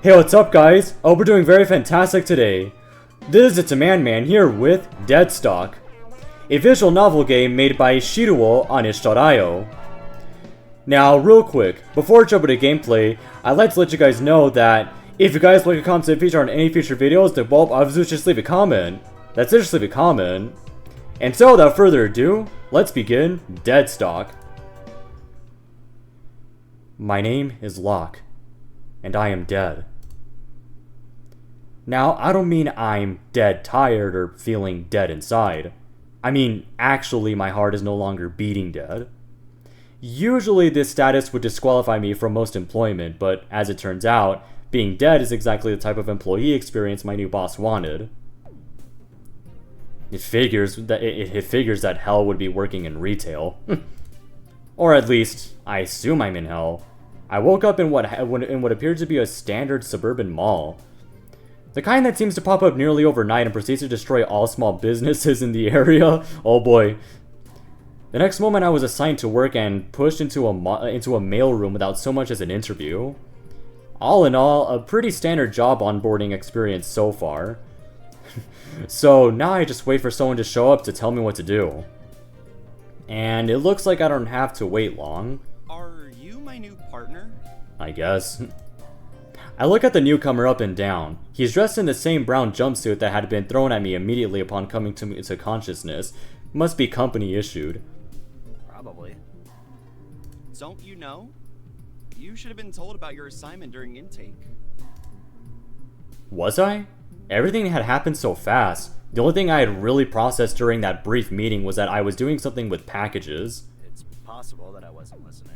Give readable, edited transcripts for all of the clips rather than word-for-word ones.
Hey, what's up guys? Oh, we're doing very fantastic today. This is Demand Man here with Deadstock, a visual novel game made by Shiruo on itch.io. Now, real quick, before I jump into gameplay, I'd like to let you guys know that if you guys like a content feature on any future videos, then well, obviously just leave a comment. That's it, just leave a comment. And so, without further ado, let's begin Deadstock. My name is Locke, and I am dead. Now, I don't mean I'm dead tired or feeling dead inside. I mean, actually my heart is no longer beating dead. Usually this status would disqualify me from most employment, but as it turns out, being dead is exactly the type of employee experience my new boss wanted. It figures that hell would be working in retail. Or at least, I assume I'm in hell. I woke up in what appeared to be a standard suburban mall. The kind that seems to pop up nearly overnight and proceeds to destroy all small businesses in the area. Oh boy. The next moment I was assigned to work and pushed into a mailroom without so much as an interview. All in all, a pretty standard job onboarding experience so far. So now I just wait for someone to show up to tell me what to do. And it looks like I don't have to wait long. Are you my new partner? I guess. I look at the newcomer up and down. He's dressed in the same brown jumpsuit that had been thrown at me immediately upon coming to consciousness. Must be company issued. Probably. Don't you know? You should have been told about your assignment during intake. Was I? Everything had happened so fast. The only thing I had really processed during that brief meeting was that I was doing something with packages. It's possible that I wasn't listening.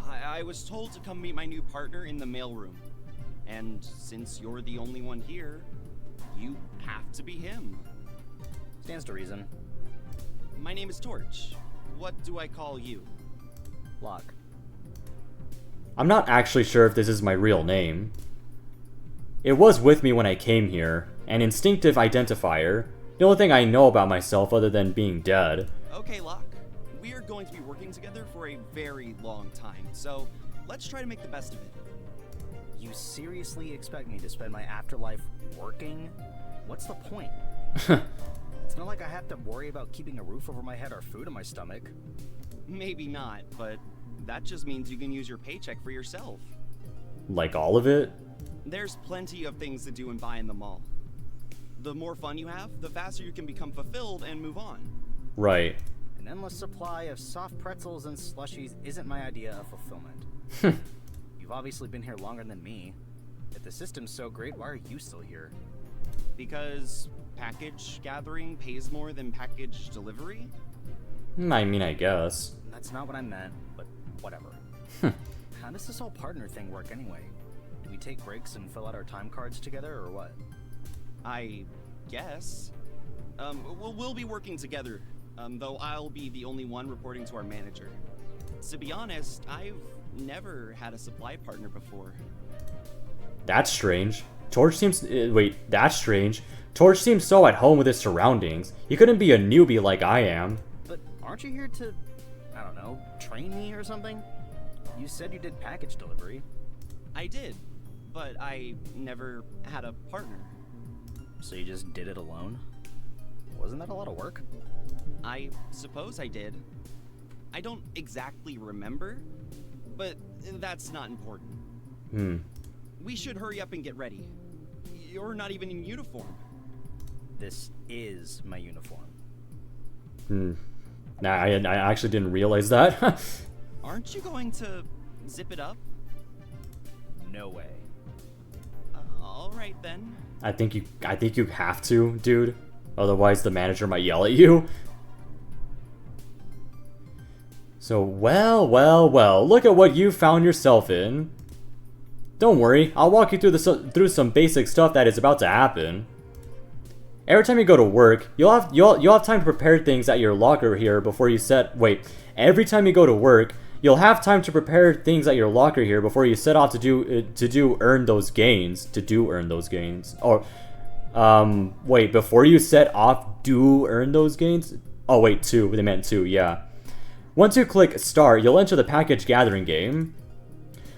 I was told to come meet my new partner in the mailroom. And since you're the only one here, you have to be him. Stands to reason. My name is Torch. What do I call you? Locke. I'm not actually sure if this is my real name. It was with me when I came here, an instinctive identifier, the only thing I know about myself other than being dead. Okay, Locke. We are going to be working together for a very long time, so let's try to make the best of it. You seriously expect me to spend my afterlife working? What's the point? It's not like I have to worry about keeping a roof over my head or food in my stomach. Maybe not, but that just means you can use your paycheck for yourself. Like all of it? There's plenty of things to do and buy in the mall. The more fun you have, the faster you can become fulfilled and move on. Right. An endless supply of soft pretzels and slushies isn't my idea of fulfillment. You've obviously been here longer than me. If the system's so great, why are you still here? Because package gathering pays more than package delivery? I mean, I guess. That's not what I meant, but whatever. How does this whole partner thing work anyway? Do we take breaks and fill out our time cards together, or what? I guess. We'll be working together, though I'll be the only one reporting to our manager. To be honest, I've never had a supply partner before. That's strange. Torch seems... that's strange. Torch seems so at home with his surroundings. He couldn't be a newbie like I am. But aren't you here to, I don't know, train me or something? You said you did package delivery. I did, but I never had a partner. So you just did it alone? Wasn't that a lot of work? I suppose I did. I don't exactly remember, but that's not important. We should hurry up and get ready. You're not even in uniform. This is my uniform. Nah, I actually didn't realize that. Aren't you going to zip it up? No way. All right then. I think you have to, dude. Otherwise the manager might yell at you. So, well, look at what you found yourself in. Don't worry, I'll walk you through some basic stuff that is about to happen. Every time you go to work, you'll have time to prepare things at your locker here before you set... Every time you go to work, you'll have time to prepare things at your locker here before you set off to earn those gains. Or, before you set off, earn those gains? Oh wait, they meant two, yeah. Once you click start, you'll enter the package gathering game.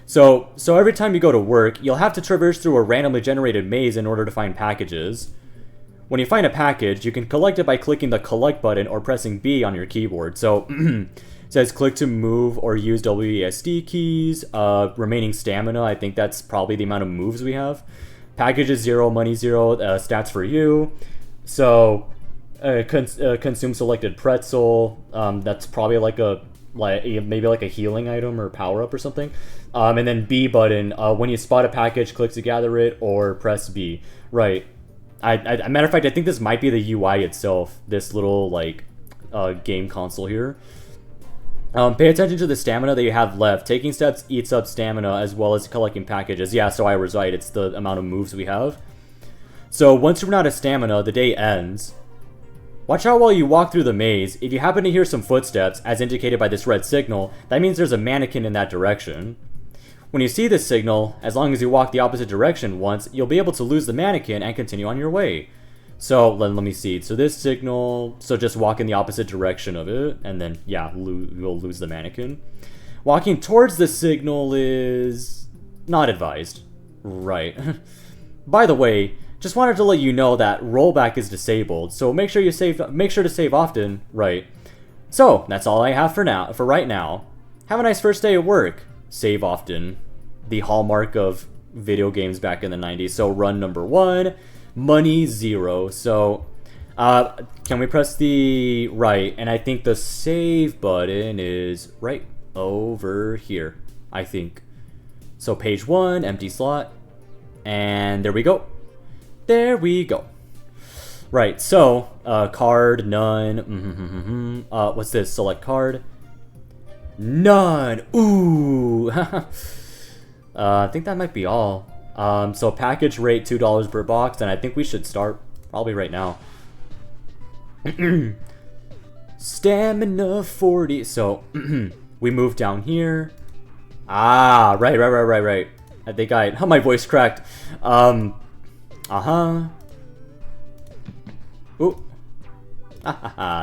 So every time you go to work, you'll have to traverse through a randomly generated maze in order to find packages. When you find a package, you can collect it by clicking the collect button or pressing B on your keyboard. So it says click to move or use WASD keys. Remaining stamina, I think that's probably the amount of moves we have. Package is 0, money 0, stats for you. So consume selected pretzel. That's probably maybe like a healing item or power up or something. And then B button. When you spot a package, click to gather it or press B. Right. Matter of fact, I think this might be the UI itself. This little game console here. Pay attention to the stamina that you have left. Taking steps eats up stamina as well as collecting packages. Yeah, so I was right. It's the amount of moves we have. So once you run out of stamina, the day ends. Watch out while you walk through the maze. If you happen to hear some footsteps, as indicated by this red signal, that means there's a mannequin in that direction. When you see this signal, as long as you walk the opposite direction once, you'll be able to lose the mannequin and continue on your way. So, let me see. So this signal, so just walk in the opposite direction of it, and then, yeah, you'll lose the mannequin. Walking towards the signal is not advised. Right. By the way, just wanted to let you know that rollback is disabled, so make sure to save often. Right. So, that's all I have for right now. Have a nice first day at work. Save often. The hallmark of video games back in the 90s. So run number 1, money 0. So can we press the right? And I think the save button is right over here, I think. So page 1, empty slot. And there we go. There we go. Right, so card, none. What's this? Select card. None. Ooh. I think that might be all. So package rate $2 per box, and I think we should start probably right now. Stamina 40. So we move down here. Ah, right. I think my voice cracked. Ooh.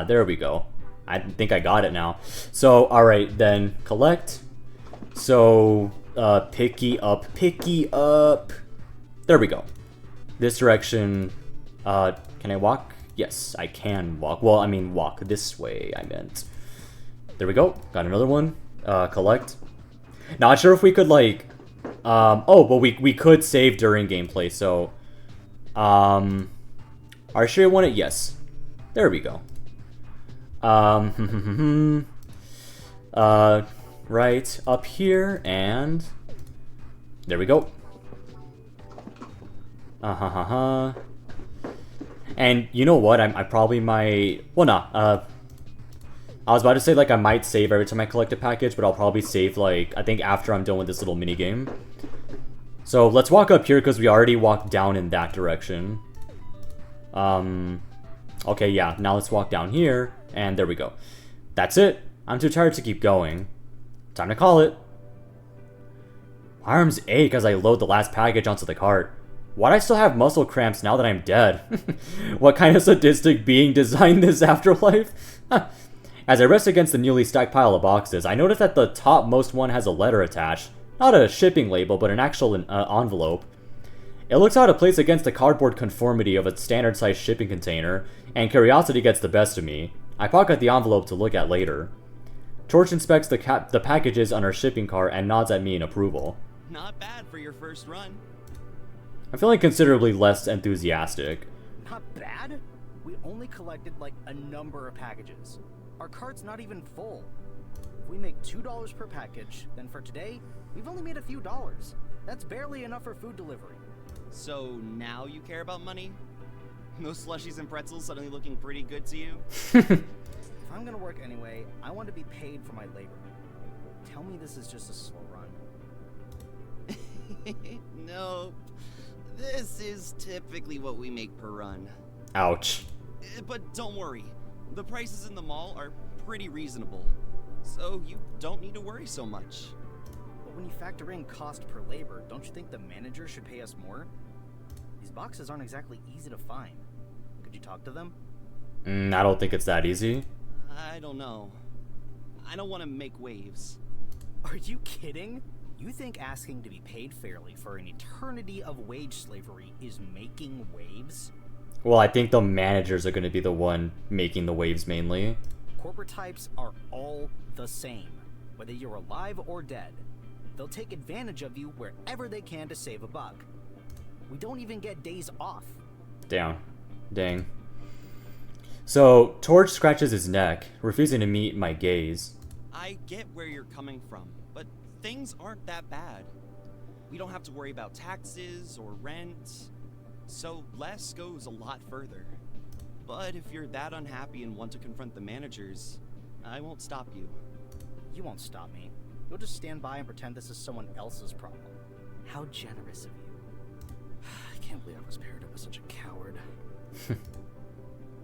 There we go. I think I got it now. So, alright, then collect. So, picky up. There we go. This direction, can I walk? Yes, I can walk. Well, I mean, walk this way, I meant. There we go. Got another one. Collect. Not sure if we could, oh, but we could save during gameplay, so, are you sure you want it? Yes. There we go. Right up here, and there we go. And you know what? I probably might. Well, nah. I was about to say I might save every time I collect a package, but I'll probably save I think after I'm done with this little mini game. So let's walk up here because we already walked down in that direction. Okay, yeah. Now let's walk down here. And there we go. That's it. I'm too tired to keep going. Time to call it. My arms ache as I load the last package onto the cart. Why'd I still have muscle cramps now that I'm dead? What kind of sadistic being designed this afterlife? As I rest against the newly stacked pile of boxes, I notice that the topmost one has a letter attached. Not a shipping label, but an actual envelope. It looks out of place against the cardboard conformity of a standard-sized shipping container, and curiosity gets the best of me. I pocket the envelope to look at later. Torch inspects the packages on our shipping cart and nods at me in approval. Not bad for your first run. I'm feeling considerably less enthusiastic. Not bad? We only collected a number of packages. Our cart's not even full. If we make $2 per package, then for today, we've only made a few dollars. That's barely enough for food delivery. So now you care about money? Those slushies and pretzels suddenly looking pretty good to you? If I'm gonna work anyway, I want to be paid for my labor. Tell me this is just a slow run. Nope. This is typically what we make per run. Ouch. But don't worry. The prices in the mall are pretty reasonable. So you don't need to worry so much. But when you factor in cost per labor, don't you think the manager should pay us more? These boxes aren't exactly easy to find. Could you talk to them? I don't think it's that easy. I don't know. I don't want to make waves. Are you kidding? You think asking to be paid fairly for an eternity of wage slavery is making waves? Well, I think the managers are going to be the one making the waves mainly. Corporate types are all the same, whether you're alive or dead. They'll take advantage of you wherever they can to save a buck. We don't even get days off. Damn. Dang. So, Torch scratches his neck, refusing to meet my gaze. I get where you're coming from, but things aren't that bad. We don't have to worry about taxes or rent, so less goes a lot further. But if you're that unhappy and want to confront the managers, I won't stop you. You won't stop me. You'll just stand by and pretend this is someone else's problem. How generous of you. I can't believe I was paired up with such a coward.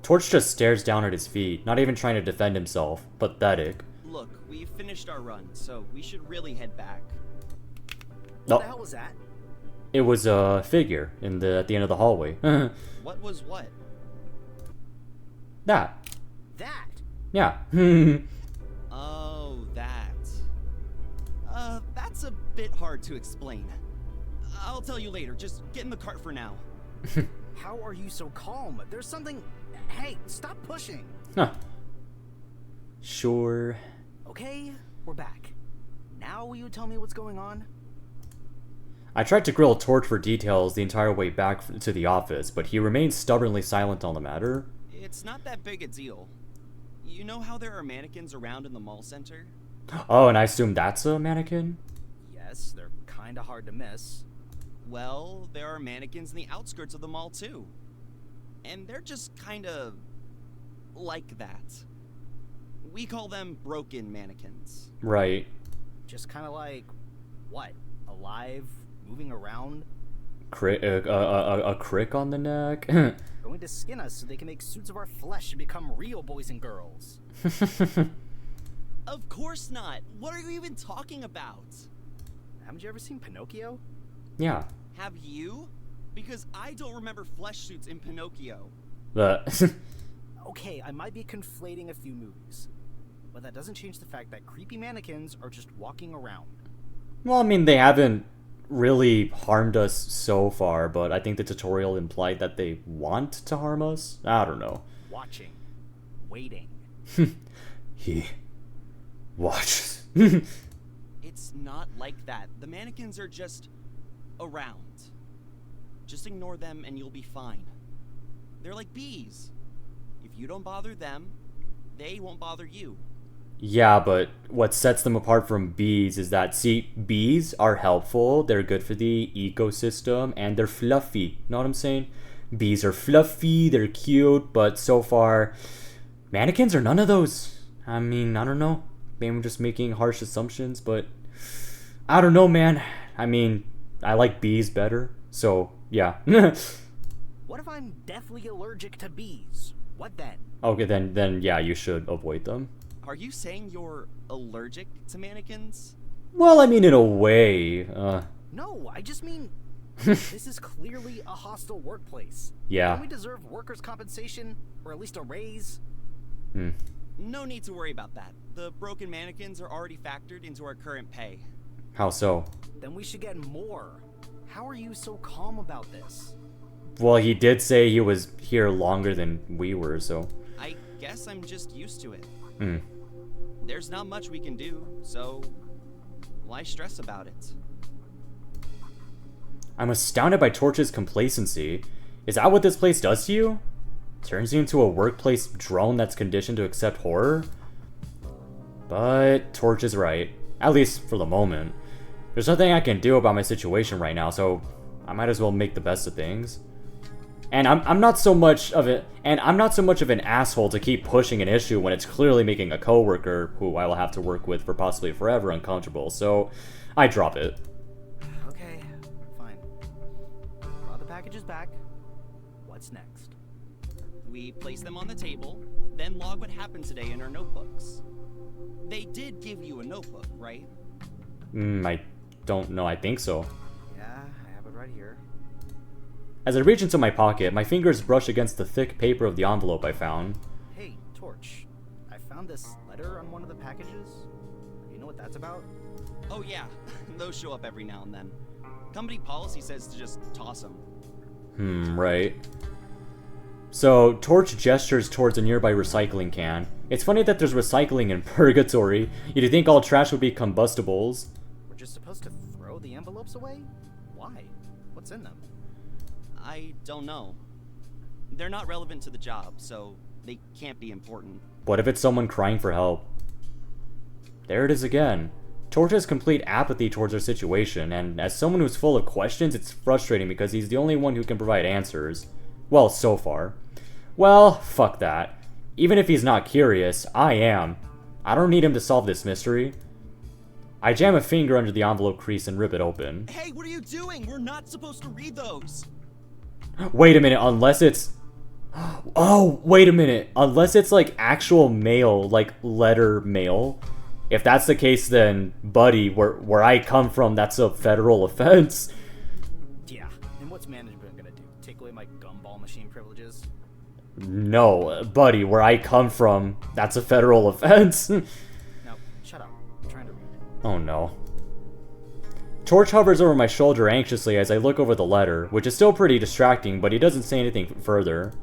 Torch just stares down at his feet, not even trying to defend himself. Pathetic. Look, we've finished our run, so we should really head back. What the hell was that? It was a figure at the end of the hallway. What was what? That. That? Yeah. Oh, that. That's a bit hard to explain. I'll tell you later. Just get in the cart for now. How are you so calm? There's something... Hey, stop pushing. Huh. Sure. Okay, we're back. Now will you tell me what's going on? I tried to grill Torch for details the entire way back to the office, but he remained stubbornly silent on the matter. It's not that big a deal. You know how there are mannequins around in the mall center? Oh, and I assume that's a mannequin? Yes, they're kinda hard to miss. Well, there are mannequins in the outskirts of the mall too. And they're just kinda... like that. We call them broken mannequins. Right. Just kinda like... what? Alive? Moving around? A crick on the neck? Going to skin us so they can make suits of our flesh and become real boys and girls. Of course not. What are you even talking about? Haven't you ever seen Pinocchio? Yeah. Have you? Because I don't remember flesh suits in Pinocchio. Okay, I might be conflating a few movies. But that doesn't change the fact that creepy mannequins are just walking around. Well, I mean, they haven't really harmed us so far, but I think the tutorial implied that they want to harm us. I don't know. Watching. Waiting. He watches. It's not like that. The mannequins are just around. Just ignore them and you'll be fine. They're like bees. If you don't bother them, they won't bother you. Yeah, but what sets them apart from bees is that, see, bees are helpful, they're good for the ecosystem, and they're fluffy. Know what I'm saying? Bees are fluffy, they're cute, but so far, mannequins are none of those. I mean, I don't know. Maybe I'm just making harsh assumptions, but I don't know, man. I mean, I like bees better, so yeah. What if I'm deathly allergic to bees? What then? Okay, then yeah, you should avoid them. Are you saying you're allergic to mannequins? Well, I mean, in a way. No, I just mean, this is clearly a hostile workplace. Yeah. Don't we deserve workers' compensation, or at least a raise? No need to worry about that. The broken mannequins are already factored into our current pay. How so? Then we should get more. How are you so calm about this? Well, he did say he was here longer than we were, so... I guess I'm just used to it. Hmm. There's not much we can do, so why stress about it? I'm astounded by Torch's complacency. Is that what this place does to you? Turns you into a workplace drone that's conditioned to accept horror? But Torch is right. At least for the moment. There's nothing I can do about my situation right now, so I might as well make the best of things. And I'm not so much of an asshole to keep pushing an issue when it's clearly making a coworker who I will have to work with for possibly forever uncomfortable. So I drop it. Okay, fine. Brought the packages back. What's next? We place them on the table, then log what happened today in our notebooks. They did give you a notebook, right? I don't know. I think so. Yeah, I have it right here. As I reach into my pocket, my fingers brush against the thick paper of the envelope I found. Hey, Torch. I found this letter on one of the packages. You know what that's about? Oh yeah, those show up every now and then. Company policy says to just toss them. Right. So, Torch gestures towards a nearby recycling can. It's funny that there's recycling in Purgatory. You'd think all trash would be combustibles. We're just supposed to throw the envelopes away? Why? What's in them? I don't know. They're not relevant to the job, so they can't be important. What if it's someone crying for help? There it is again. Torch has complete apathy towards our situation, and as someone who's full of questions, it's frustrating because he's the only one who can provide answers. Well, so far. Well, fuck that. Even if he's not curious, I am. I don't need him to solve this mystery. I jam a finger under the envelope crease and rip it open. Hey, what are you doing? We're not supposed to read those. Wait a minute, unless it's... Oh, wait a minute. Unless it's like actual mail, like letter mail. If that's the case, then, buddy, where I come from, that's a federal offense. Yeah, and what's management gonna do? Take away my gumball machine privileges? No, buddy, where I come from, that's a federal offense. No, shut up. I'm trying to read. Oh no. Torch hovers over my shoulder anxiously as I look over the letter, which is still pretty distracting, but he doesn't say anything further.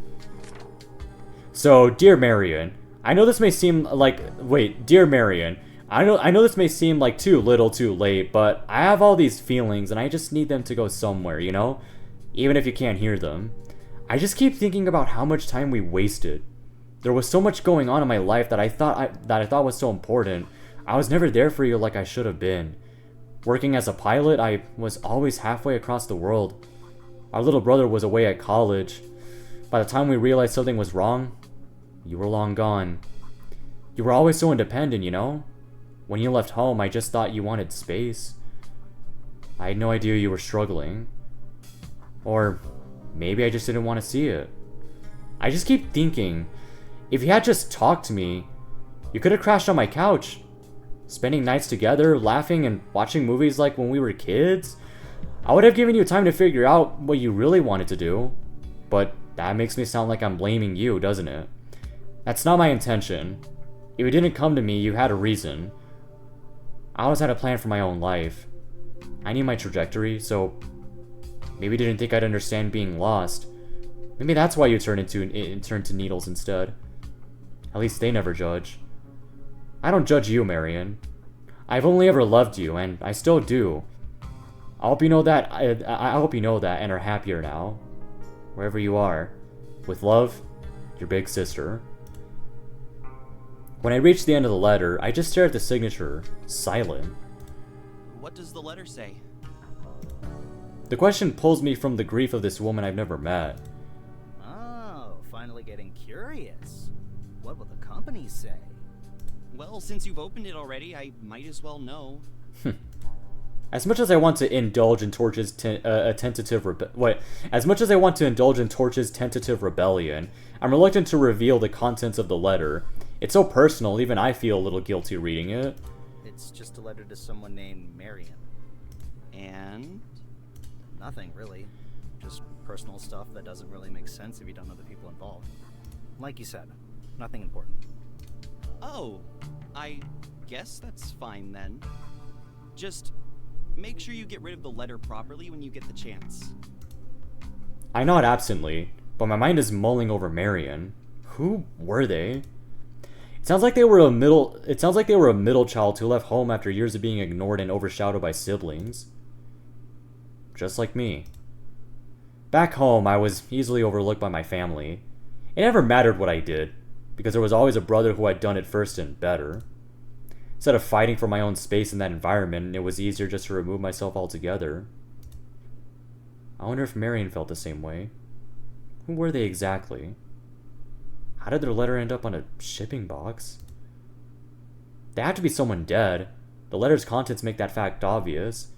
So, dear Marion, I know this may seem like... Wait, dear Marion, I know this may seem like too little too late, but I have all these feelings and I just need them to go somewhere, you know? Even if you can't hear them. I just keep thinking about how much time we wasted. There was so much going on in my life that I thought was so important. I was never there for you like I should have been. Working as a pilot, I was always halfway across the world. Our little brother was away at college. By the time we realized something was wrong, you were long gone. You were always so independent, you know? When you left home, I just thought you wanted space. I had no idea you were struggling. Or maybe I just didn't want to see it. I just keep thinking, if you had just talked to me, you could have crashed on my couch. Spending nights together, laughing and watching movies like when we were kids. I would have given you time to figure out what you really wanted to do. But that makes me sound like I'm blaming you, doesn't it? That's not my intention. If you didn't come to me, you had a reason. I always had a plan for my own life. I knew my trajectory, so maybe you didn't think I'd understand being lost. Maybe that's why you turned to needles instead. At least they never judge. I don't judge you, Marion. I've only ever loved you, and I still do. I hope you know that. I hope you know that and are happier now, wherever you are. With love, your big sister. When I reach the end of the letter, I just stare at the signature, silent. What does the letter say? The question pulls me from the grief of this woman I've never met. Oh, finally getting curious. What will the company say? Well, since you've opened it already, I might as well know. As much as I want to indulge in Torch's tentative rebellion, I'm reluctant to reveal the contents of the letter. It's so personal, even I feel a little guilty reading it. It's just a letter to someone named Marion. And? Nothing, really. Just personal stuff that doesn't really make sense if you don't know the people involved. Like you said, nothing important. Oh, I guess that's fine then. Just make sure you get rid of the letter properly when you get the chance. I nod absently, but my mind is mulling over Marion. Who were they? It sounds like they were a middle child who left home after years of being ignored and overshadowed by siblings. Just like me. Back home, I was easily overlooked by my family. It never mattered what I did, because there was always a brother who had done it first and better. Instead of fighting for my own space in that environment, it was easier just to remove myself altogether. I wonder if Marion felt the same way. Who were they exactly? How did their letter end up on a shipping box? They had to be someone dead. The letter's contents make that fact obvious.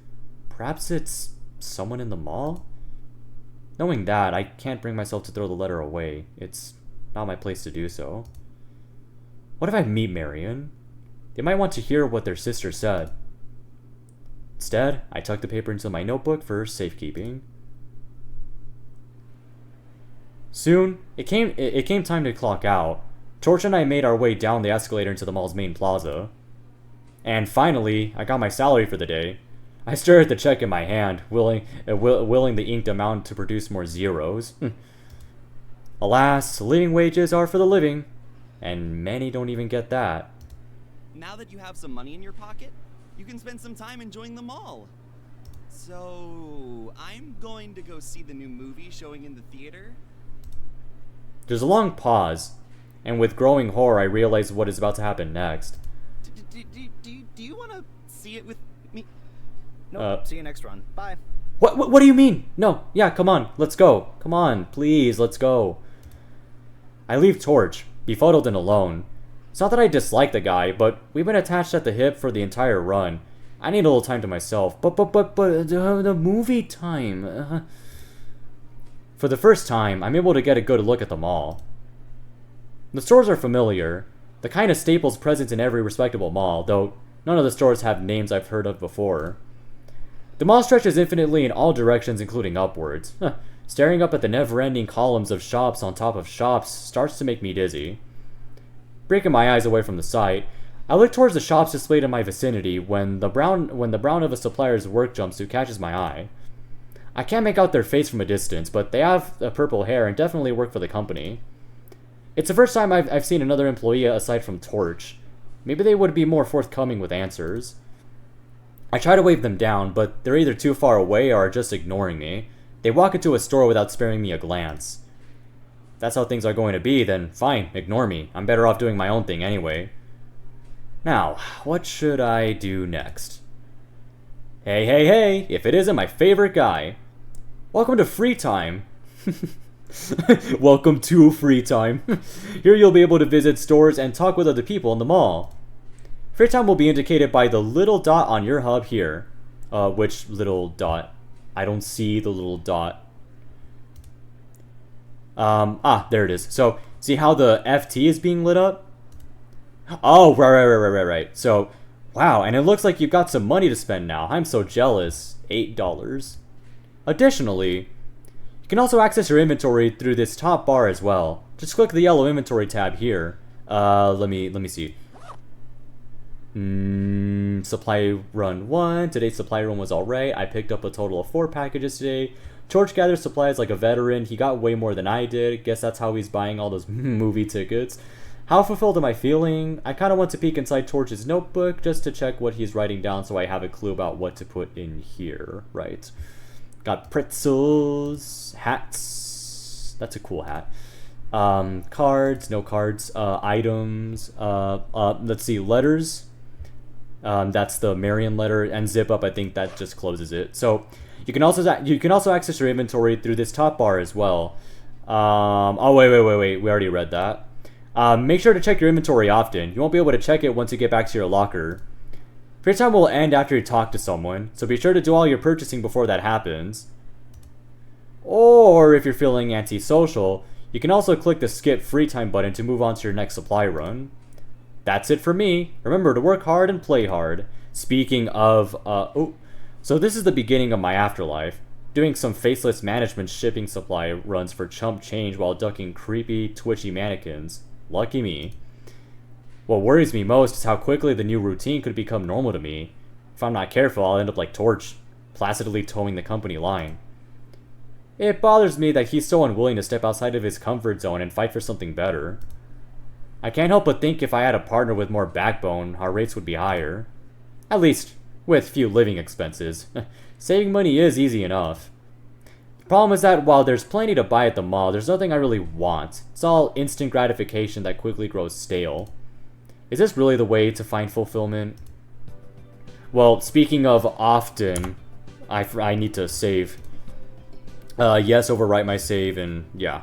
Perhaps it's someone in the mall? Knowing that, I can't bring myself to throw the letter away. It's not my place to do so. What if I meet Marion? They might want to hear what their sister said. Instead, I tuck the paper into my notebook for safekeeping. Soon, it came time to clock out. Torch and I made our way down the escalator into the mall's main plaza. And finally, I got my salary for the day. I stared at the check in my hand, willing the inked amount to produce more zeros. Alas, living wages are for the living, and many don't even get that. Now that you have some money in your pocket, you can spend some time enjoying the mall. So, I'm going to go see the new movie showing in the theater. There's a long pause, and with growing horror I realize what is about to happen next. Do you want to see it with me? Nope, see you next run. Bye. What do you mean? No, yeah, come on, let's go. Come on, please, let's go. I leave Torch, befuddled and alone. It's not that I dislike the guy, but we've been attached at the hip for the entire run. I need a little time to myself. But the movie time. For the first time, I'm able to get a good look at the mall. The stores are familiar, the kind of staples present in every respectable mall, though none of the stores have names I've heard of before. The mall stretches infinitely in all directions, including upwards. Staring up at the never-ending columns of shops on top of shops starts to make me dizzy. Breaking my eyes away from the sight, I look towards the shops displayed in my vicinity when the brown of a supplier's work jumpsuit catches my eye. I can't make out their face from a distance, but they have purple hair and definitely work for the company. It's the first time I've seen another employee aside from Torch. Maybe they would be more forthcoming with answers. I try to wave them down, but they're either too far away or are just ignoring me. They walk into a store without sparing me a glance. If that's how things are going to be, then fine, ignore me. I'm better off doing my own thing anyway. Now, what should I do next? Hey, if it isn't my favorite guy. Welcome to free time. Welcome to free time. Here you'll be able to visit stores and talk with other people in the mall. Free time will be indicated by the little dot on your hub here. Which little dot? I don't see the little dot. There it is. So, see how the FT is being lit up? Oh, right. So, wow, and it looks like you've got some money to spend now. I'm so jealous. $8. Additionally, you can also access your inventory through this top bar as well. Just click the yellow inventory tab here. Let me see. Supply run 1. Today's supply run was alright. I picked up a total of 4 packages today. Torch gathers supplies like a veteran. He got way more than I did. Guess that's how he's buying all those movie tickets. How fulfilled am I feeling? I kind of want to peek inside Torch's notebook just to check what he's writing down so I have a clue about what to put in here. Right. Got pretzels, hats. That's a cool hat. Cards, no cards. Items. Let's see, letters. That's the Marion letter, and zip up. I think that just closes it. So you can also access your inventory through this top bar as well. Oh wait. We already read that. Make sure to check your inventory often. You won't be able to check it once you get back to your locker. Free time will end after you talk to someone, so be sure to do all your purchasing before that happens. Or if you're feeling antisocial, you can also click the skip free time button to move on to your next supply run. That's it for me. Remember to work hard and play hard. Speaking of, so this is the beginning of my afterlife. Doing some faceless management shipping supply runs for chump change while ducking creepy, twitchy mannequins. Lucky me. What worries me most is how quickly the new routine could become normal to me. If I'm not careful, I'll end up like Torch, placidly towing the company line. It bothers me that he's so unwilling to step outside of his comfort zone and fight for something better. I can't help but think if I had a partner with more backbone, our rates would be higher. At least, with few living expenses. Saving money is easy enough. The problem is that while there's plenty to buy at the mall, there's nothing I really want. It's all instant gratification that quickly grows stale. Is this really the way to find fulfillment? Well, speaking of often, I need to save. Yes, overwrite my save, and yeah.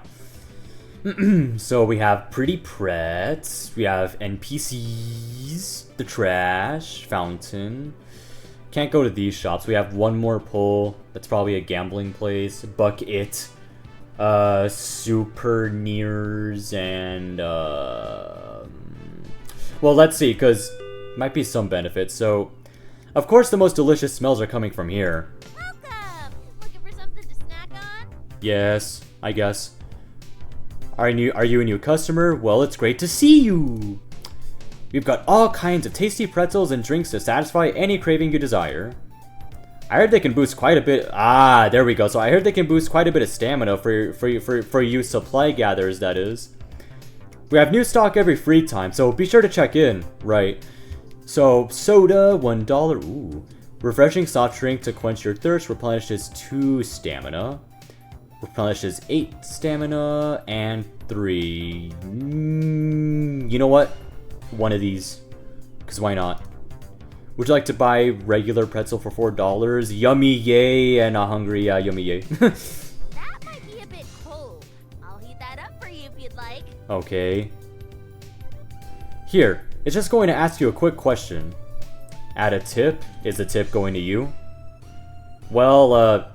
So we have pretty prets, we have NPCs, the trash, fountain. Can't go to these shops. We have one more pull. That's probably a gambling place. Bucket, souvenirs, and well, let's see, because might be some benefits. So, of course, the most delicious smells are coming from here. Welcome! Looking for something to snack on? Yes, I guess. Are you a new customer? Well, it's great to see you. We've got all kinds of tasty pretzels and drinks to satisfy any craving you desire. I heard they can boost quite a bit. Ah, there we go. So I heard they can boost quite a bit of stamina for you supply gatherers, that is. We have new stock every free time, so be sure to check in. Right. So, soda, $1. Ooh. Refreshing soft drink to quench your thirst replenishes 2 stamina. Replenishes 8 stamina and 3. You know what? One of these. Because why not? Would you like to buy regular pretzel for $4? Yummy yay and not hungry. Yeah, yummy yay. That might be a bit cold. I'll heat that up for you if you'd like. Okay. Here, it's just going to ask you a quick question. Add a tip? Is the tip going to you? Well,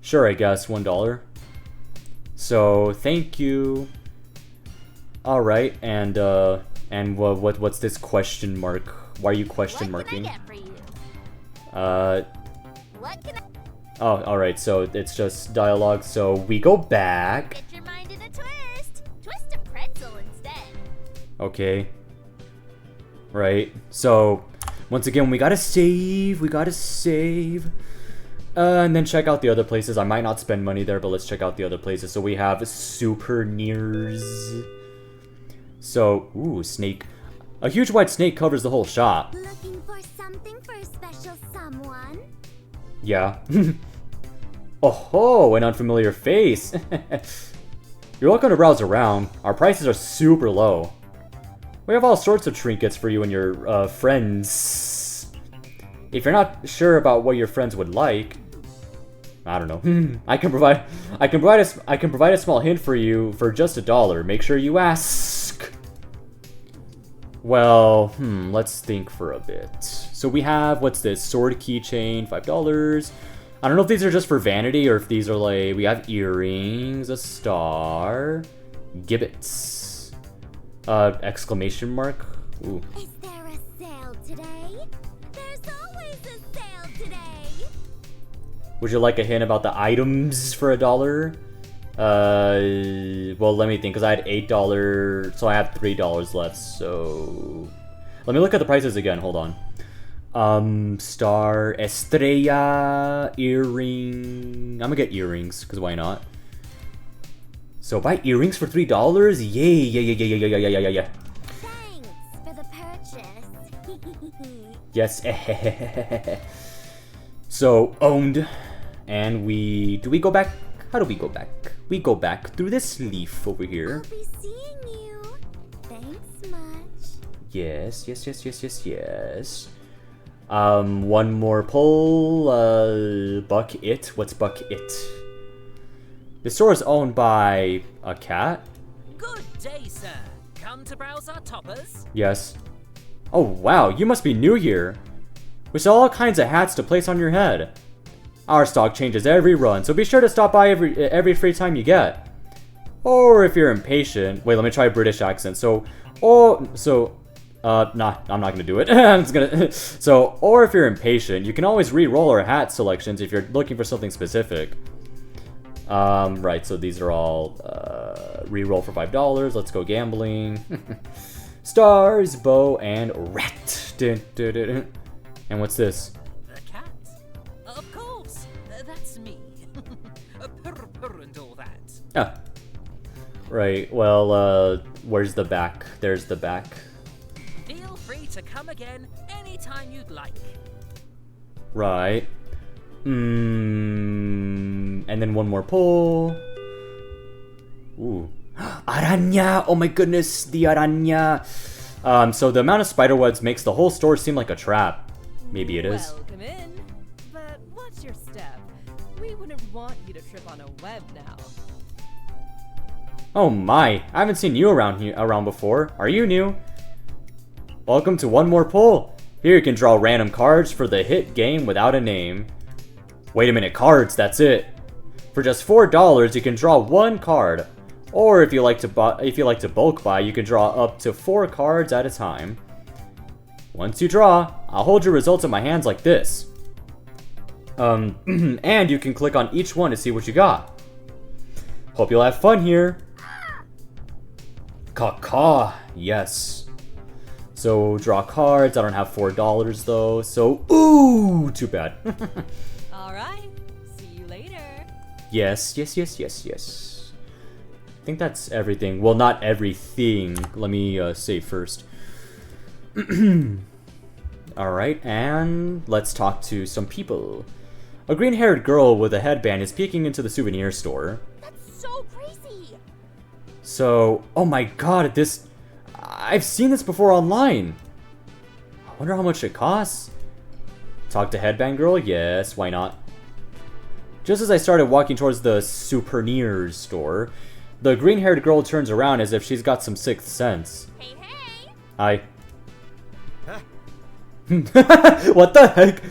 sure, I guess, $1. So, thank you. Alright, and what's this question mark? Why are you question marking? What can I get for you? What can I... Oh, alright, so it's just dialogue, so we go back. Get your mind in a twist. Twist a pretzel instead. Okay. Right, so, once again, we gotta save, and then check out the other places. I might not spend money there, but let's check out the other places. So we have souvenirs. So, ooh, snake. A huge white snake covers the whole shop. Looking for something for a special someone? Yeah. Oh, an unfamiliar face. You're welcome to browse around. Our prices are super low. We have all sorts of trinkets for you and your friends. If you're not sure about what your friends would like, I don't know. I can provide a small hint for you for just $1. Make sure you ask. Well, let's think for a bit. So we have, what's this? Sword keychain, $5. I don't know if these are just for vanity or if these are like, we have earrings, a star, gibbets, exclamation mark. Ooh. Is there a sale today? There's always a sale today. Would you like a hint about the items for $1? Well, let me think, because I had $8, so I have $3 left, so... Let me look at the prices again, hold on. Star, estrella, earring... I'm gonna get earrings, because why not? So, buy earrings for $3? Yay, yeah. Thanks for the purchase. Yes, So, owned. And do we go back? How do we go back? We go back through this leaf over here. I'll be seeing you. Thanks much. Yes. One more pull. Buck It. What's Buck It? The store is owned by a cat? Good day, sir. Come to browse our toppers? Yes. Oh, wow, you must be new here. We sell all kinds of hats to place on your head. Our stock changes every run, so be sure to stop by every free time you get. Or if you're impatient... Wait, let me try a British accent. Nah, I'm not gonna do it. I'm just gonna... So, or if you're impatient, you can always re-roll our hat selections if you're looking for something specific. Right, so these are all, re-roll for $5. Let's go gambling. Stars, bow, and rat. Dun, dun, dun, dun. And what's this? The cat? Of course, that's me. Purr and all that. Ah. Right, well, where's the back? There's the back. Feel free to come again anytime you'd like. Right. And then one more pull. Ooh. Araña! Oh my goodness, the araña! So the amount of spiderwebs makes the whole store seem like a trap. Maybe it is. Welcome in. But watch your step. We wouldn't want you to trip on a web now. Oh my, I haven't seen you around before. Are you new? Welcome to one more pull. Here you can draw random cards for the hit game without a name. Wait a minute, cards, that's it. For just $4, you can draw one card. Or if you like to bulk buy, you can draw up to 4 cards at a time. Once you draw, I'll hold your results in my hands like this. And you can click on each one to see what you got. Hope you'll have fun here. Caw-caw, yes. So, draw cards. I don't have $4 though. So, ooh, too bad. All right. See you later. Yes. I think that's everything. Well, not everything. Let me save first. Alright, and let's talk to some people. A green-haired girl with a headband is peeking into the souvenir store. That's so crazy. So, oh my god, I've seen this before online. I wonder how much it costs. Talk to headband girl? Yes, why not? Just as I started walking towards the souvenir store, the green-haired girl turns around as if she's got some sixth sense. Hey, hey. Hi. What the heck?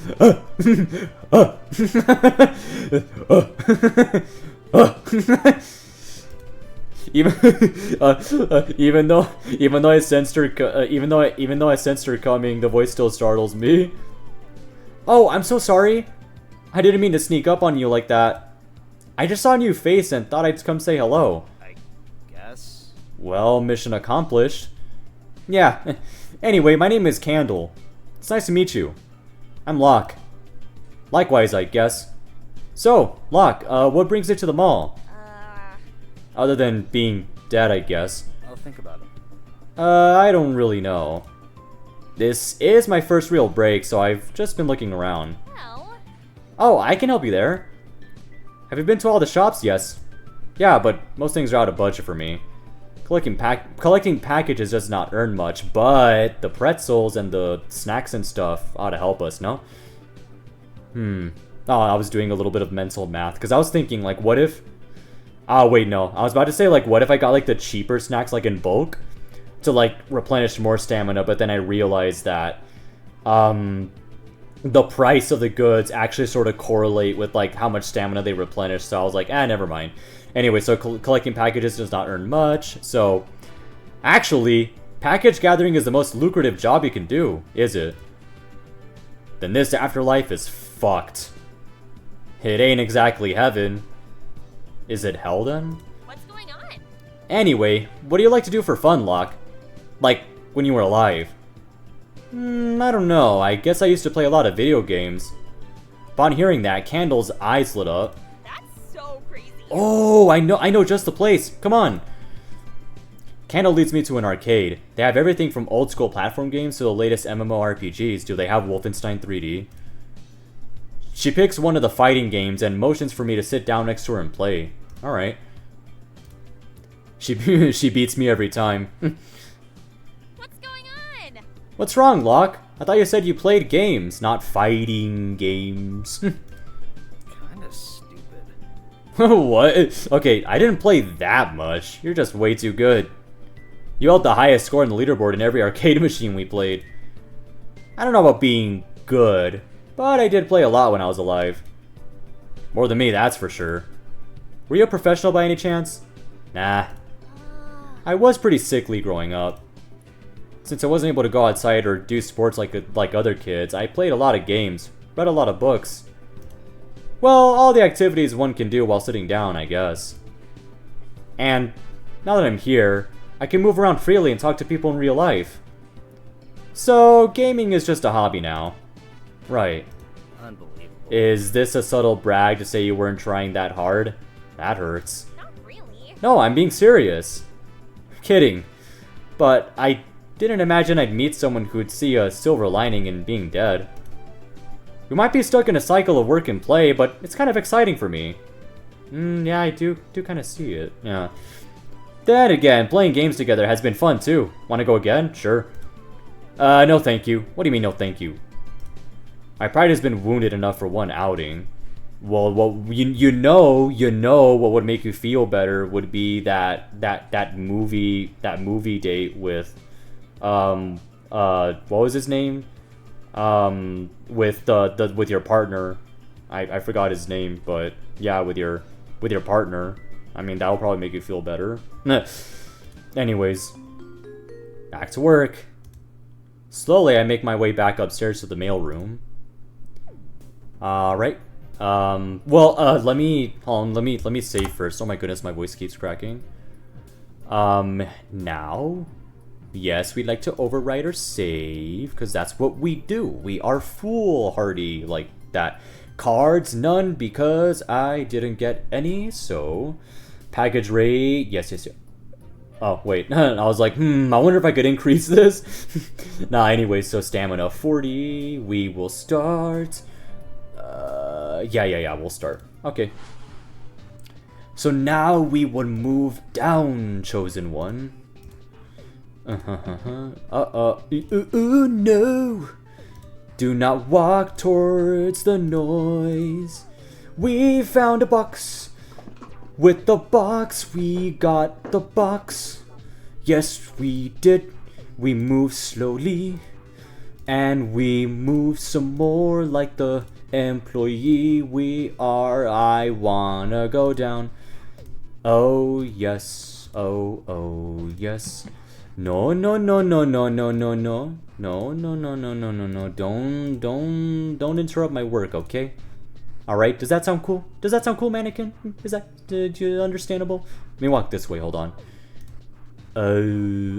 Even though I sensed her, even though I sensed her coming, the voice still startles me. Oh, I'm so sorry. I didn't mean to sneak up on you like that. I just saw a new face and thought I'd come say hello. I guess. Well, mission accomplished. Yeah. Anyway, my name is Candle. It's nice to meet you. I'm Locke. Likewise, I guess. So, Locke, what brings you to the mall? Other than being dead, I guess. I'll think about it. I don't really know. This is my first real break, so I've just been looking around. Well, Oh, I can help you there. Have you been to all the shops? Yes. Yeah, but most things are out of budget for me. Collecting packages does not earn much, but the pretzels and the snacks and stuff ought to help us, no? Oh, I was doing a little bit of mental math, because I was thinking, like, what if... Oh, wait, no. I was about to say, like, what if I got, like, the cheaper snacks, like, in bulk? To, like, replenish more stamina, but then I realized that, the price of the goods actually sort of correlate with, like, how much stamina they replenish, so I was like, never mind. Anyway, so collecting packages does not earn much, so... Actually, package gathering is the most lucrative job you can do, is it? Then this afterlife is fucked. It ain't exactly heaven. Is it hell then? what's going on? Anyway, what do you like to do for fun, Locke? Like, when you were alive? I don't know. I guess I used to play a lot of video games. Upon hearing that, Candle's eyes lit up. That's so crazy. Oh, I know just the place. Come on. Candle leads me to an arcade. They have everything from old school platform games to the latest MMORPGs. Do they have Wolfenstein 3D? She picks one of the fighting games and motions for me to sit down next to her and play. Alright. She beats me every time. What's going on? What's wrong, Locke? I thought you said you played games, not fighting games. Kinda stupid. What? Okay, I didn't play that much. You're just way too good. You held the highest score on the leaderboard in every arcade machine we played. I don't know about being good, but I did play a lot when I was alive. More than me, that's for sure. Were you a professional by any chance? Nah. I was pretty sickly growing up. Since I wasn't able to go outside or do sports like other kids, I played a lot of games, read a lot of books. Well, all the activities one can do while sitting down, I guess. And now that I'm here, I can move around freely and talk to people in real life. So, gaming is just a hobby now. Right. Unbelievable. Is this a subtle brag to say you weren't trying that hard? That hurts. Not really. No, I'm being serious. Kidding. But I didn't imagine I'd meet someone who'd see a silver lining in being dead. We might be stuck in a cycle of work and play, but it's kind of exciting for me. Yeah, I do kind of see it. Yeah. Then again, playing games together has been fun too. Want to go again? Sure. No thank you. What do you mean no thank you? My pride has been wounded enough for one outing. Well, you know what would make you feel better would be that movie date with what was his name? With your partner. I forgot his name, but yeah, with your partner. I mean, that will probably make you feel better. Anyways, back to work. Slowly, I make my way back upstairs to the mailroom. Right. Let me save first. Oh my goodness, my voice keeps cracking. Now. Yes, we'd like to overwrite or save, because that's what we do. We are foolhardy like that. Cards, none, because I didn't get any, so... Package rate, yes, yes, yes. Oh, wait, I was like, I wonder if I could increase this? Nah, anyway, so stamina 40, we will start. Yeah, we'll start. Okay. So now we would move down, Chosen One. No! Do not walk towards the noise. We found a box. With the box, we got the box. Yes, we did. We moved slowly. And we move some more like the employee we are. I wanna go down. Oh, yes. Oh, yes. No. No. Don't interrupt my work, okay? Alright, does that sound cool? Does that sound cool, mannequin? Is that understandable? Let me walk this way, hold on.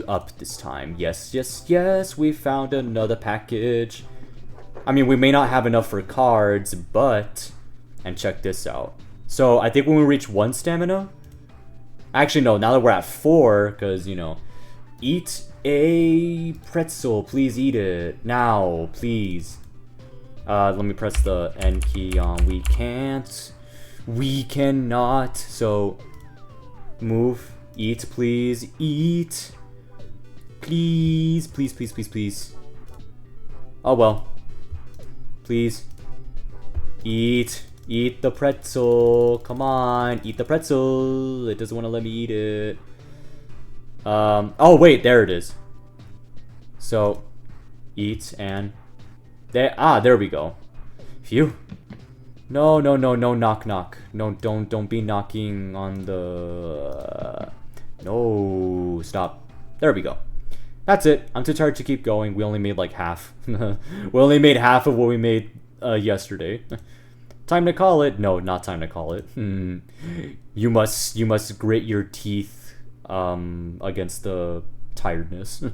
Up this time. Yes. We found another package. I mean, we may not have enough for cards, but... And check this out. So, I think when we reach 1 stamina... Actually, no, now that we're at 4, because, you know... Eat a pretzel. Please eat it. Now, please. Let me press the N key on. We can't. We cannot. So, move. Eat, please. Eat. Please. Oh, well. Please. Eat. Eat the pretzel. Come on. Eat the pretzel. It doesn't want to let me eat it. Oh, wait. There it is. So, eat and... There we go. Phew. No, knock. No, don't be knocking on the... No, stop. There we go. That's it. I'm too tired to keep going. We only made like half. We only made half of what we made yesterday. Time to call it. No, not time to call it. You must grit your teeth against the tiredness.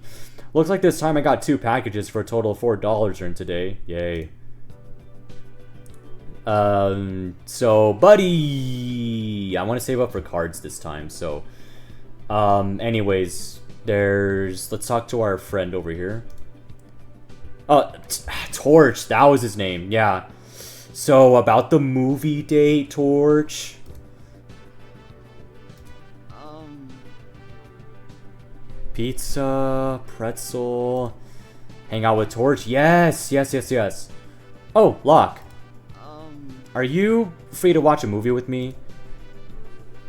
Looks like this time I got 2 packages for a total of $4 earned today. Yay. So, buddy, I want to save up for cards this time. So, anyways, let's talk to our friend over here. Torch, that was his name. Yeah. So, about the movie date, Torch. Pizza, pretzel, hang out with Torch. Yes. Oh, Locke. Are you free to watch a movie with me?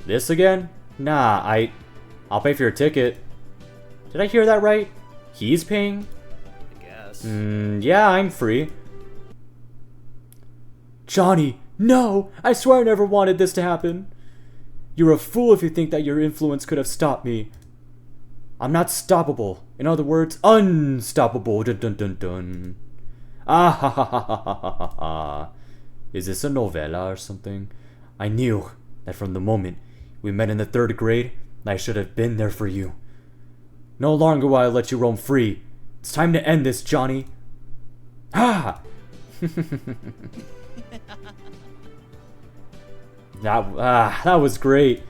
This again? Nah, I'll pay for your ticket. Did I hear that right? He's paying? I guess. Yeah, I'm free. Johnny, no! I swear I never wanted this to happen. You're a fool if you think that your influence could have stopped me. I'm not stoppable. In other words, unstoppable. Dun. Ah ha ha ha ha ha ha ha. Is this a novella or something? I knew that from the moment we met in the 3rd grade, I should have been there for you. No longer will I let you roam free. It's time to end this, Johnny. Ah! That was great.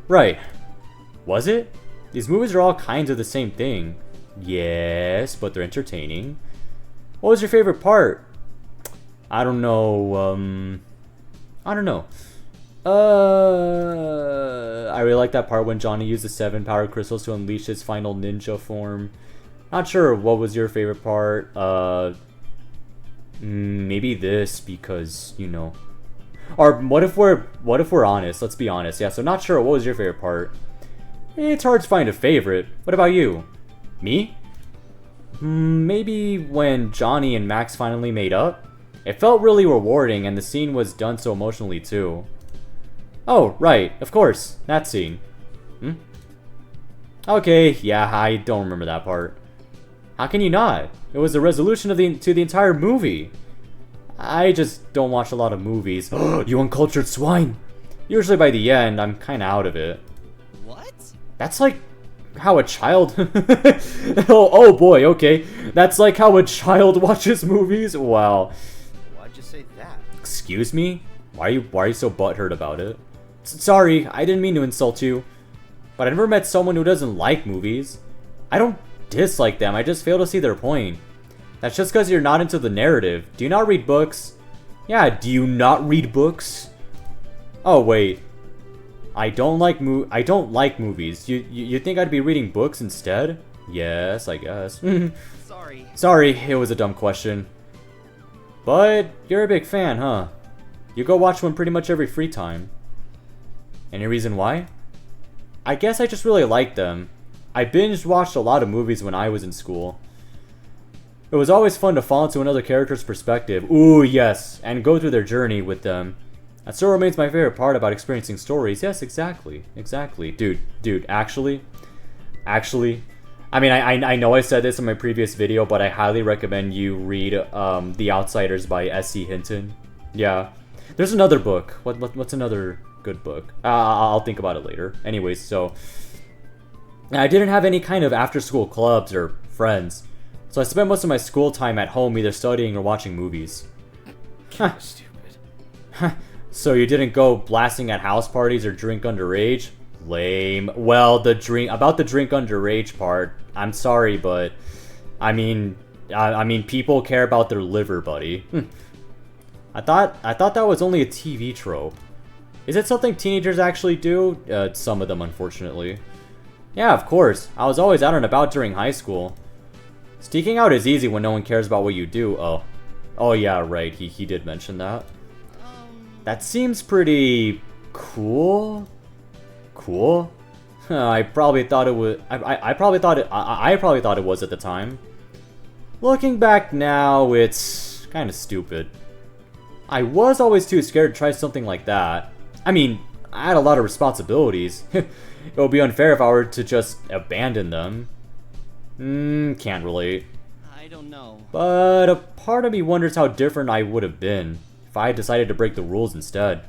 Right. Was it? These movies are all kinds of the same thing. Yes, but they're entertaining. What was your favorite part? I don't know. I really like that part when Johnny used the 7 power crystals to unleash his final ninja form. Not sure what was your favorite part. Maybe this, because, you know. Or what if we're honest? Let's be honest. Yeah, so not sure. What was your favorite part? It's hard to find a favorite. What about you? Me? Maybe when Johnny and Max finally made up. It felt really rewarding, and the scene was done so emotionally too. Oh, right, of course, that scene. Okay, yeah, I don't remember that part. How can you not? It was the resolution of to the entire movie. I just don't watch a lot of movies. You uncultured swine! Usually by the end, I'm kinda out of it. What? That's like how a child... oh boy, okay. That's like how a child watches movies? Wow. Why'd you say that? Excuse me? Why are you so butthurt about it? Sorry, I didn't mean to insult you. But I never met someone who doesn't like movies. I don't dislike them, I just fail to see their point. That's just because you're not into the narrative. Do you not read books? Yeah, do you not read books? Oh, wait. I don't like movies. You think I'd be reading books instead? Yes, I guess. Sorry. Sorry, it was a dumb question. But you're a big fan, huh? You go watch one pretty much every free time. Any reason why? I guess I just really like them. I binge watched a lot of movies when I was in school. It was always fun to fall into another character's perspective. Ooh, yes, and go through their journey with them. That still remains my favorite part about experiencing stories. Yes, exactly. Exactly. Dude, actually, I mean, I know I said this in my previous video, but I highly recommend you read The Outsiders by S.C. Hinton. Yeah. There's another book. What's another good book? I'll think about it later. Anyways, so... I didn't have any kind of after-school clubs or friends. So I spent most of my school time at home either studying or watching movies. Stupid. So you didn't go blasting at house parties or drink underage? Lame. Well, the drink underage part, I'm sorry, but I mean people care about their liver, buddy. I thought that was only a TV trope. Is it something teenagers actually do? Some of them, unfortunately. Yeah, of course. I was always out and about during high school. Sneaking out is easy when no one cares about what you do. Oh yeah, right. He did mention that. That seems pretty cool. Cool? I probably thought it was. I probably thought it was at the time. Looking back now, it's kind of stupid. I was always too scared to try something like that. I mean, I had a lot of responsibilities. It would be unfair if I were to just abandon them. Can't relate. I don't know. But a part of me wonders how different I would have been if I had decided to break the rules instead.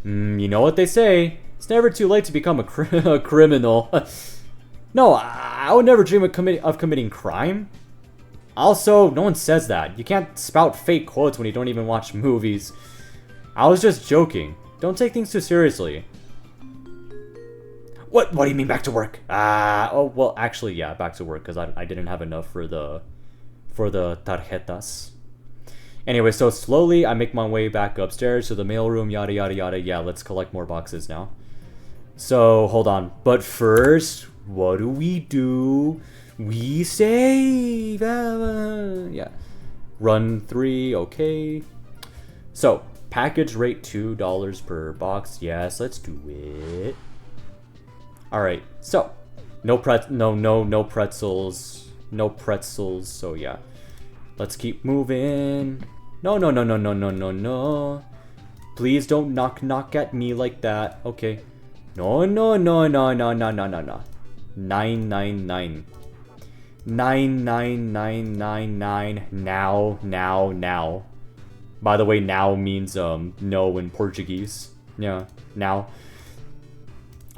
You know what they say. It's never too late to become a criminal. No, I would never dream of committing crime. Also, no one says that. You can't spout fake quotes when you don't even watch movies. I was just joking. Don't take things too seriously. What do you mean back to work? Oh, well, actually, yeah, back to work, because I didn't have enough for the tarjetas. Anyway, so slowly I make my way back upstairs to the mailroom, yada yada yada. Yeah, let's collect more boxes now. So, hold on. But first, what do? We save! Yeah. Run 3, okay. So, package rate $2 per box. Yes, let's do it. Alright, so no pretzels. No pretzels, so yeah. Let's keep moving. No. Please don't knock at me like that. Okay. No. 999. 99999 now. By the way, now means no in Portuguese. Yeah, now.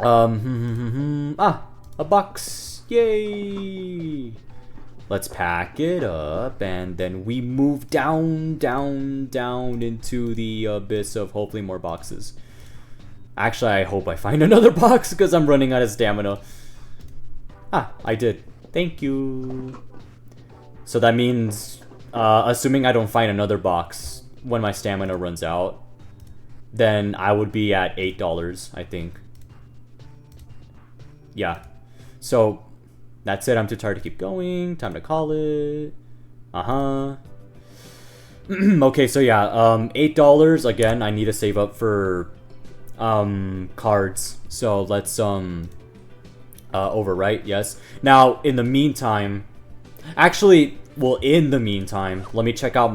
A box. Yay! Let's pack it up and then we move down into the abyss of hopefully more boxes. Actually, I hope I find another box because I'm running out of stamina. I did. Thank you. So that means, assuming I don't find another box when my stamina runs out, then I would be at $8, I think. Yeah. So, that's it. I'm too tired to keep going. Time to call it. Okay, so yeah, $8. Again, I need to save up for, cards. So, let's, overwrite, yes. Now, in the meantime... Actually, well, in the meantime, let me check out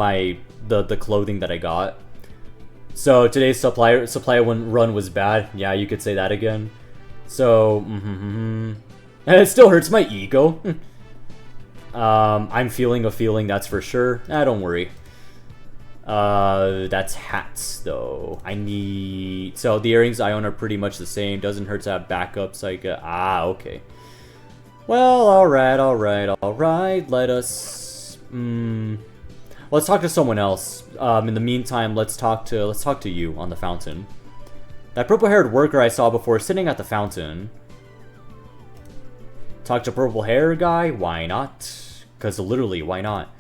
the clothing that I got. So, today's supply run was bad. Yeah, you could say that again. So, it still hurts my ego. I'm feeling a feeling, that's for sure. Don't worry. That's hats, though. So the earrings I own are pretty much the same. Doesn't hurt to have backups, like, okay. Well, alright. Let us... let's talk to someone else. In the meantime, let's talk to you on the fountain. That purple-haired worker I saw before sitting at the fountain. Talk to purple hair guy? Why not? Because literally, why not?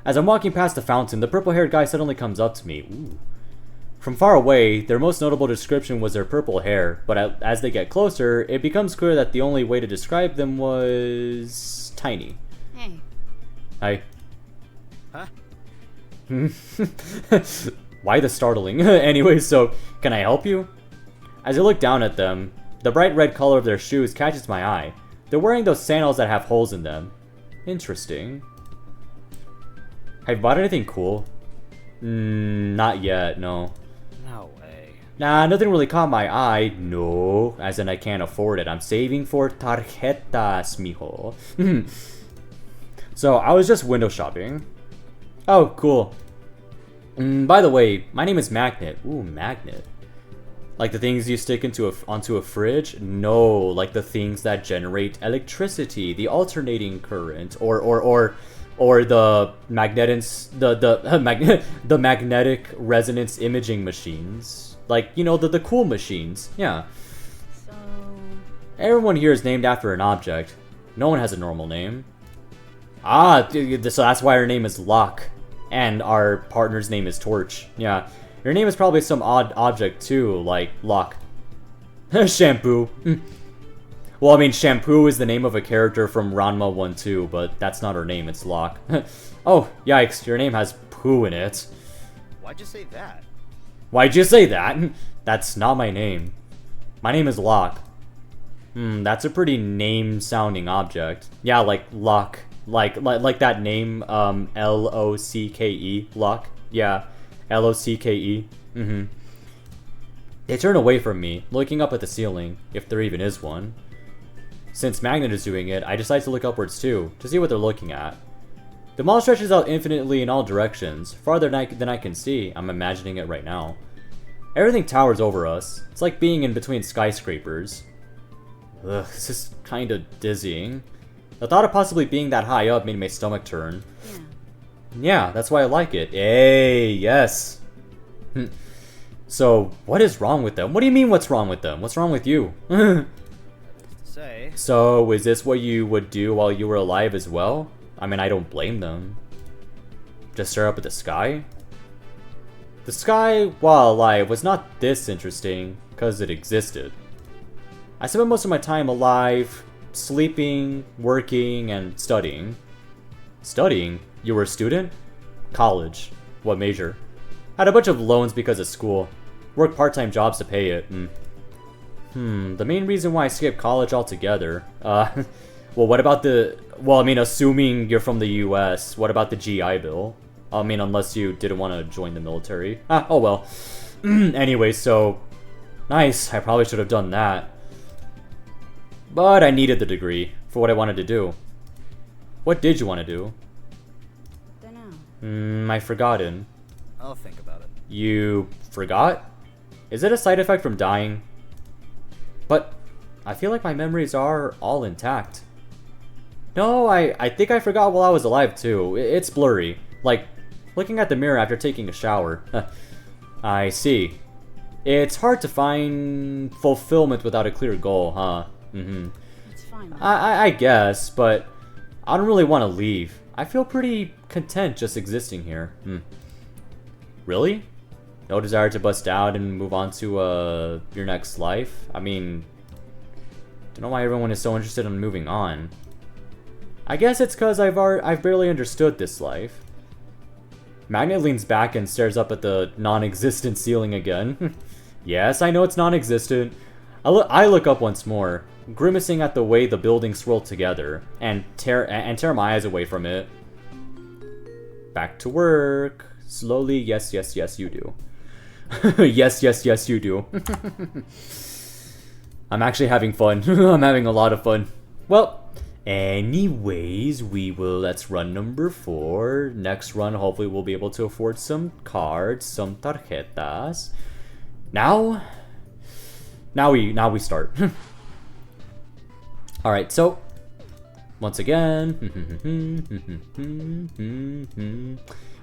As I'm walking past the fountain, the purple-haired guy suddenly comes up to me. Ooh. From far away, their most notable description was their purple hair, but as they get closer, it becomes clear that the only way to describe them was... tiny. Hey. Hi. Huh? Why the startling? Anyway, so, can I help you? As I look down at them, the bright red color of their shoes catches my eye. They're wearing those sandals that have holes in them. Interesting. Have you bought anything cool? Not yet, no. No way. Nah, nothing really caught my eye. No, as in I can't afford it. I'm saving for tarjetas, mijo. So, I was just window shopping. Oh, cool. By the way, my name is Magnet. Ooh, Magnet. Like the things you stick onto a fridge? No, like the things that generate electricity, the alternating current, or the the magnetic resonance imaging machines. Like, you know, the cool machines. Yeah. So... Everyone here is named after an object. No one has a normal name. Ah, so that's why our name is Locke. And our partner's name is Torch. Yeah. Your name is probably some odd object too, like Locke. Shampoo. Well, I mean, Shampoo is the name of a character from Ranma 1-2, but that's not her name, it's Locke. Oh, yikes, your name has poo in it. Why'd you say that? Why'd you say that? That's not my name. My name is Locke. That's a pretty name-sounding object. Yeah, like Locke. Like that name, L-O-C-K-E, Locke. Yeah, L-O-C-K-E. They turn away from me, looking up at the ceiling, if there even is one. Since Magnet is doing it, I decide to look upwards too, to see what they're looking at. The mall stretches out infinitely in all directions, farther than I can see. I'm imagining it right now. Everything towers over us. It's like being in between skyscrapers. Ugh, this is kinda dizzying. The thought of possibly being that high up made my stomach turn. Yeah, that's why I like it. Hey, yes. So, what is wrong with them? What do you mean what's wrong with them? What's wrong with you? Say. So, is this what you would do while you were alive as well? I mean, I don't blame them. Just stare up at the sky? The sky, while alive, was not this interesting, because it existed. I spent most of my time alive, sleeping, working, and studying. Studying? You were a student? College. What major? Had a bunch of loans because of school. Worked part-time jobs to pay it. The main reason why I skipped college altogether. Well, what about the... Well, I mean, assuming you're from the US, what about the GI Bill? I mean, unless you didn't want to join the military. Oh well. Anyway, so... Nice, I probably should have done that. But I needed the degree for what I wanted to do. What did you want to do? Dunno. I've forgotten. I'll think about it. You forgot? Is it a side effect from dying? But I feel like my memories are all intact. No, I think I forgot while I was alive too. It's blurry. Like, looking at the mirror after taking a shower. I see. It's hard to find fulfillment without a clear goal, huh? It's fine. I guess, but I don't really want to leave. I feel pretty content just existing here. Really? No desire to bust out and move on to your next life? I mean, don't know why everyone is so interested in moving on. I guess it's cause I've barely understood this life. Magnet leans back and stares up at the non-existent ceiling again. Yes, I know it's non-existent. I look up once more, grimacing at the way the buildings swirl together, and tear my eyes away from it. Back to work. Slowly, yes, you do. Yes, you do. I'm actually having fun. I'm having a lot of fun. Well, anyways, let's run number 4. Next run, hopefully we'll be able to afford some cards, some tarjetas. Now we start. Alright, so Once again.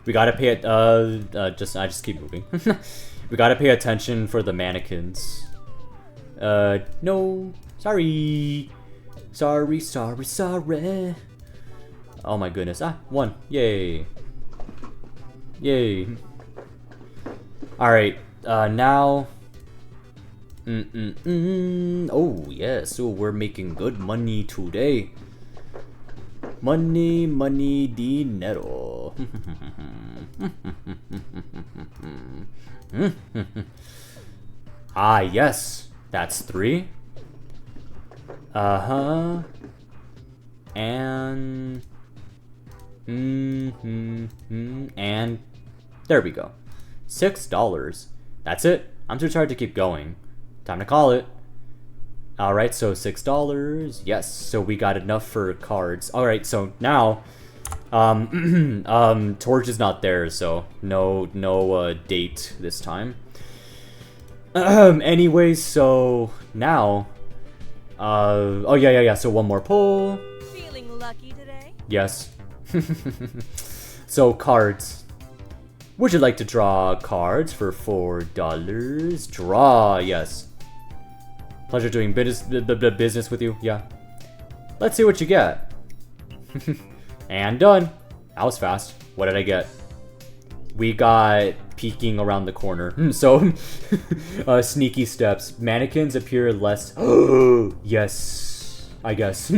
We gotta pay it. I just keep moving. We gotta pay attention for the mannequins. No. Sorry. Sorry. Oh my goodness. Ah, 1. Yay. Yay. Alright, now... Oh, yes, so we're making good money today. Money, dinero. Ah, yes, that's 3. Uh-huh. And... and... there we go. $6. That's it. I'm too tired to keep going. Time to call it. Alright, so $6. Yes, so we got enough for cards. Alright, so now... Torch is not there, so no date this time. Anyways, so now... oh, yeah, so one more pull. Feeling lucky today? Yes. So, cards. Would you like to draw cards for $4? Draw, yes. Pleasure doing business with you, yeah. Let's see what you get. And done. That was fast. What did I get? We got peeking around the corner. So, sneaky steps. Mannequins appear less... yes, I guess.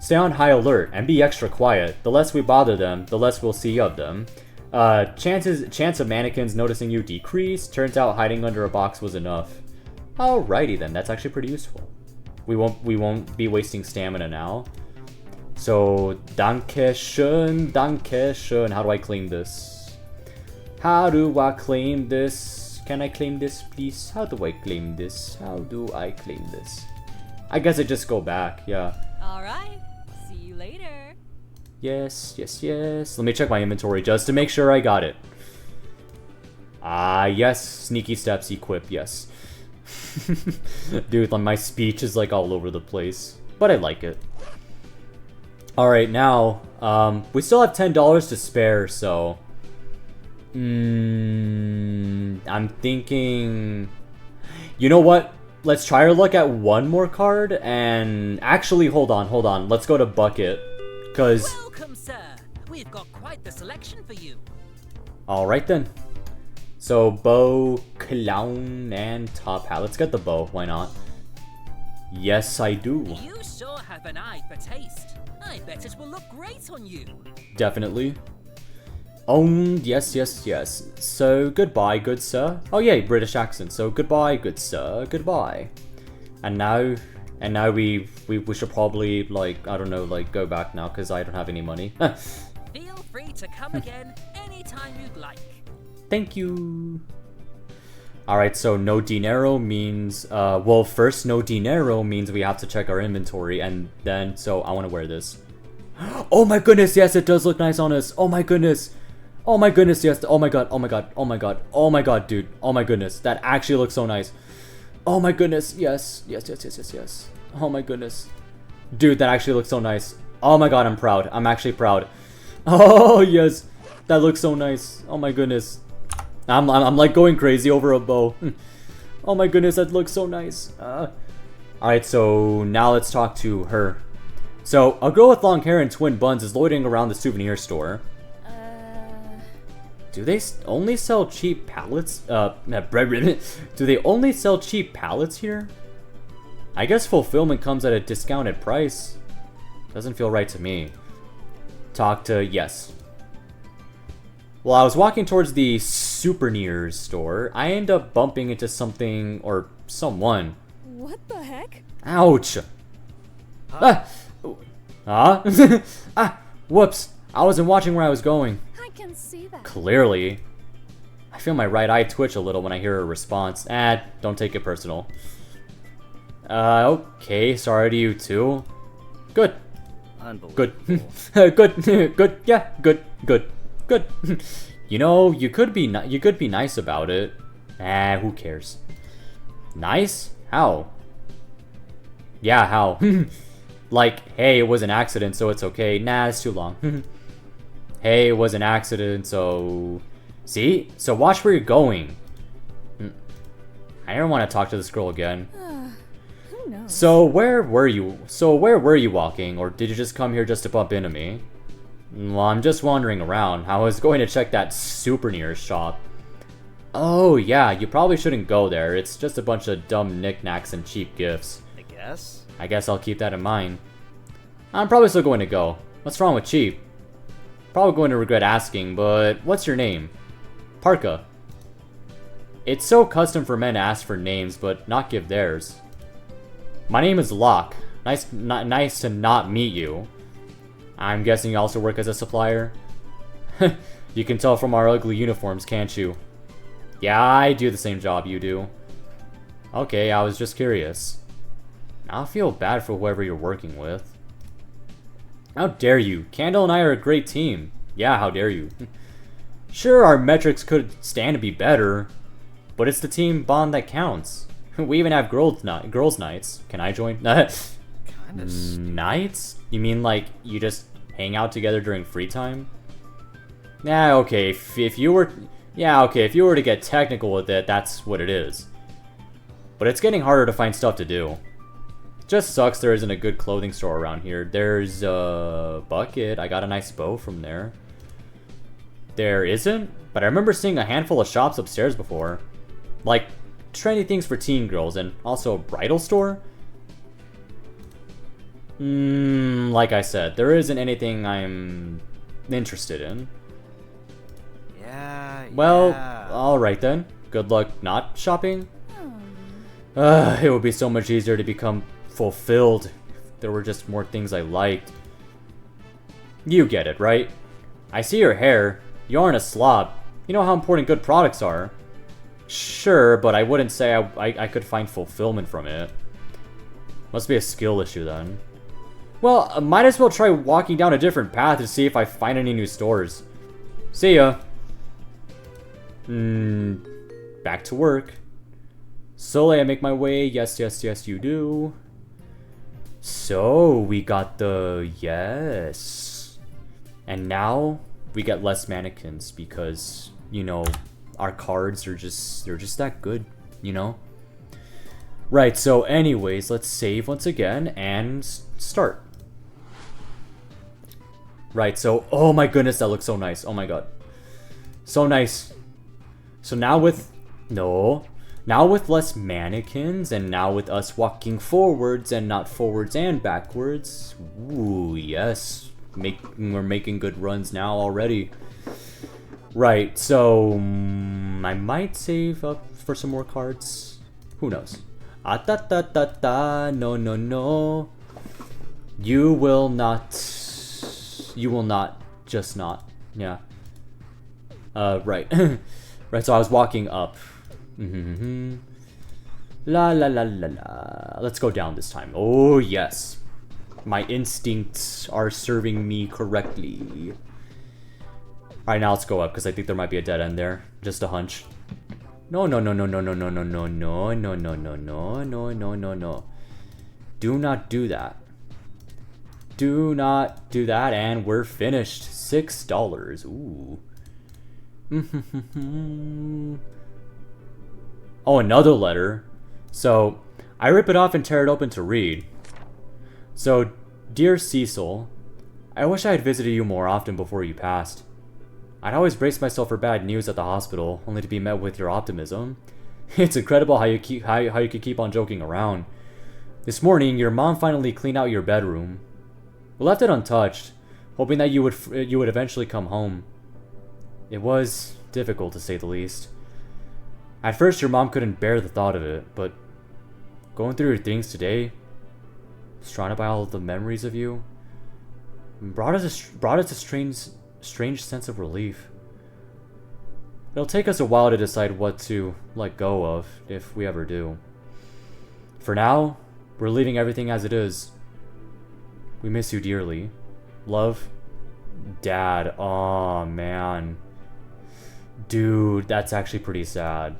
Stay on high alert and be extra quiet. The less we bother them, the less we'll see of them. Chance of mannequins noticing you decrease. Turns out hiding under a box was enough. Alrighty then, that's actually pretty useful. We won't be wasting stamina now. So, danke schön. How do I claim this? How do I claim this? Can I claim this, please? How do I claim this? I guess I just go back, yeah. Alright, see you later. Yes. Let me check my inventory just to make sure I got it. Ah, yes. Sneaky steps equip, yes. Dude, my speech is like all over the place. But I like it. Alright, now, we still have $10 to spare, so... I'm thinking... You know what? Let's try our luck at one more card, and... Actually, hold on. Let's go to Bucket, because... Welcome, sir. We've got quite the selection for you. Alright then. So, bow, clown, and top hat. Let's get the bow, why not? Yes, I do. You sure have an eye for taste. I bet it will look great on you. Definitely. Oh, yes. So, goodbye, good sir. Oh, yay, British accent. So, goodbye, good sir. Goodbye. And now we should probably, like, I don't know, like, go back now, because I don't have any money. Feel free to come again anytime you'd like. Thank you. Alright, so no dinero means, well, first no dinero means we have to check our inventory, and then, so I want to wear this. Oh my goodness, yes, it does look nice on us. Oh my goodness, yes. Oh my god, dude. Oh my goodness, that actually looks so nice. Oh my goodness, yes. Oh my goodness. Dude, that actually looks so nice. Oh my god, I'm proud. I'm actually proud. Oh, yes. That looks so nice. Oh my goodness. I'm like going crazy over a bow. Oh my goodness, that looks so nice. Alright, so now let's talk to her. So, a girl with long hair and twin buns is loitering around the souvenir store. Do they only sell cheap pallets? Do they only sell cheap pallets here? I guess fulfillment comes at a discounted price. Doesn't feel right to me. Talk to, yes. Well, I was walking towards the souvenirs store. I end up bumping into something, or someone. What the heck? Ouch! Huh? Whoops! I wasn't watching where I was going. I can see that. Clearly. I feel my right eye twitch a little when I hear a response. Don't take it personal. Okay, sorry to you too. Good. Unbelievable. Good. Yeah, good. You know, you could be nice about it. Who cares? Nice? How? Yeah, how? Like, hey, it was an accident, so it's okay. Nah, it's too long. Hey, it was an accident, so... See? So watch where you're going. I don't want to talk to this girl again. Who knows? So where were you walking? Or did you just come here just to bump into me? Well, I'm just wandering around. I was going to check that souvenir shop. Oh, yeah, you probably shouldn't go there. It's just a bunch of dumb knickknacks and cheap gifts. I guess I'll keep that in mind. I'm probably still going to go. What's wrong with cheap? Probably going to regret asking, but what's your name? Parka. It's so custom for men to ask for names, but not give theirs. My name is Locke. Nice to not meet you. I'm guessing you also work as a supplier? You can tell from our ugly uniforms, can't you? Yeah, I do the same job you do. Okay, I was just curious. I feel bad for whoever you're working with. How dare you? Candle and I are a great team. Yeah, how dare you? Sure, our metrics could stand to be better, but it's the team bond that counts. We even have girls' nights. Can I join? Nights? You mean like you just hang out together during free time? Yeah, okay. If you were to get technical with it, that's what it is. But it's getting harder to find stuff to do. Just sucks there isn't a good clothing store around here. There's a bucket. I got a nice bow from there. There isn't? But I remember seeing a handful of shops upstairs before. Like, trendy things for teen girls and also a bridal store? Like I said, there isn't anything I'm interested in. Well, alright then. Good luck not shopping. It would be so much easier to become fulfilled if there were just more things I liked. You get it, right? I see your hair. You aren't a slob. You know how important good products are. Sure, but I wouldn't say I could find fulfillment from it. Must be a skill issue then. Well, I might as well try walking down a different path to see if I find any new stores. See ya. Back to work. Slowly I make my way. Yes, yes, yes, you do. So, we got the... yes. And now, we get less mannequins because, you know, our cards are just... they're just that good, you know? Right, so anyways, let's save once again and start. Right, so... oh my goodness, that looks so nice. Oh my god. So nice. So now with... no... now with less mannequins, and now with us walking forwards and not forwards and backwards. Ooh, yes. We're making good runs now already. Right, so... I might save up for some more cards. Who knows? No, no, no. You will not... you will not. Just not. Yeah. Right. Right, so I was walking up. La la la la la. Let's go down this time. Oh, yes. My instincts are serving me correctly. Alright, now let's go up, because I think there might be a dead end there. Just a hunch. No, no, no, no, no, no, no, no, no, no, no, no, no, no, no, no, no, no. Do not do that. Do not do that, and we're finished. $6. Ooh. Oh, another letter. So, I rip it off and tear it open to read. So, dear Cecil, I wish I had visited you more often before you passed. I'd always braced myself for bad news at the hospital, only to be met with your optimism. It's incredible how you could keep on joking around. This morning, your mom finally cleaned out your bedroom. We left it untouched, hoping that you would eventually come home. It was difficult, to say the least. At first, your mom couldn't bear the thought of it, but going through your things today, surrounded by all of the memories of you, brought us a strange sense of relief. It'll take us a while to decide what to let go of, if we ever do. For now, we're leaving everything as it is. We miss you dearly. Love, Dad. Aw, man. Dude, that's actually pretty sad.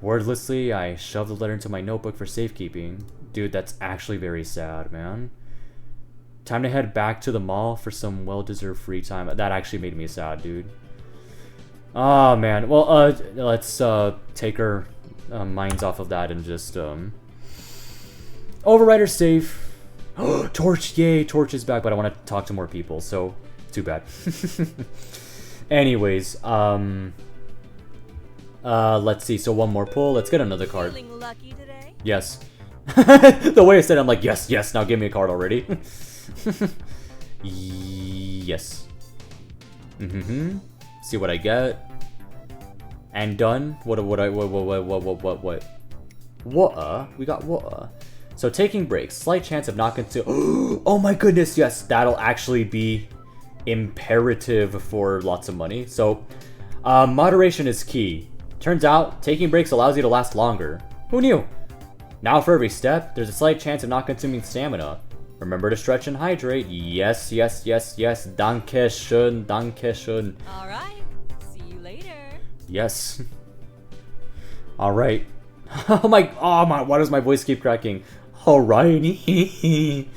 Wordlessly, I shoved the letter into my notebook for safekeeping. Dude, that's actually very sad, man. Time to head back to the mall for some well-deserved free time. That actually made me sad, dude. Oh, man. Well, let's take our minds off of that and just override our save. Torch, yay, Torch is back, but I want to talk to more people, so too bad. Anyways, let's see. So one more pull. Let's get another card. Feeling lucky today? Yes. The way I said it, I'm like, yes, yes. Now give me a card already. Yes. See what I get. And done. What? We got what? So taking breaks. Slight chance of not consume. Oh my goodness, yes. That'll actually be imperative for lots of money. So, moderation is key. Turns out, taking breaks allows you to last longer. Who knew? Now for every step, there's a slight chance of not consuming stamina. Remember to stretch and hydrate. Yes, yes, yes, yes. Danke schön, danke schön. Alright, see you later. Yes. Alright. Oh my, why does my voice keep cracking? Alrighty.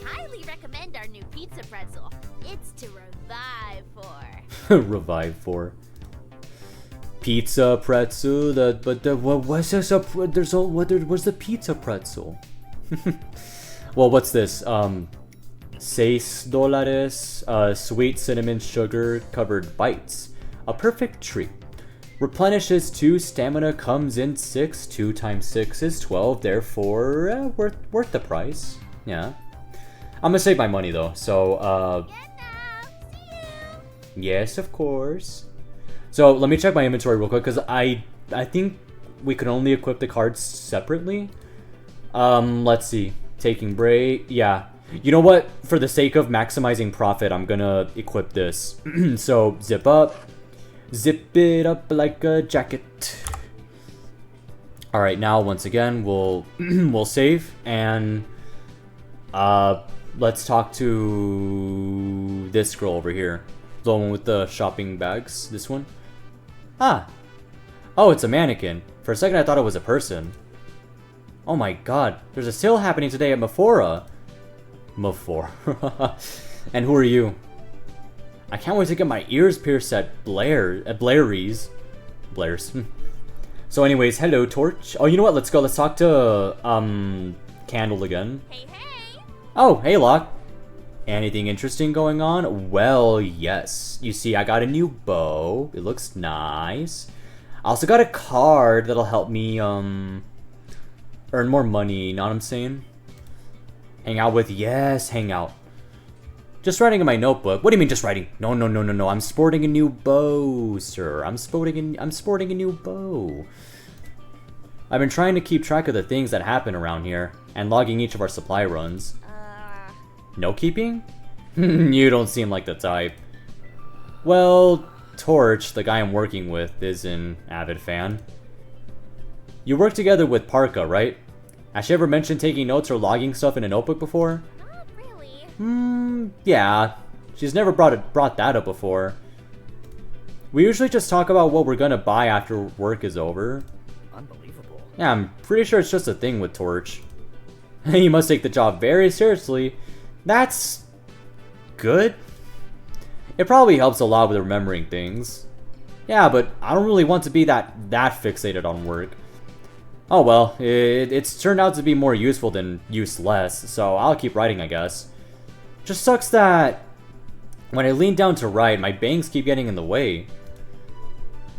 Highly recommend our new pizza pretzel. It's to revive for. Revive for. Pizza pretzel. What's this? What's the pizza pretzel? Well, what's this? $6. Sweet cinnamon sugar covered bites. A perfect treat. Replenishes 2 stamina, comes in 6. 2 times 6 is 12. Therefore, worth the price. Yeah. I'm gonna save my money though. So, Good now. See you. yes, of course. So let me check my inventory real quick because I think we can only equip the cards separately. Let's see. Taking break. Yeah. You know what? For the sake of maximizing profit, I'm gonna equip this. So zip up. Zip it up like a jacket. All right, now once again we'll we'll save and let's talk to this girl over here, the one with the shopping bags. This one. Ah. Oh, it's a mannequin. For a second, I thought it was a person. Oh my God! There's a sale happening today at Mephora. Mephora. And who are you? I can't wait to get my ears pierced at Blair's. So anyways, hello, Torch. Oh, you know what? Let's go. Let's talk to, Candle again. Hey, hey. Oh, hey, Locke. Anything interesting going on? Well, yes. You see, I got a new bow. It looks nice. I also got a card that'll help me, earn more money. You know what I'm saying? Hang out with, yes, hang out. Just writing in my notebook. What do you mean just writing? No. I'm sporting a new bow, sir. I'm sporting a new bow. I've been trying to keep track of the things that happen around here and logging each of our supply runs. No keeping? You don't seem like the type. Well, Torch, the guy I'm working with, is an avid fan. You work together with Parka, right? Has she ever mentioned taking notes or logging stuff in a notebook before? Not really. Yeah. She's never brought that up before. We usually just talk about what we're gonna buy after work is over. Unbelievable. Yeah, I'm pretty sure it's just a thing with Torch. You must take the job very seriously. That's good. It probably helps a lot with remembering things. Yeah, but I don't really want to be that fixated on work. Oh well, it's turned out to be more useful than useless, so I'll keep writing, I guess. Just sucks that when I lean down to write, my bangs keep getting in the way.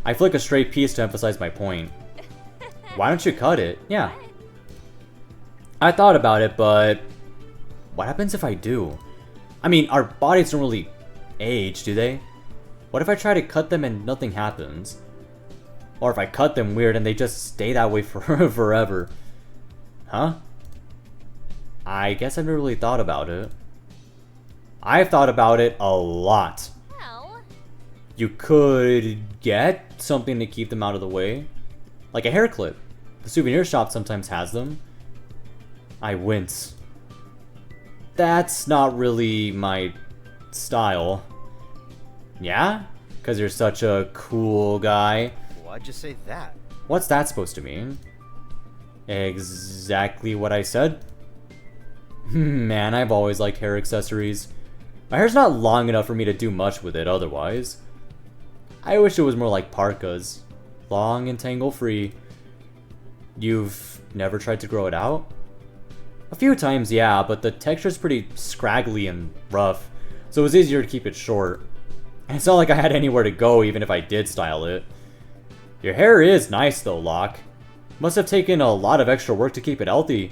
I flick a straight piece to emphasize my point. Why don't you cut it? Yeah. I thought about it, but what happens if I do? I mean, our bodies don't really age, do they? What if I try to cut them and nothing happens? Or if I cut them weird and they just stay that way for forever? Huh? I guess I've never really thought about it. I've thought about it a lot. Well, You could get something to keep them out of the way. Like a hair clip. The souvenir shop sometimes has them. I wince. That's not really my style. Yeah? Because you're such a cool guy. Why'd you say that? What's that supposed to mean? Exactly what I said. Man, I've always liked hair accessories. My hair's not long enough for me to do much with it otherwise. I wish it was more like parkas. Long and tangle-free. You've never tried to grow it out? A few times, yeah, but the texture's pretty scraggly and rough, so it was easier to keep it short. And it's not like I had anywhere to go even if I did style it. Your hair is nice though, Locke. Must have taken a lot of extra work to keep it healthy.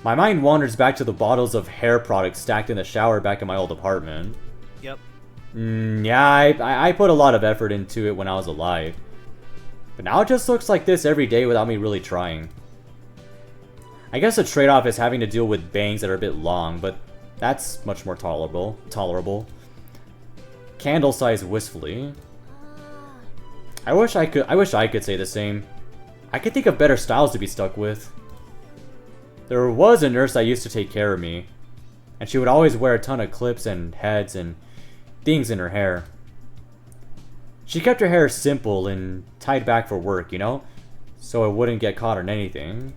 My mind wanders back to the bottles of hair products stacked in the shower back in my old apartment. Yep. Yeah, I put a lot of effort into it when I was alive. But now it just looks like this every day without me really trying. I guess the trade-off is having to deal with bangs that are a bit long, but that's much more tolerable. Candle sighs wistfully. I wish I could say the same. I could think of better styles to be stuck with. There was a nurse that used to take care of me, and she would always wear a ton of clips and heads and things in her hair. She kept her hair simple and tied back for work, you know, so it wouldn't get caught on anything.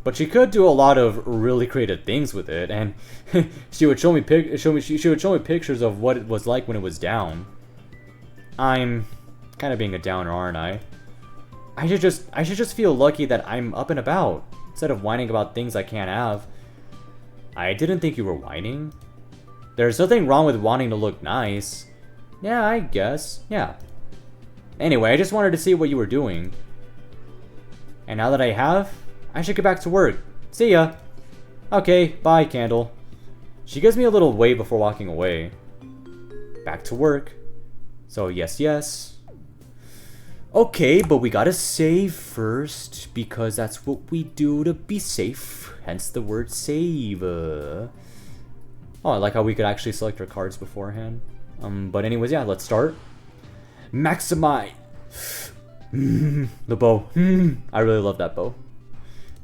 But she could do a lot of really creative things with it, and she would show me pictures of what it was like when it was down. I'm kind of being a downer, aren't I? I should just feel lucky that I'm up and about instead of whining about things I can't have. I didn't think you were whining. There's nothing wrong with wanting to look nice. Yeah, I guess. Yeah. Anyway, I just wanted to see what you were doing. And now that I have, I should get back to work. See ya. Okay, bye, Candle. She gives me a little wave before walking away. Back to work. So yes. Okay, but we gotta save first, because that's what we do to be safe. Hence the word save. Oh, I like how we could actually select our cards beforehand. But anyways, yeah, let's start. Maximize. The bow. I really love that bow.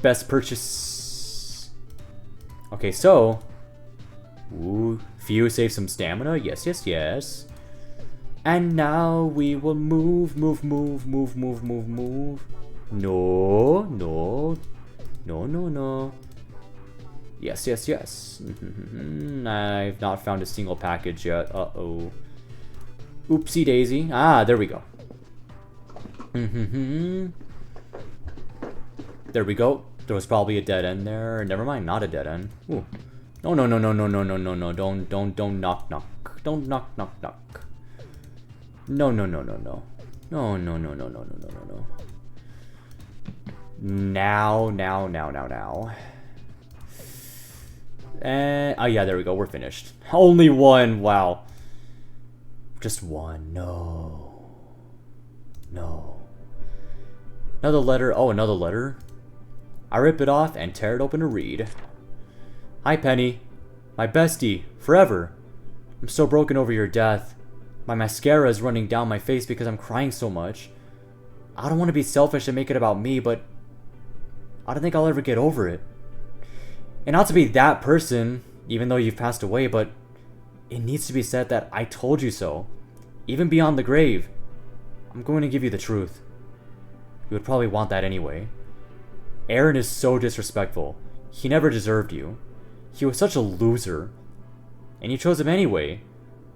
Best purchase. Okay, so. Ooh, few save some stamina. Yes. And now we will move. No. Yes. I've not found a single package yet. Uh-oh. Oopsie daisy. Ah, there we go. There we go. There was probably a dead end there. Never mind, not a dead end. Ooh. No. Don't knock. Don't knock. No. No. Now. Oh yeah, there we go. We're finished. Only one. Wow. Just one. No. Another letter. Oh, another letter. I rip it off and tear it open to read. Hi, Penny. My bestie. Forever. I'm so broken over your death. My mascara is running down my face because I'm crying so much. I don't want to be selfish and make it about me, but I don't think I'll ever get over it. And not to be that person, even though you've passed away, but it needs to be said that I told you so. Even beyond the grave. I'm going to give you the truth. You would probably want that anyway. Aaron is so disrespectful. He never deserved you. He was such a loser. And you chose him anyway.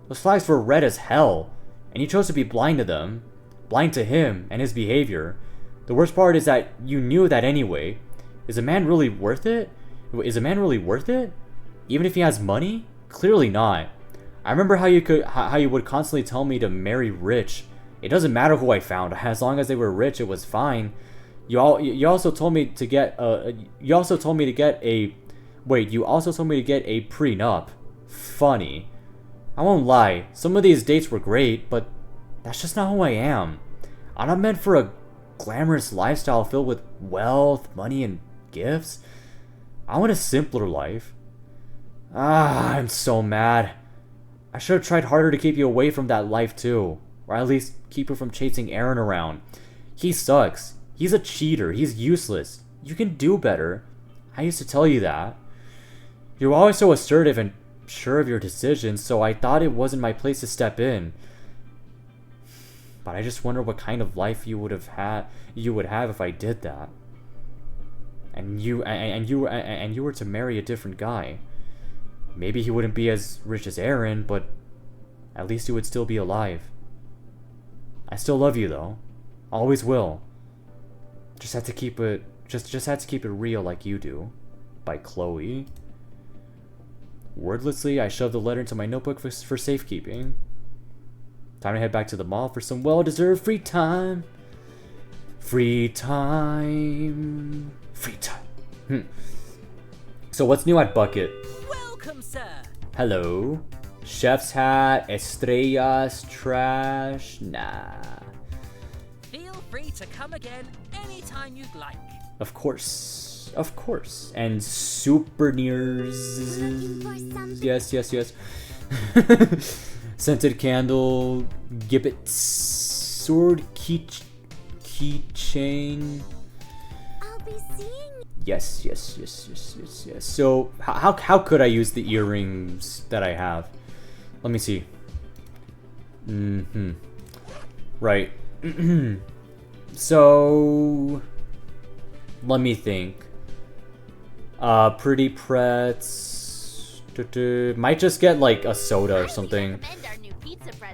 Those flags were red as hell. And you chose to be blind to them. Blind to him and his behavior. The worst part is that you knew that anyway. Is a man really worth it? Even if he has money? Clearly not. I remember how you would constantly tell me to marry rich. It doesn't matter who I found. As long as they were rich, it was fine. You also told me to get a prenup. Funny. I won't lie. Some of these dates were great, but that's just not who I am. I'm not meant for a glamorous lifestyle filled with wealth, money, and gifts. I want a simpler life. I'm so mad. I should have tried harder to keep you away from that life too. Or at least keep you from chasing Aaron around. He sucks. He's a cheater. He's useless. You can do better. I used to tell you that. You're always so assertive and sure of your decisions, so I thought it wasn't my place to step in. But I just wonder what kind of life you would have if I did that. And you were to marry a different guy. Maybe he wouldn't be as rich as Aaron, but at least he would still be alive. I still love you though. Always will. Just had to keep it real like you do. By Chloe. Wordlessly, I shoved the letter into my notebook for safekeeping. Time to head back to the mall for some well-deserved free time. Free time. Free time. So what's new at Bucket? Welcome, sir. Hello. Chef's hat, estrellas, trash, nah. Feel free to come again anytime you'd like. Of course. Of course. And souvenirs. Yes, yes, yes. Scented candle, gibbet, sword, keychain. I'll be seeing. Yes, yes, yes, yes, yes, yes. So, how could I use the earrings that I have? Let me see. Right. So, let me think. Pretty Pretz. Might just get like a soda or something.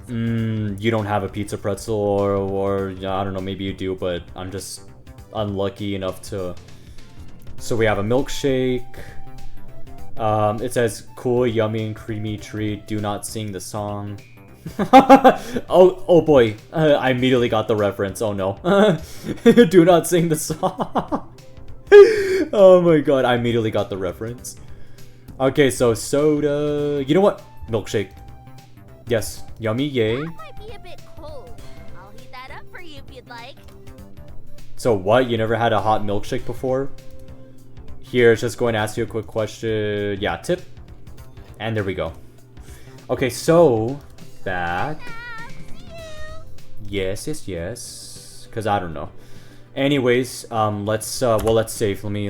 You don't have a pizza pretzel, or I don't know, maybe you do, but I'm just unlucky enough to. So we have a milkshake. It says cool, yummy, and creamy treat. Do not sing the song. oh boy, I immediately got the reference. Oh no, do not sing the song. Oh my god, I immediately got the reference. Okay, so soda. You know what? Milkshake. Yes, yummy, yay. That might be a bit cold. I'll heat that up for you if you'd like. So what? You never had a hot milkshake before? Here, it's just going to ask you a quick question. Yeah, tip. And there we go. Okay, so back. Yes, yes, yes. Cause I don't know. Anyways, let's save. Let me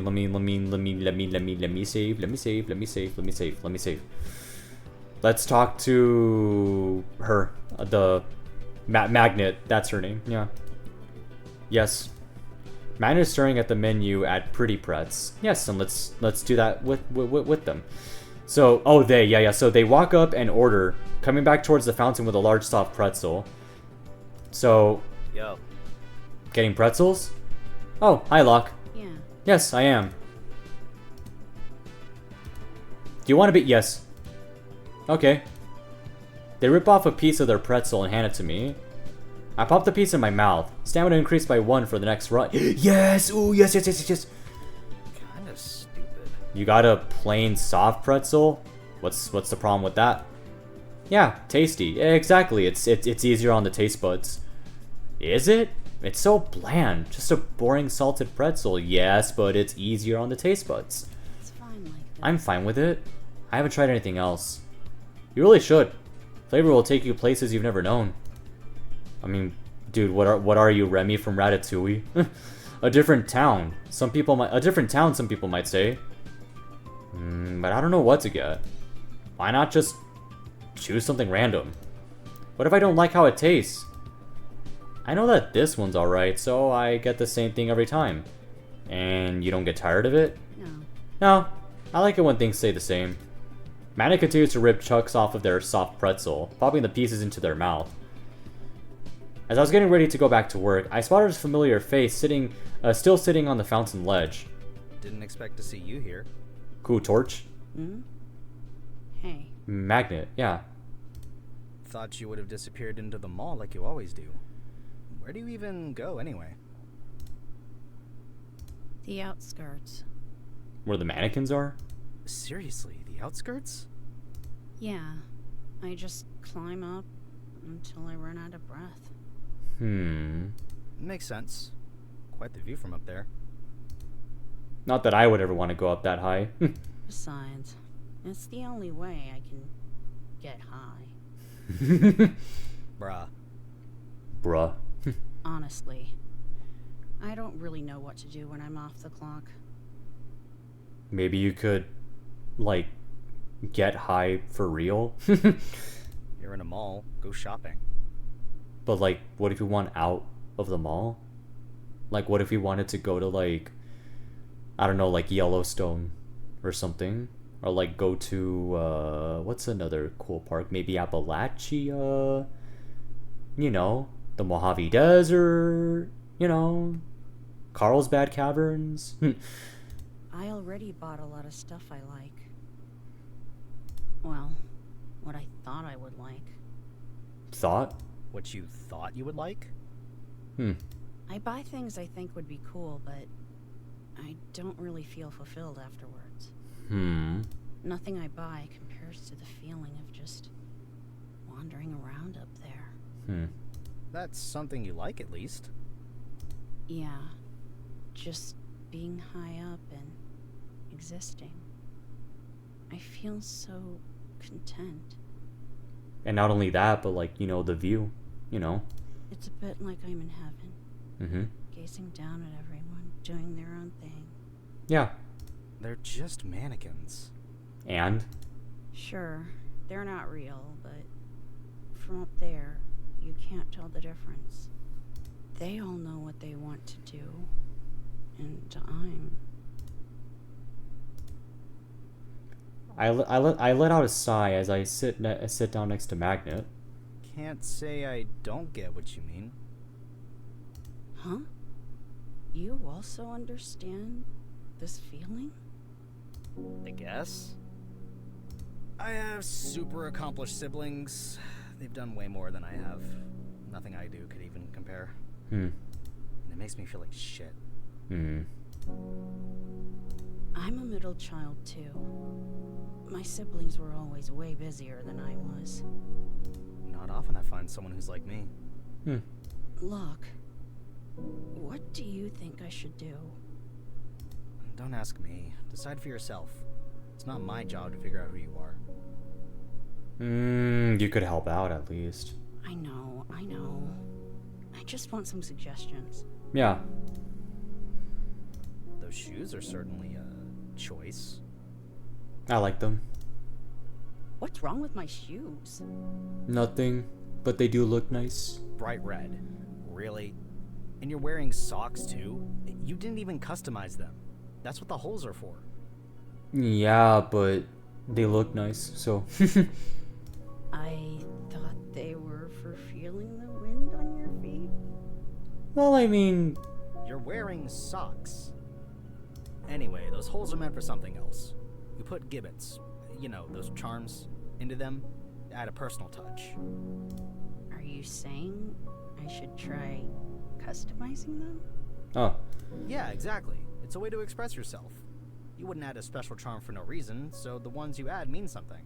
save. Let's talk to her, the Magnet. That's her name. Yeah. Yes. Magnet is staring at the menu at Pretty Pretz. Yes, and let's do that with them. So, yeah. So they walk up and order, coming back towards the fountain with a large soft pretzel. So, Yo. Getting pretzels? Oh, hi, Locke. Yeah. Yes, I am. Do you want to be? Yes. Okay. They rip off a piece of their pretzel and hand it to me. I pop the piece in my mouth. Stamina increased by 1 for the next run. Yes! Ooh, yes. Kind of stupid. You got a plain soft pretzel? What's the problem with that? Yeah, tasty. Yeah, exactly. It's easier on the taste buds. Is it? It's so bland. Just a boring salted pretzel. Yes, but it's easier on the taste buds. It's fine like that. I'm fine with it. I haven't tried anything else. You really should. Flavor will take you places you've never known. I mean, dude, what are you, Remy from Ratatouille? A different town. Some people might say. But I don't know what to get. Why not just choose something random? What if I don't like how it tastes? I know that this one's alright, so I get the same thing every time. And you don't get tired of it? No, I like it when things stay the same. Manny continues to rip chunks off of their soft pretzel, popping the pieces into their mouth. As I was getting ready to go back to work, I spotted a familiar face still sitting on the fountain ledge. Didn't expect to see you here. Cool torch? Hey. Magnet, yeah. Thought you would have disappeared into the mall like you always do. Where do you even go anyway? The outskirts. Where the mannequins are? Seriously, the outskirts? Yeah. I just climb up until I run out of breath. Makes sense. Quite the view from up there. Not that I would ever want to go up that high. Besides, it's the only way I can get high. Bruh. Honestly, I don't really know what to do when I'm off the clock. Maybe you could, like, get high for real? You're in a mall. Go shopping. But, like, what if we want out of the mall? Like, what if we wanted to go to, like, I don't know, like Yellowstone or something? Or, like, go to, what's another cool park? Maybe Appalachia? You know, the Mojave Desert? You know, Carlsbad Caverns? I already bought a lot of stuff I like. Well, what I thought I would like. Thought? What you thought you would like? I buy things I think would be cool, but I don't really feel fulfilled afterwards. Nothing I buy compares to the feeling of just wandering around up there. That's something you like, at least. Yeah, just being high up and existing. I feel so content. And not only that, but, like, you know, the view, you know. It's a bit like I'm in heaven. Gazing down at everyone, doing their own thing. Yeah. They're just mannequins. And? Sure, they're not real, but from up there, you can't tell the difference. They all know what they want to do, and I let out a sigh as I sit down next to Magnet. Can't say I don't get what you mean. Huh? You also understand this feeling? I guess. I have super accomplished siblings. They've done way more than I have. Nothing I do could even compare. And it makes me feel like shit. I'm a middle child too. My siblings were always way busier than I was. Not often I find someone who's like me. Look, what do you think I should do? Don't ask me. Decide for yourself. It's not my job to figure out who you are. You could help out at least. I know. I just want some suggestions. Yeah. Those shoes are certainly a choice. I like them. What's wrong with my shoes? Nothing, but they do look nice. Bright red. Really? And you're wearing socks too? You didn't even customize them. That's what the holes are for. Yeah, but they look nice, so. I thought they were for feeling the wind on your feet. Well, I mean... You're wearing socks. Anyway, those holes are meant for something else. You put gibbets, you know, those charms, into them, to add a personal touch. Are you saying I should try customizing them? Oh. Yeah, exactly. It's a way to express yourself. You wouldn't add a special charm for no reason, so the ones you add mean something.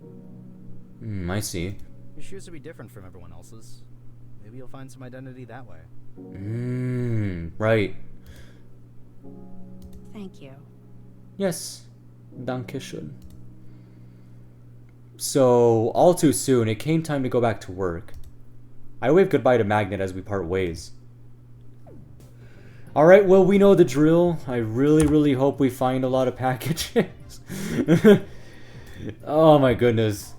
I see. Your shoes will be different from everyone else's. Maybe you'll find some identity that way. Right. Thank you. Yes. Dankeschön. So, all too soon, it came time to go back to work. I wave goodbye to Magnet as we part ways. Alright, well, we know the drill. I really hope we find a lot of packages. Oh my goodness.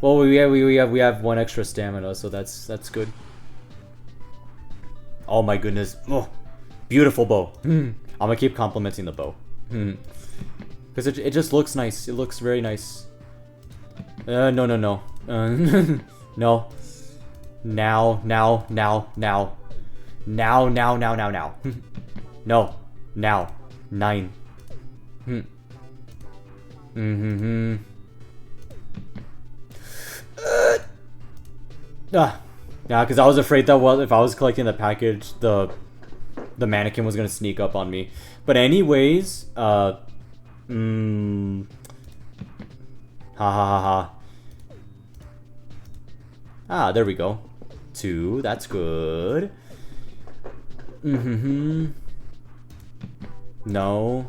Well, we have one extra stamina, so that's good. Oh my goodness. Oh, beautiful bow. I'm gonna keep complimenting the bow. Because it just looks nice. It looks very nice. No. No. Now. No. Now. 9. Yeah, because I was afraid that, well, if I was collecting the package, the mannequin was gonna sneak up on me. But anyways, ha ha. Ah, there we go. 2, that's good. No.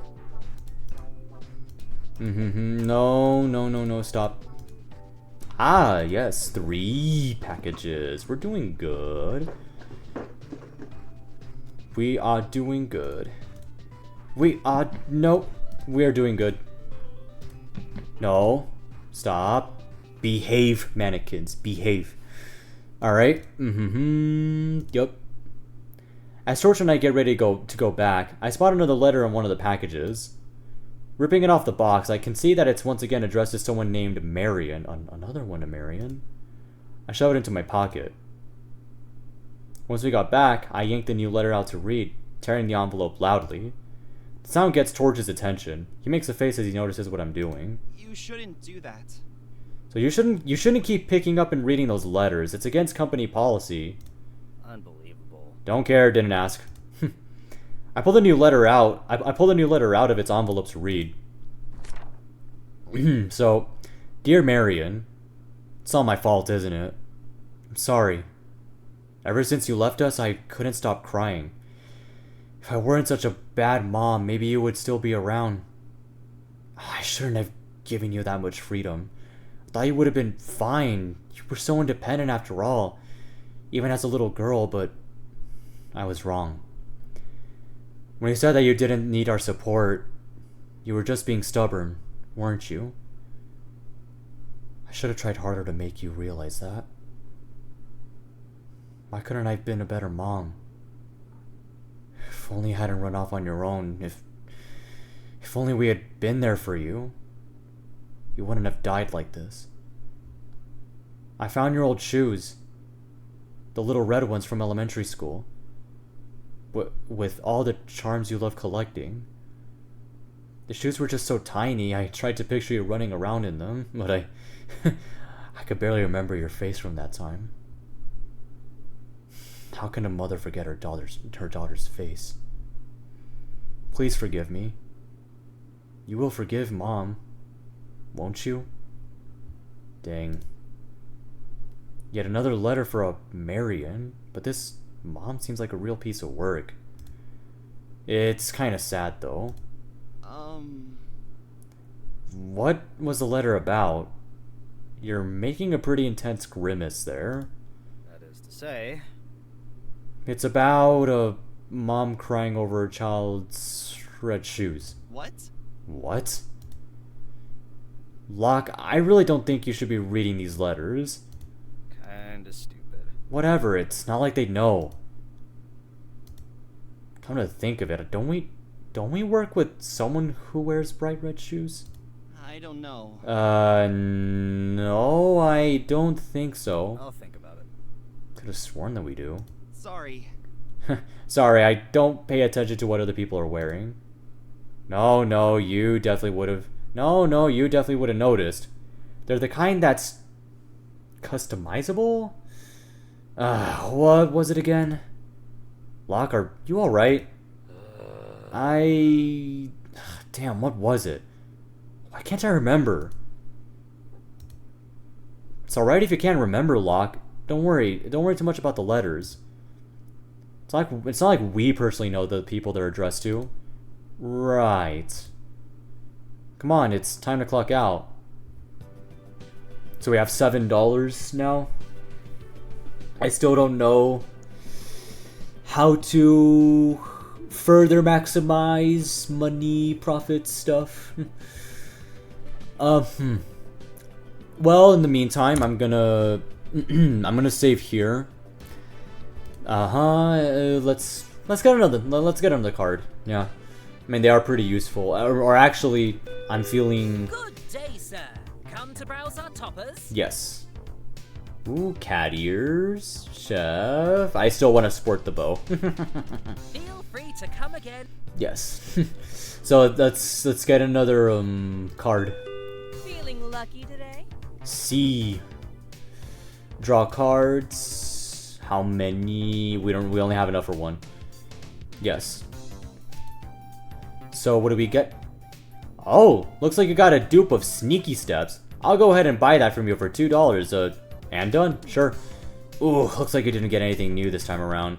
No, stop. Ah, yes, 3 packages. We're doing good. We are doing good. Nope. We are doing good. No. Stop. Behave, mannequins. Behave. Alright. Yup. As Torch and I get ready to go back, I spot another letter on one of the packages. Ripping it off the box, I can see that it's once again addressed to someone named Marion. Another one to Marion? I shove it into my pocket. Once we got back, I yanked the new letter out to read, tearing the envelope loudly. The sound gets Torch's attention. He makes a face as he notices what I'm doing. You shouldn't do that. So you shouldn't keep picking up and reading those letters. It's against company policy. Unbelievable. Don't care, didn't ask. I pulled a new letter out. I pulled a new letter out of its envelope to read. So, dear Marion, it's all my fault, isn't it? I'm sorry. Ever since you left us, I couldn't stop crying. If I weren't such a bad mom, maybe you would still be around. I shouldn't have given you that much freedom. I thought you would have been fine. You were so independent after all, even as a little girl, but I was wrong. When you said that you didn't need our support, you were just being stubborn, weren't you? I should have tried harder to make you realize that. Why couldn't I have been a better mom? If only you hadn't run off on your own, if only we had been there for you, you wouldn't have died like this. I found your old shoes, the little red ones from elementary school, with all the charms you love collecting. The shoes were just so tiny, I tried to picture you running around in them, but I could barely remember your face from that time. How can a mother forget her daughter's face? Please forgive me. You will forgive Mom, won't you? Dang. Yet another letter for a Marion, but this Mom seems like a real piece of work. It's kind of sad, though. What was the letter about? You're making a pretty intense grimace there. That is to say... It's about a mom crying over her child's red shoes. What? What? Locke, I really don't think you should be reading these letters. Kinda stupid. Whatever, it's not like they know. Come to think of it, don't we work with someone who wears bright red shoes? I don't know. No, I don't think so. I'll think about it. Could have sworn that we do. Sorry. Sorry, I don't pay attention to what other people are wearing. No, you definitely would have. No, you definitely would have noticed. They're the kind that's customizable? What was it again? Locke, are you alright? Damn, what was it? Why can't I remember? It's alright if you can't remember, Locke. Don't worry too much about the letters. It's not like we personally know the people they're addressed to. Right. Come on, it's time to clock out. So we have $7 now. I still don't know how to further maximize money, profit stuff. Well, in the meantime, I'm gonna save here. Let's get another card. Yeah, I mean they are pretty useful. Or actually, I'm feeling. Good day, sir. Come to browse our toppers. Yes. Ooh, cat ears, chef. I still want to sport the bow. Feel free to come again. Yes. So let's get another card. Feeling lucky today? C. Draw cards. How many? We only have enough for one. Yes. So what do we get? Oh, looks like you got a dupe of Sneaky Steps. I'll go ahead and buy that from you for $2. And done. Sure. Ooh, looks like you didn't get anything new this time around.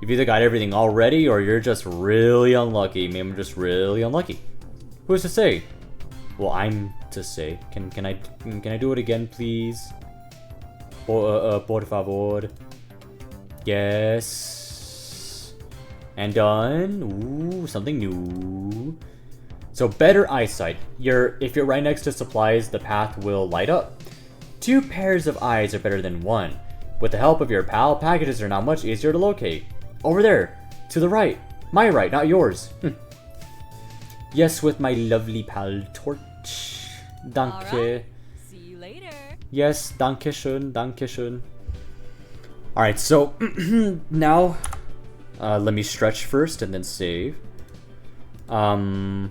You've either got everything already, or you're just really unlucky. Maybe I'm just really unlucky. Who's to say? Well, I'm to say. Can I do it again, please? Por favor. Yes. And done. Ooh, something new. So better eyesight. If you're right next to supplies, the path will light up. 2 pairs of eyes are better than 1. With the help of your pal, packages are now much easier to locate. Over there, to the right. My right, not yours. Yes, with my lovely pal Torch. Danke. Alright, see you later. Yes, danke schön, danke schön. Alright, so now let me stretch first and then save. Alright,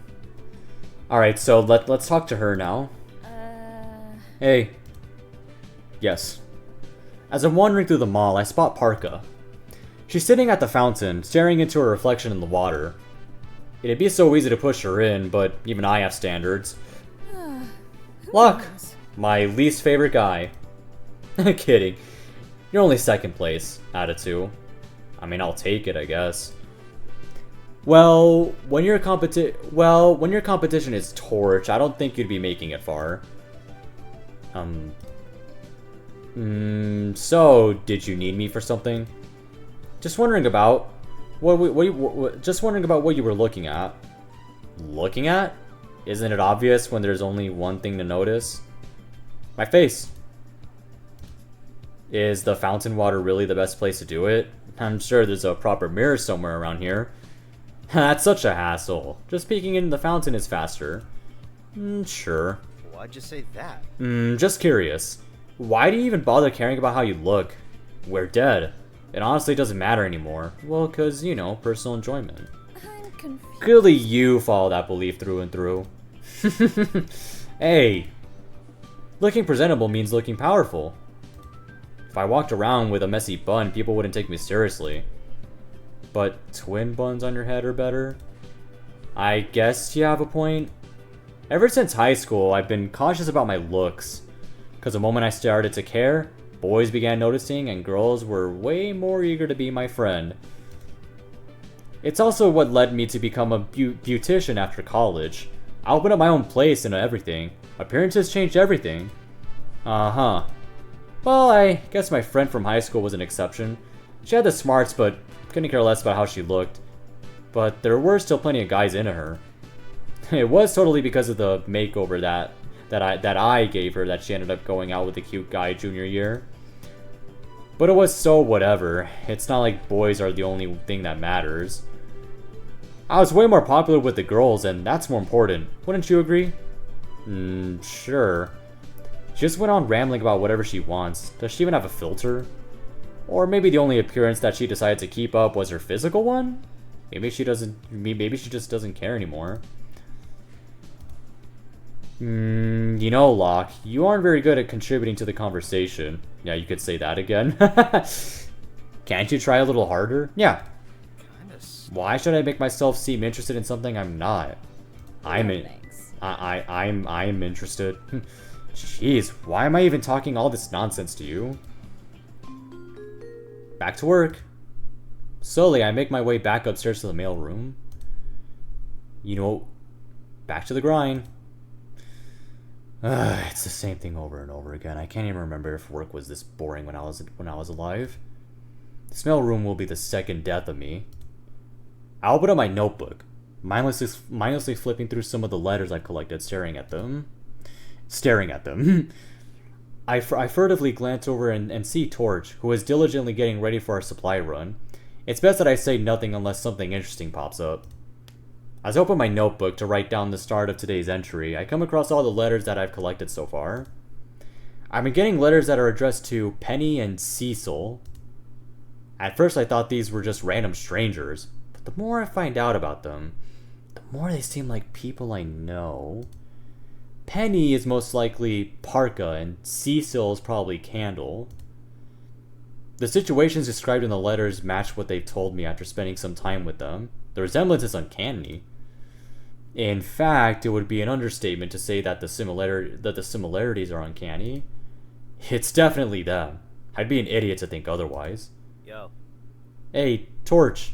so let's talk to her now. Hey. Yes. As I'm wandering through the mall, I spot Parka. She's sitting at the fountain, staring into her reflection in the water. It'd be so easy to push her in, but even I have standards. Luck! My least favorite guy. Kidding. You're only second place, out of 2. I mean, I'll take it, I guess. When your competition is Torch, I don't think you'd be making it far. So, did you need me for something? Just wondering about what you were looking at. Looking at? Isn't it obvious when there's only one thing to notice? My face. Is the fountain water really the best place to do it? I'm sure there's a proper mirror somewhere around here. That's such a hassle. Just peeking in the fountain is faster. Sure. Why'd you say that? Just curious. Why do you even bother caring about how you look? We're dead. It honestly doesn't matter anymore. Well, cause, you know, personal enjoyment. I'm confused. Clearly you follow that belief through and through. Hey. Looking presentable means looking powerful. If I walked around with a messy bun, people wouldn't take me seriously. But twin buns on your head are better? I guess you have a point. Ever since high school, I've been cautious about my looks. Because the moment I started to care, boys began noticing and girls were way more eager to be my friend. It's also what led me to become a beautician after college. I opened up my own place and everything. Appearances changed everything. Uh-huh. Well, I guess my friend from high school was an exception. She had the smarts, but couldn't care less about how she looked. But there were still plenty of guys into her. It was totally because of the makeover that I gave her that she ended up going out with a cute guy junior year. But it was so whatever. It's not like boys are the only thing that matters. I was way more popular with the girls, and that's more important. Wouldn't you agree? Sure. She just went on rambling about whatever she wants. Does she even have a filter? Or maybe the only appearance that she decided to keep up was her physical one? Maybe she just doesn't care anymore. You know, Locke, you aren't very good at contributing to the conversation. Yeah, you could say that again. Can't you try a little harder? Yeah. Why should I make myself seem interested in something I'm not? I'm interested. Jeez, why am I even talking all this nonsense to you? Back to work. Slowly, I make my way back upstairs to the mailroom. You know, back to the grind. It's the same thing over and over again. I can't even remember if work was this boring when I was alive. This mailroom will be the second death of me. I open up my notebook, mindlessly flipping through some of the letters I've collected, staring at them. I furtively glance over and see Torch, who is diligently getting ready for our supply run. It's best that I say nothing unless something interesting pops up. As I open my notebook to write down the start of today's entry, I come across all the letters that I've collected so far. I've been getting letters that are addressed to Penny and Cecil. At first I thought these were just random strangers, but the more I find out about them, the more they seem like people I know. Penny is most likely Parka, and Cecil is probably Candle. The situations described in the letters match what they've told me after spending some time with them. The resemblance is uncanny. In fact, it would be an understatement to say that the similarities are uncanny. It's definitely them. I'd be an idiot to think otherwise. Yo. Hey, Torch.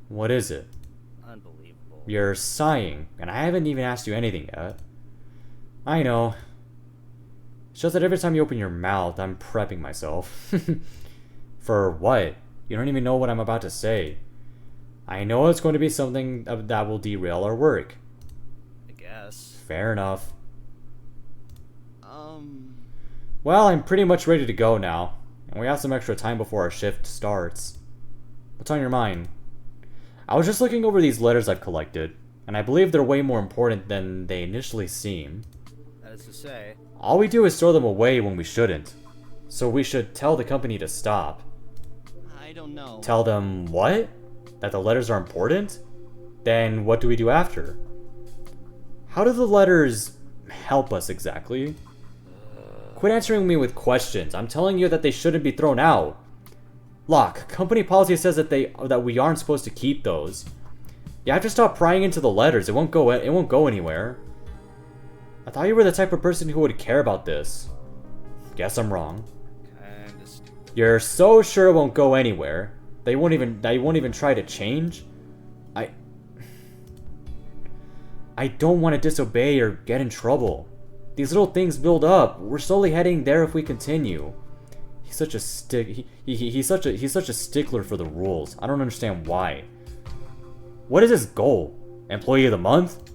What is it? Unbelievable. You're sighing, and I haven't even asked you anything yet. I know. It's just that every time you open your mouth, I'm prepping myself. For what? You don't even know what I'm about to say. I know it's going to be something that will derail our work. I guess. Fair enough. Well, I'm pretty much ready to go now, and we have some extra time before our shift starts. What's on your mind? I was just looking over these letters I've collected, and I believe they're way more important than they initially seem. That is to say, All we do is throw them away when we shouldn't. So we should tell the company to stop. I don't know. Tell them what? That the letters are important? Then what do we do after? How do the letters help us exactly? Quit answering me with questions. I'm telling you that they shouldn't be thrown out. Look, company policy says that we aren't supposed to keep those. You have to stop prying into the letters. It won't go anywhere. I thought you were the type of person who would care about this. Guess I'm wrong. kinda stupid. You're so sure it won't go anywhere. They won't even try to change? I don't want to disobey or get in trouble. These little things build up. We're slowly heading there if we continue. He's such a he's such a stickler for the rules. I don't understand why. What is his goal? Employee of the month?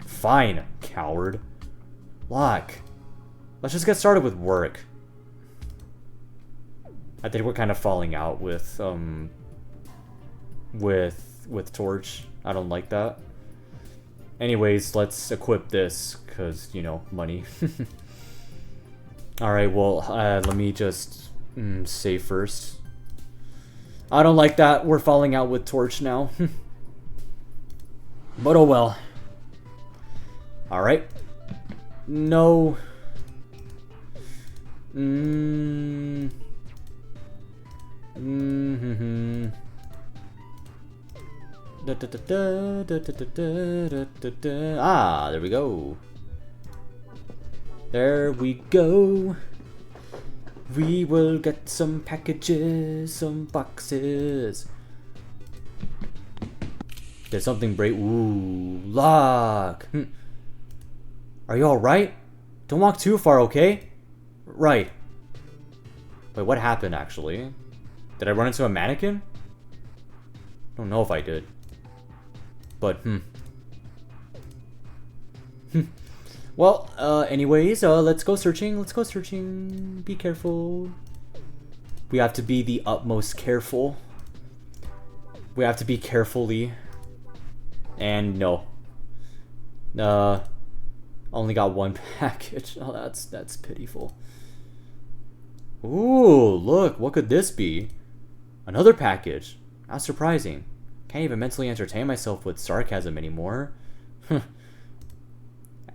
Fine, coward. Look, let's just get started with work. I think we're kind of falling out with Torch. I don't like that. Anyways, let's equip this, cause you know, money. Alright, well, let me just save first. I don't like that. We're falling out with Torch now. But oh well. Alright. No. Ah, there we go. There we go. We will get some packages, some boxes. There's something break. Ooh, lock. Are you alright? Don't walk too far, okay? Right. Wait, what happened actually? Did I run into a mannequin? Don't know if I did. But, Well, anyways, let's go searching. Let's go searching. Be careful. We have to be the utmost careful. We have to be carefully. And no. Only got one package. Oh, that's pitiful. Ooh, look, what could this be? Another package. How surprising. Can't even mentally entertain myself with sarcasm anymore.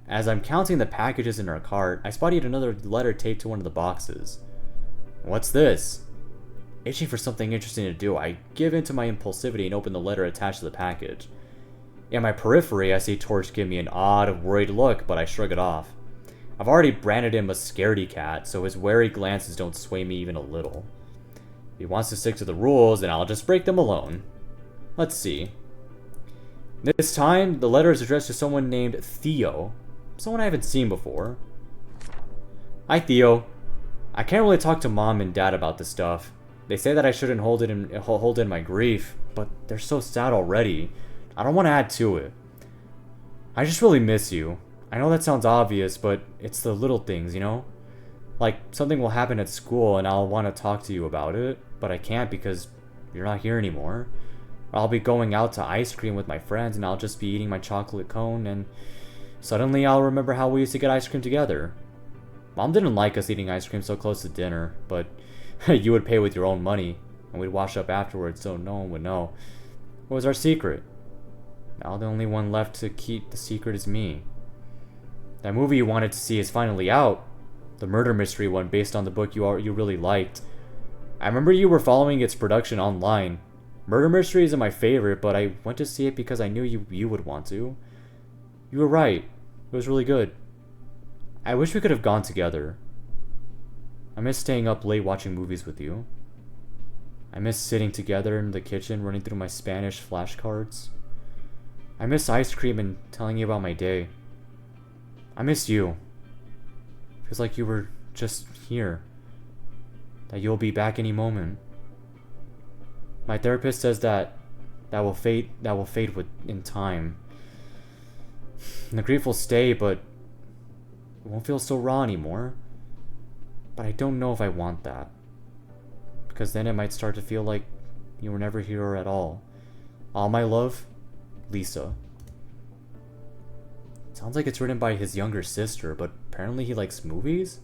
As I'm counting the packages in our cart, I spotted another letter taped to one of the boxes. What's this? Itching for something interesting to do, I give in to my impulsivity and open the letter attached to the package. In my periphery, I see Torch give me an odd, worried look, but I shrug it off. I've already branded him a scaredy cat, so his wary glances don't sway me even a little. If he wants to stick to the rules, then I'll just break them alone. Let's see. This time, the letter is addressed to someone named Theo. Someone I haven't seen before. Hi, Theo. I can't really talk to Mom and Dad about this stuff. They say that I shouldn't hold in my grief, but they're so sad already. I don't want to add to it. I just really miss you. I know that sounds obvious, but it's the little things, you know? Like, something will happen at school and I'll want to talk to you about it, but I can't because you're not here anymore. I'll be going out to ice cream with my friends and I'll just be eating my chocolate cone and suddenly I'll remember how we used to get ice cream together. Mom didn't like us eating ice cream so close to dinner, but you would pay with your own money and we'd wash up afterwards so no one would know. What was our secret? Now the only one left to keep the secret is me. That movie you wanted to see is finally out. The murder mystery one based on the book you really liked. I remember you were following its production online. Murder Mystery isn't my favorite, but I went to see it because I knew you would want to. You were right. It was really good. I wish we could have gone together. I miss staying up late watching movies with you. I miss sitting together in the kitchen running through my Spanish flashcards. I miss ice cream and telling you about my day. I miss you. Feels like you were just here. That you'll be back any moment. My therapist says that will fade in time. The grief will stay, but it won't feel so raw anymore. But I don't know if I want that. Because then it might start to feel like you were never here at all. All my love, Lisa. Sounds like it's written by his younger sister, but apparently he likes movies?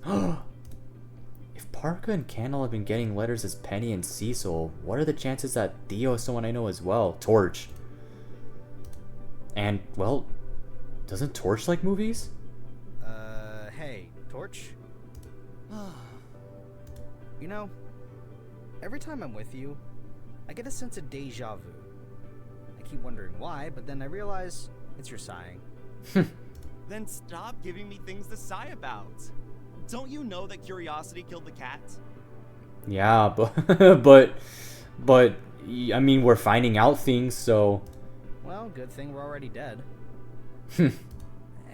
If Parker and Candle have been getting letters as Penny and Cecil, what are the chances that Theo is someone I know as well? Torch. And, well, doesn't Torch like movies? Hey, Torch? You know, every time I'm with you, I get a sense of deja vu. I keep wondering why, but then I realize it's your sighing. Then stop giving me things to sigh about. Don't you know that curiosity killed the cat? Yeah, but, I mean, we're finding out things, so... Well, good thing we're already dead.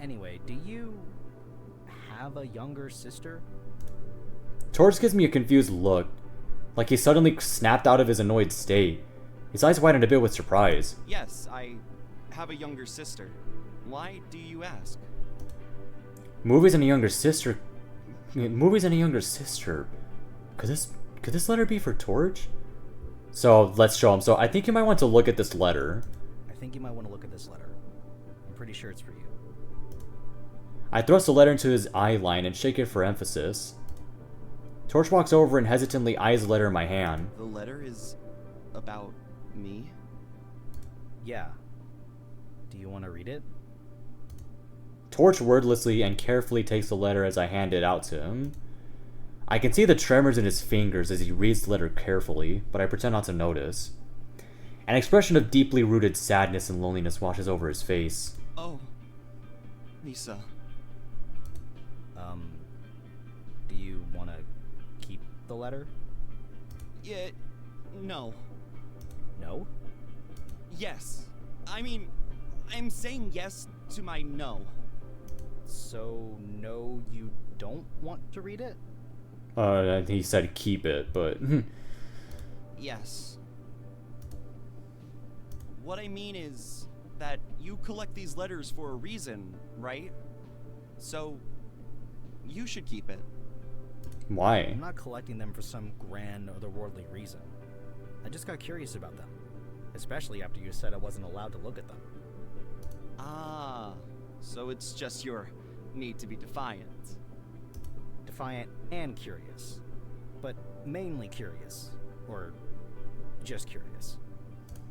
Anyway, do you have a younger sister? Torch gives me a confused look, like he suddenly snapped out of his annoyed state. His eyes widened a bit with surprise. Yes, I have a younger sister. Why do you ask? Movies and a younger sister. Movies and a younger sister. Could this letter be for Torch? So let's show him. So I think you might want to look at this letter. I think you might want to look at this letter. I'm pretty sure it's for you. I thrust the letter into his eye line and shake it for emphasis. Torch walks over and hesitantly eyes the letter in my hand. The letter is about me? Yeah. Do you want to read it? Torch wordlessly and carefully takes the letter as I hand it out to him. I can see the tremors in his fingers as he reads the letter carefully, but I pretend not to notice. An expression of deeply rooted sadness and loneliness washes over his face. Oh, Lisa. Do you want to keep the letter? Yeah, no. No? Yes. I mean, I'm saying yes to my no. So, no, you don't want to read it? He said keep it, but... Yes. What I mean is that you collect these letters for a reason, right? So, you should keep it. Why? I'm not collecting them for some grand otherworldly reason. I just got curious about them. Especially after you said I wasn't allowed to look at them. Ah, so it's just your need to be defiant. Defiant and curious. But mainly curious. Or just curious.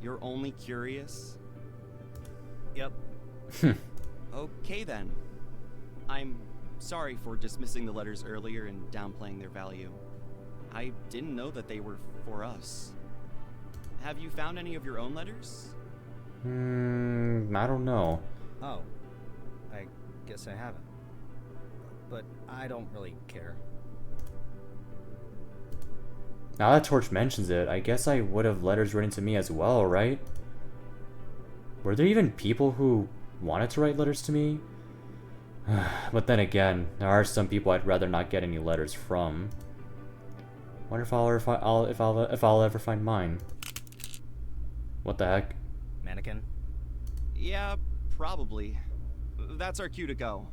You're only curious? Yep. Okay then. I'm sorry for dismissing the letters earlier and downplaying their value. I didn't know that they were for us. Have you found any of your own letters? I don't know. Oh. I guess I haven't. But I don't really care. Now that Torch mentions it, I guess I would have letters written to me as well, right? Were there even people who wanted to write letters to me? But then again, there are some people I'd rather not get any letters from. Wonder if I'll ever find mine. What the heck? Mannequin? Yeah, probably. That's our cue to go.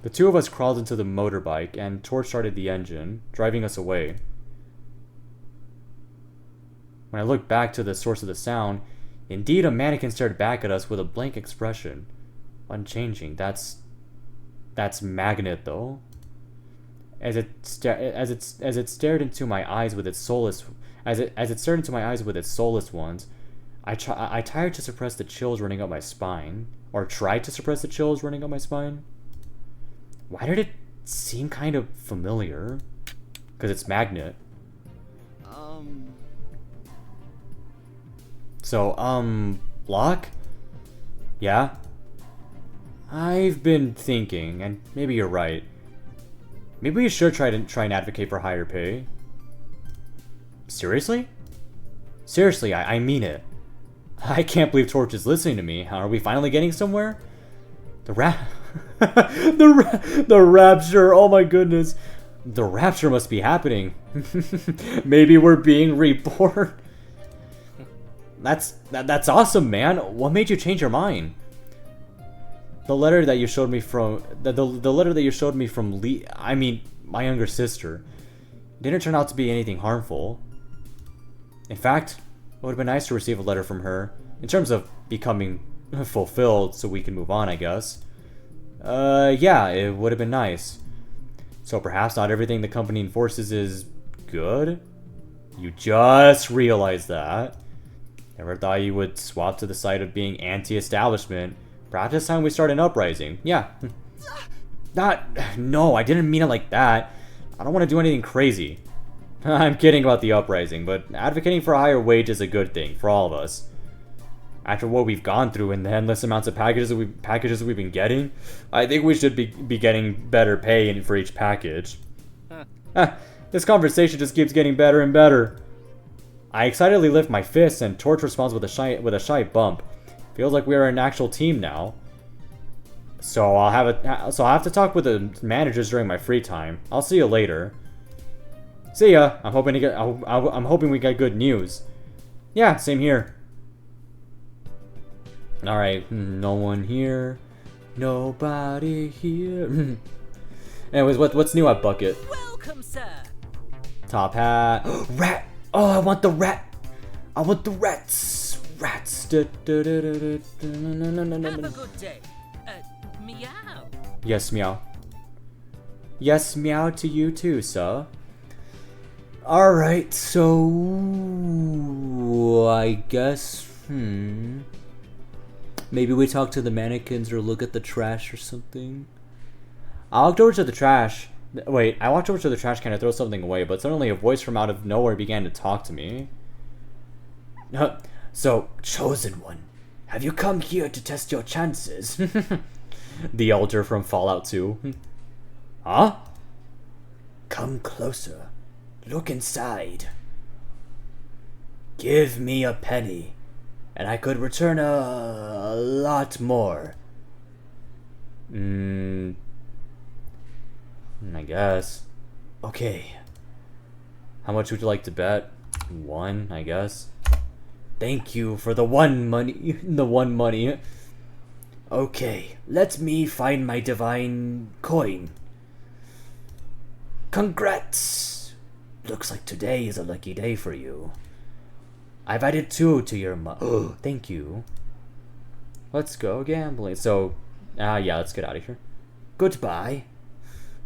The two of us crawled into the motorbike, and Torch started the engine, driving us away. When I looked back to the source of the sound, indeed a mannequin stared back at us with a blank expression. Unchanging. That's Magnet, though. As it stared into my eyes with its soulless ones, I tried to suppress the chills running up my spine, or tried to suppress the chills running up my spine. Why did it seem kind of familiar? Because it's Magnet. So, Locke? Yeah? I've been thinking, and maybe you're right. Maybe we should try and advocate for higher pay. Seriously? Seriously, I mean it. I can't believe Torch is listening to me. Are we finally getting somewhere? The rapture, oh my goodness. The rapture must be happening. Maybe we're being reborn. That's awesome, man. What made you change your mind? the letter that you showed me from the letter that you showed me from my younger sister didn't turn out to be anything harmful. In fact, it would have been nice to receive a letter from her in terms of becoming fulfilled so we can move on, I guess. Yeah, it would have been nice. So perhaps not everything the company enforces is good? You just realized that. Never thought you would swap to the side of being anti-establishment. Perhaps it's time we start an uprising. Yeah. No, I didn't mean it like that. I don't want to do anything crazy. I'm kidding about the uprising, but advocating for a higher wage is a good thing for all of us. After what we've gone through and the endless amounts of packages we've been getting, I think we should be getting better pay for each package. This conversation just keeps getting better and better. I excitedly lift my fists and Torch responds with a shy bump. Feels like we are an actual team now. So I'll have to talk with the managers during my free time. I'll see you later. See ya. I'm hoping we get good news. Yeah, same here. All right, no one here. Nobody here. Anyways, what's new at Bucket? Welcome, sir. Top hat. Rat. Oh, I want the rat. I want the rats. Rats. Have a good day. Meow. Yes, meow. Yes, meow to you too, sir. Alright, so I guess, maybe we talk to the mannequins or look at the trash or something. I walked over to the trash. Wait, I walked over to the trash can to throw something away, but suddenly a voice from out of nowhere began to talk to me. So, Chosen One, have you come here to test your chances? The Elder from Fallout 2. Huh? Come closer. Look inside. Give me a penny, and I could return a lot more. I guess. Okay. How much would you like to bet? 1, I guess. Thank you for the one money. Okay, let me find my divine coin. Congrats! Looks like today is a lucky day for you. I've added 2 to your Oh, thank you. Let's go gambling. So, yeah, let's get out of here. Goodbye.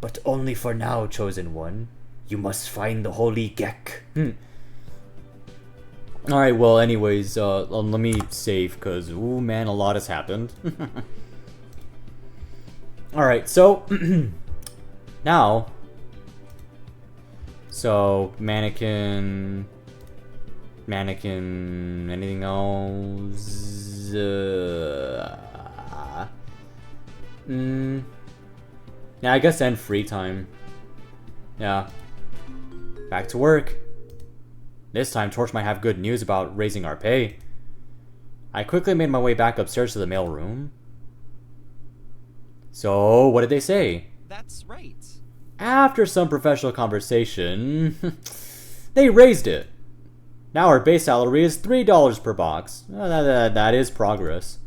But only for now, Chosen One. You must find the holy Gek. Alright, well, anyways, let me save, because, ooh, man, a lot has happened. Alright, so, now, so, mannequin, anything else? Yeah, I guess end free time. Yeah. Back to work. This time, Torch might have good news about raising our pay. I quickly made my way back upstairs to the mailroom. So, what did they say? That's right. After some professional conversation, they raised it. Now our base salary is $3 per box. That is progress.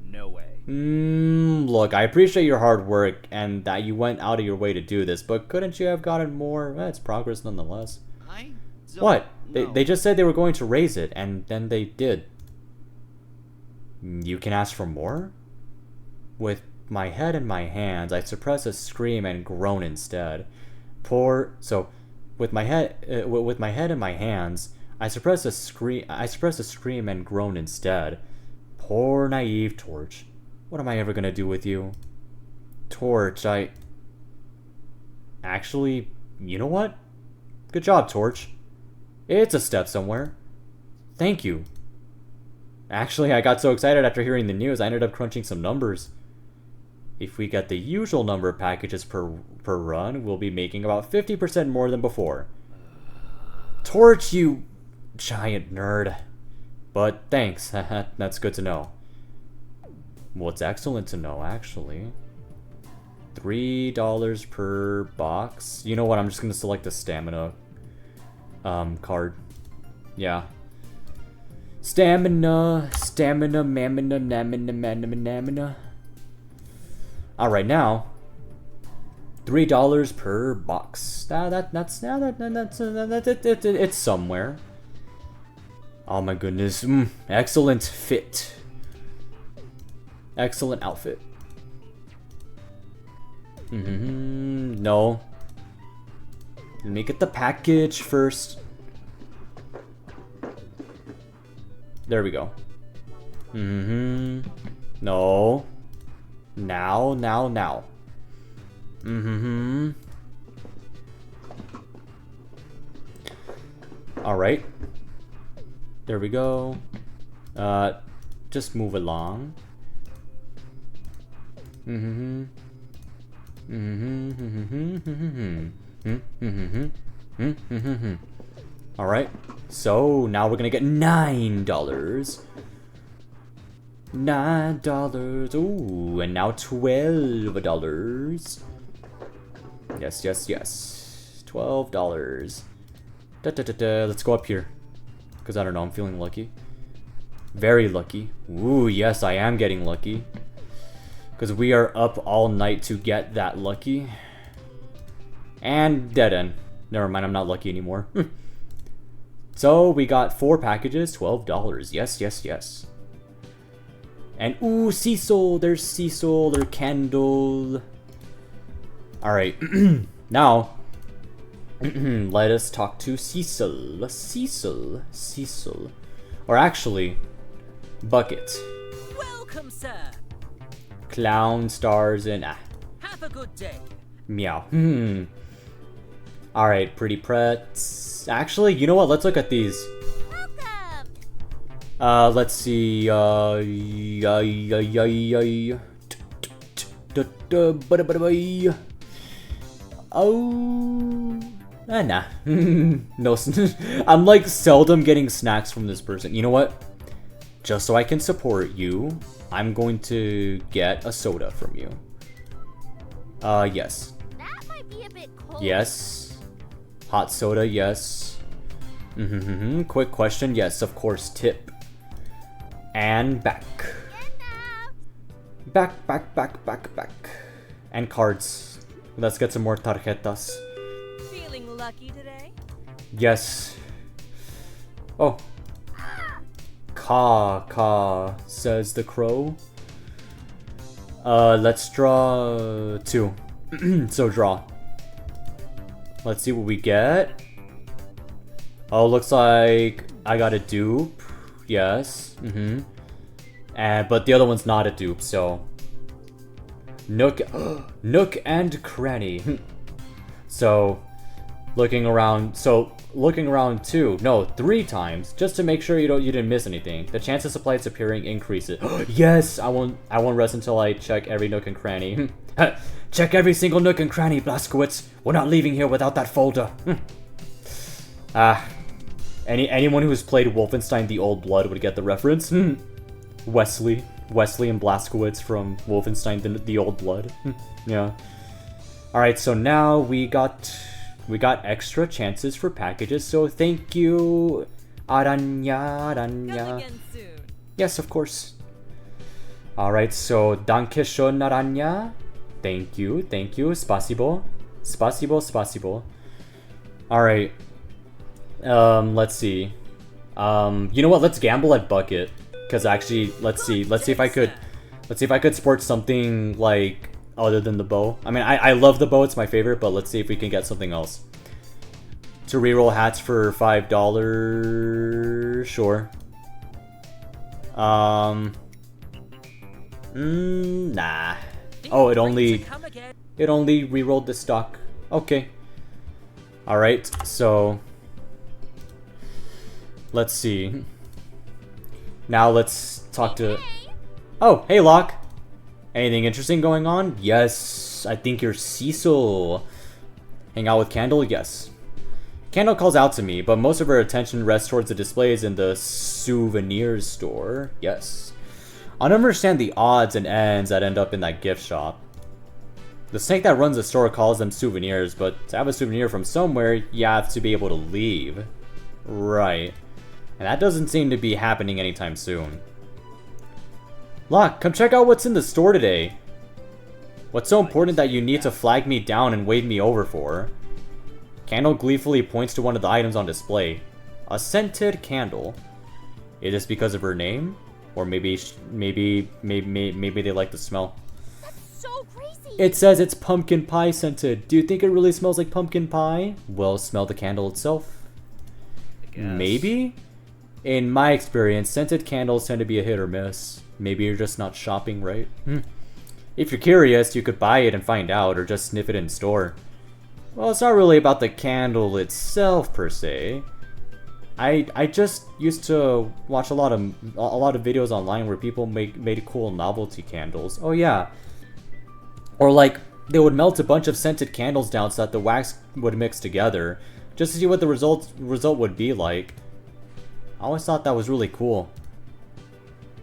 No way. Look, I appreciate your hard work and that you went out of your way to do this, but couldn't you have gotten more? Well, it's progress nonetheless. I don't What? know. They just said they were going to raise it, and then they did. You can ask for more? With my head in my hands, I suppress a scream and groan instead. With my head in my hands, I suppress a scream and groan instead. Poor naive Torch. What am I ever gonna do with you? Torch, Actually, you know what? Good job, Torch. It's a step somewhere. Thank you. Actually, I got so excited after hearing the news, I ended up crunching some numbers. If we get the usual number of packages per run, we'll be making about 50% more than before. Torch, you giant nerd. But thanks, that's good to know. Well, it's excellent to know, actually. $3 per box. You know what, I'm just gonna select the stamina card. Yeah. Stamina. stamina, mamina, namina, manina, namina. Alright, now $3 per box. It's somewhere. Oh my goodness. Excellent fit. Excellent outfit. No. Let me get the package first. There we go. No. Now. Alright. There we go. Just move along. Alright. So now we're gonna get $9. $9. Ooh, and now $12. Yes. $12. Let's go up here. Because I don't know, I'm feeling lucky. Very lucky. Ooh, yes, I am getting lucky. Because we are up all night to get that lucky. And dead end. Never mind, I'm not lucky anymore. So we got 4 packages, $12. Yes. And ooh, Cecil. There's Cecil. There's Candle. Alright. Now, let us talk to Cecil. Cecil. Or actually, Bucket. Welcome, sir. Clown, stars, and Have a good day. meow. Alright, pretty prets. Actually, you know what? Let's look at these. Welcome. Let's see. Oh, nah. No, I'm like seldom getting snacks from this person. You know what? Just so I can support you, I'm going to get a soda from you. Yes. That might be a bit cold. Yes. Hot soda, yes. Quick question, yes, of course, tip. And back. Enough. Back. And cards. Let's get some more tarjetas. Feeling lucky today? Yes. Oh. Caw, says the crow. Let's draw 2. So draw. Let's see what we get. Oh, looks like I got a dupe. Yes. But the other one's not a dupe, so Nook and Cranny. So looking around 3 times just to make sure you didn't miss anything. The chance of supplies appearing increases. Yes, I won't rest until I check every nook and cranny. Check every single nook and cranny, Blaskowitz. We're not leaving here without that folder. Anyone who's played Wolfenstein: The Old Blood would get the reference. Wesley and Blaskowitz from Wolfenstein: The Old Blood. Yeah. All right, so now we got extra chances for packages. So thank you, Aranya. Come again soon. Yes, of course. All right, so danke schön, Aranya. Thank you. Spasibo. All right. Let's see. You know what? Let's gamble at Bucket. Because actually, let's see if I could sport something like other than the bow. I mean, I love the bow; it's my favorite. But let's see if we can get something else. To reroll hats for $5, sure. Nah. Oh, it only rerolled the stock. Okay. All right, so let's see. Now let's talk to... Oh, hey, Locke. Anything interesting going on? Yes, I think you're Cecil. Hang out with Candle? Yes. Candle calls out to me, but most of her attention rests towards the displays in the souvenirs store. Yes. I don't understand the odds and ends that end up in that gift shop. The snake that runs the store calls them souvenirs, but to have a souvenir from somewhere, you have to be able to leave. Right. And that doesn't seem to be happening anytime soon. Locke, come check out what's in the store today. What's so important that you need to flag me down and wave me over for? Candle gleefully points to one of the items on display. A scented candle. Is this because of her name? Or maybe they like the smell. That's so crazy. It says it's pumpkin pie scented. Do you think it really smells like pumpkin pie? Well, smell the candle itself. Maybe? In my experience, scented candles tend to be a hit or miss. Maybe you're just not shopping right. If you're curious, you could buy it and find out, or just sniff it in store. Well, it's not really about the candle itself per se. I just used to watch a lot of videos online where people made cool novelty candles. Oh yeah. Or like they would melt a bunch of scented candles down so that the wax would mix together, just to see what the result would be like. I always thought that was really cool.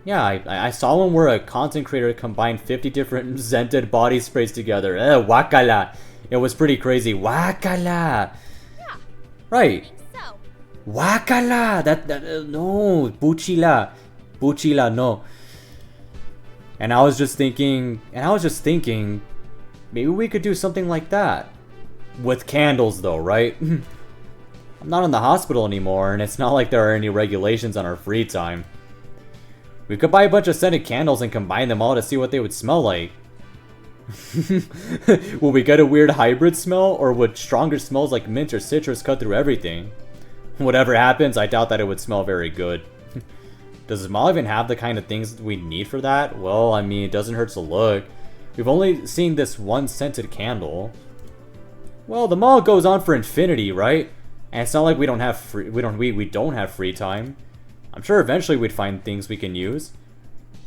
Yeah, I saw one where a content creator combined 50 different scented body sprays together. Wakala. It was pretty crazy. Wakala. Yeah. Right. I think so. Wakala. No. Buchila. Buchila, no. And I was just thinking, maybe we could do something like that. With candles though, right? I'm not in the hospital anymore, and it's not like there are any regulations on our free time. We could buy a bunch of scented candles and combine them all to see what they would smell like. Will we get a weird hybrid smell, or would stronger smells like mint or citrus cut through everything? Whatever happens, I doubt that it would smell very good. Does the mall even have the kind of things we need for that? Well, I mean, it doesn't hurt to look. We've only seen this one scented candle. Well, the mall goes on for infinity, right? And it's not like we don't have free time. I'm sure eventually we'd find things we can use.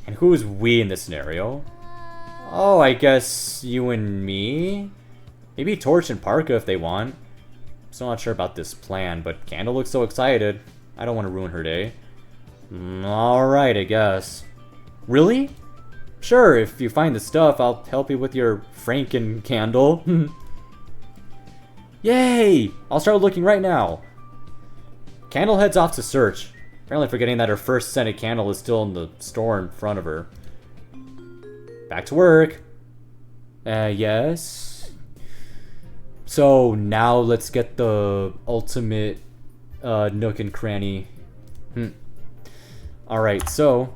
And who's we in this scenario? Oh, I guess you and me? Maybe Torch and Parka if they want. Still not sure about this plan, but Candle looks so excited. I don't want to ruin her day. Alright, I guess. Really? Sure, if you find the stuff, I'll help you with your Franken candle. Yay! I'll start looking right now. Candle heads off to search, apparently forgetting that her first scented candle is still in the store in front of her. Back to work. Yes. So now let's get the ultimate nook and cranny. Alright, so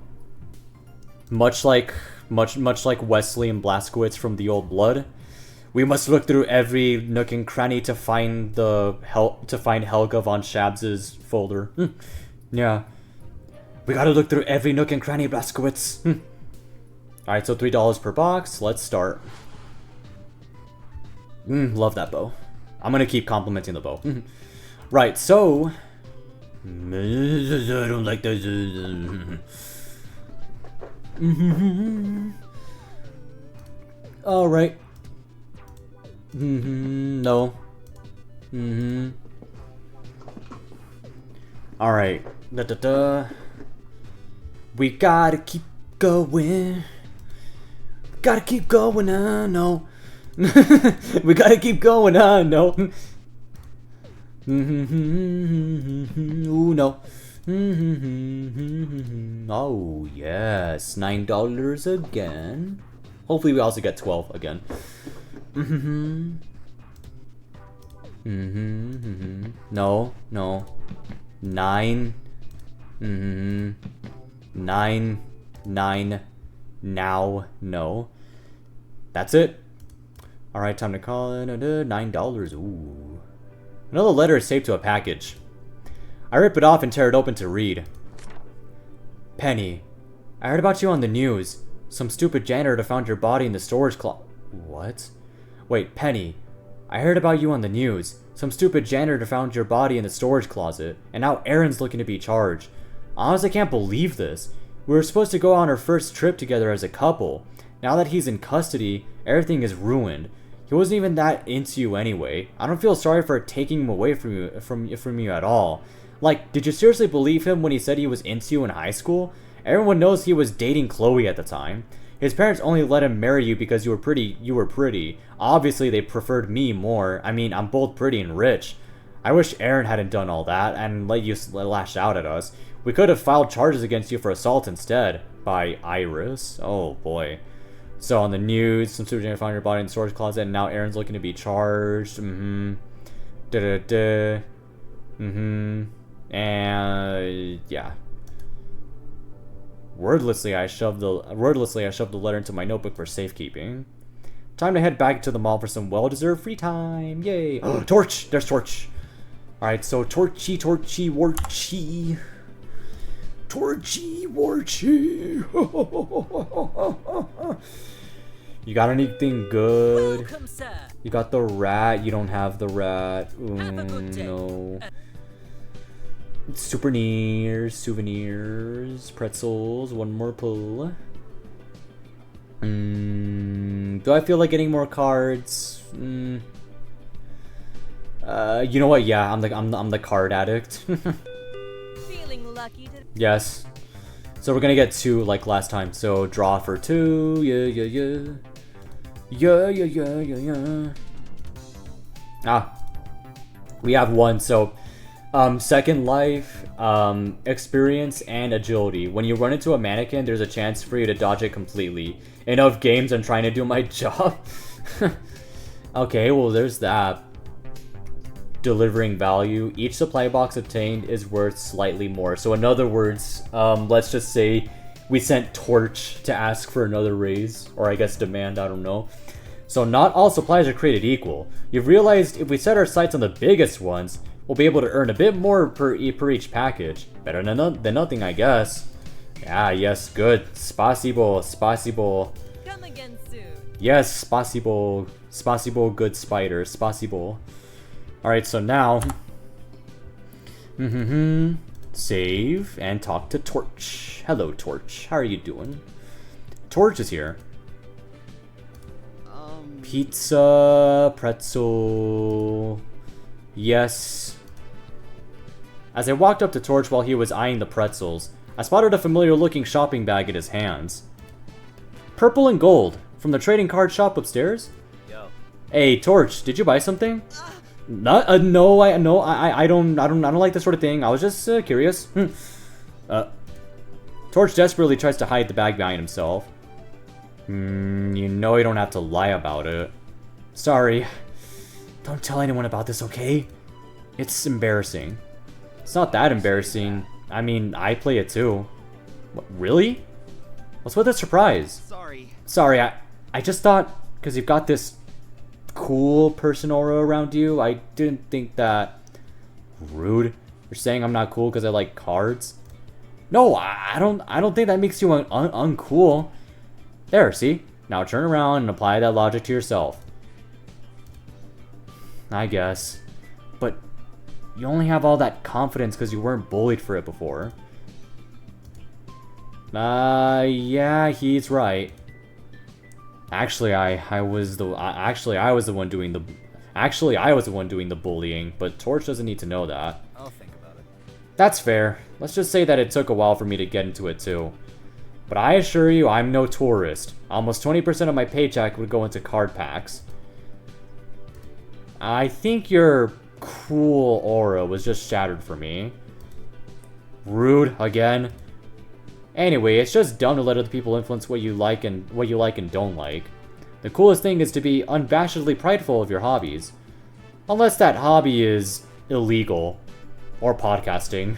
much like Wesley and Blaskowitz from The Old Blood, we must look through every nook and cranny to find Helga von Schabs's folder. Yeah. We gotta look through every nook and cranny, Blaskowitz. Alright, so $3 per box. Let's start. Love that bow. I'm gonna keep complimenting the bow. Right, so... I don't like this. Alright. No. Alright. We gotta keep going. Gotta keep going on, no. We gotta keep going on, no. Ooh, no. Oh, yes. $9 again. Hopefully we also get 12 again. No, no. 9. 9. 9. Now, no. That's it. Alright, time to call it $9. Ooh. Another letter is saved to a package. I rip it off and tear it open to read. Penny, I heard about you on the news. Some stupid janitor found your body in the storage closet. What? Wait, Penny, I heard about you on the news. Some stupid janitor found your body in the storage closet, and now Aaron's looking to be charged. Honestly, I can't believe this. We were supposed to go on our first trip together as a couple. Now that he's in custody, everything is ruined. He wasn't even that into you anyway. I don't feel sorry for taking him away from you at all. Like, did you seriously believe him when he said he was into you in high school? Everyone knows he was dating Chloe at the time. His parents only let him marry you because you were pretty. Obviously, they preferred me more. I mean, I'm both pretty and rich. I wish Aaron hadn't done all that and let you lash out at us. We could have filed charges against you for assault instead. By Iris. Oh boy. So on the news, some supergiant found your body in the storage closet, and now Aaron's looking to be charged. And yeah. Wordlessly, I shoved the letter into my notebook for safekeeping. Time to head back to the mall for some well-deserved free time. Yay! Oh, Torch! There's Torch. All right, so Torchy, Warchy. Torchy, Warchy. You got anything good? Welcome, sir. You got the rat. You don't have the rat. Have a good day. No. Souvenirs, pretzels, one more pull. Do I feel like getting more cards? You know what? Yeah, I'm the card addict. Feeling lucky to. Yes. So we're gonna get 2 like last time. So draw for 2. Yeah. Ah, we have 1. So. Second life, experience, and agility. When you run into a mannequin, there's a chance for you to dodge it completely. Enough games, I'm trying to do my job. Okay, well there's that. Delivering value. Each supply box obtained is worth slightly more. So in other words, let's just say we sent Torch to ask for another raise. Or I guess demand, I don't know. So not all supplies are created equal. You've realized if we set our sights on the biggest ones, we'll be able to earn a bit more per each package. Better than nothing, I guess. Ah, yes, good. Spasibo. Come again soon. Yes, spasibo, good spider. Spasibo. Alright, so now... Save and talk to Torch. Hello, Torch. How are you doing? Torch is here. Pizza, pretzel... Yes. As I walked up to Torch while he was eyeing the pretzels, I spotted a familiar-looking shopping bag in his hands. Purple and gold, from the trading card shop upstairs? Yo. Hey, Torch, did you buy something? No, I don't like this sort of thing. I was just curious. Torch desperately tries to hide the bag behind himself. You know you don't have to lie about it. Sorry. Don't tell anyone about this, okay? It's embarrassing. It's not that embarrassing. I mean, I play it too. What, really? What's with the surprise? Sorry, I just thought, because you've got this cool person aura around you, I didn't think that... Rude. You're saying I'm not cool because I like cards? No, I don't think that makes you uncool. There, see? Now turn around and apply that logic to yourself. I guess. But you only have all that confidence because you weren't bullied for it before. Yeah, he's right. Actually, I was the one doing the bullying, but Torch doesn't need to know that. I'll think about it. That's fair. Let's just say that it took a while for me to get into it too. But I assure you, I'm no tourist. Almost 20% of my paycheck would go into card packs. I think your cool aura was just shattered for me. Rude again. Anyway, it's just dumb to let other people influence what you like and don't like. The coolest thing is to be unabashedly prideful of your hobbies. Unless that hobby is illegal. Or podcasting.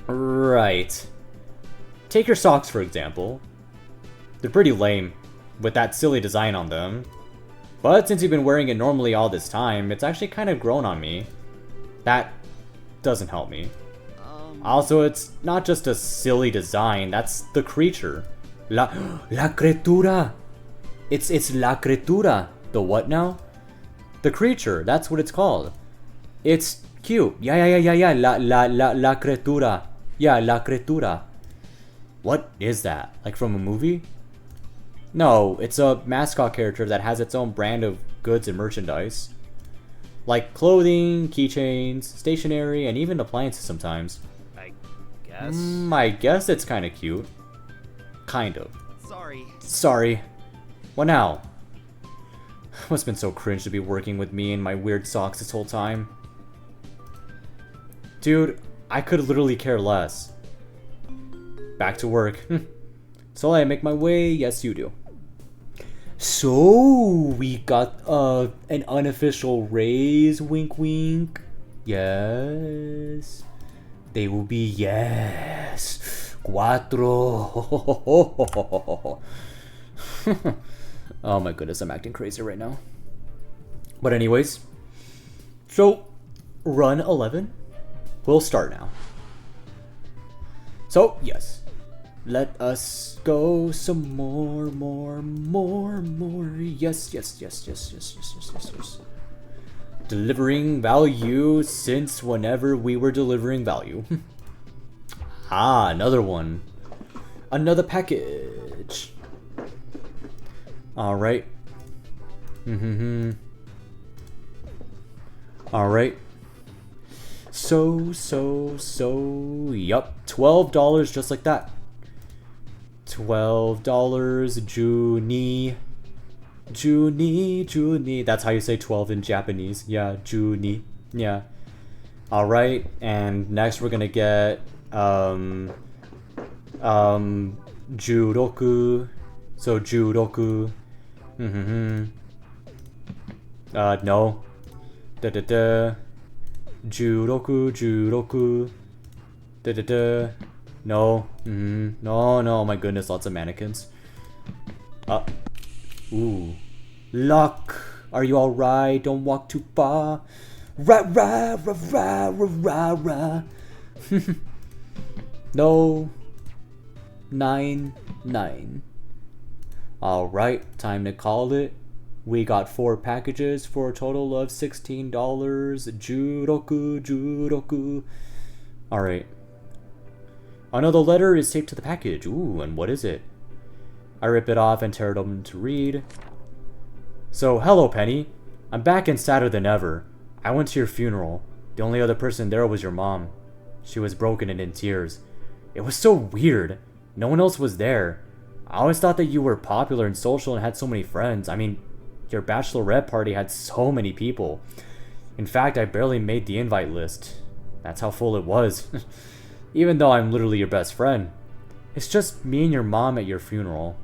Right. Take your socks, for example. They're pretty lame, with that silly design on them. But since you've been wearing it normally all this time, it's actually kind of grown on me. That doesn't help me. Also, it's not just a silly design, that's the creature. La criatura! It's la criatura. The what now? The creature, that's what it's called. It's cute. Yeah. La criatura. Yeah, la criatura. What is that? Like from a movie? No, it's a mascot character that has its own brand of goods and merchandise. Like clothing, keychains, stationery, and even appliances sometimes. I guess? I guess it's kind of cute. Kind of. Sorry. Sorry. What now? Must have been so cringe to be working with me in my weird socks this whole time. Dude, I could literally care less. Back to work. So I make my way. Yes, you do. So we got an unofficial raise. Wink, wink. Yes. They will be yes. Cuatro. Oh my goodness, I'm acting crazy right now. But anyways, so run 11 will start now. So yes, let us go some more. Yes. Delivering value since whenever we were delivering value. Ah, another one. Another package. Alright. Alright. So, yup. $12 just like that. $12. Juni. That's how you say 12 in Japanese. Yeah, Juni. Yeah. Alright, and next we're gonna get Juroku. So Juroku. No. Juroku. No. No, my goodness, lots of mannequins. Ooh. Luck. Are you alright? Don't walk too far. Rah. No. 9. Alright, time to call it. We got 4 packages for a total of $16. Juroku. Alright. Another letter is taped to the package. Ooh, and what is it? I rip it off and tear it open to read. So, hello, Penny. I'm back and sadder than ever. I went to your funeral. The only other person there was your mom. She was broken and in tears. It was so weird. No one else was there. I always thought that you were popular and social and had so many friends. I mean, your bachelorette party had so many people. In fact, I barely made the invite list. That's how full it was. Even though I'm literally your best friend. It's just me and your mom at your funeral.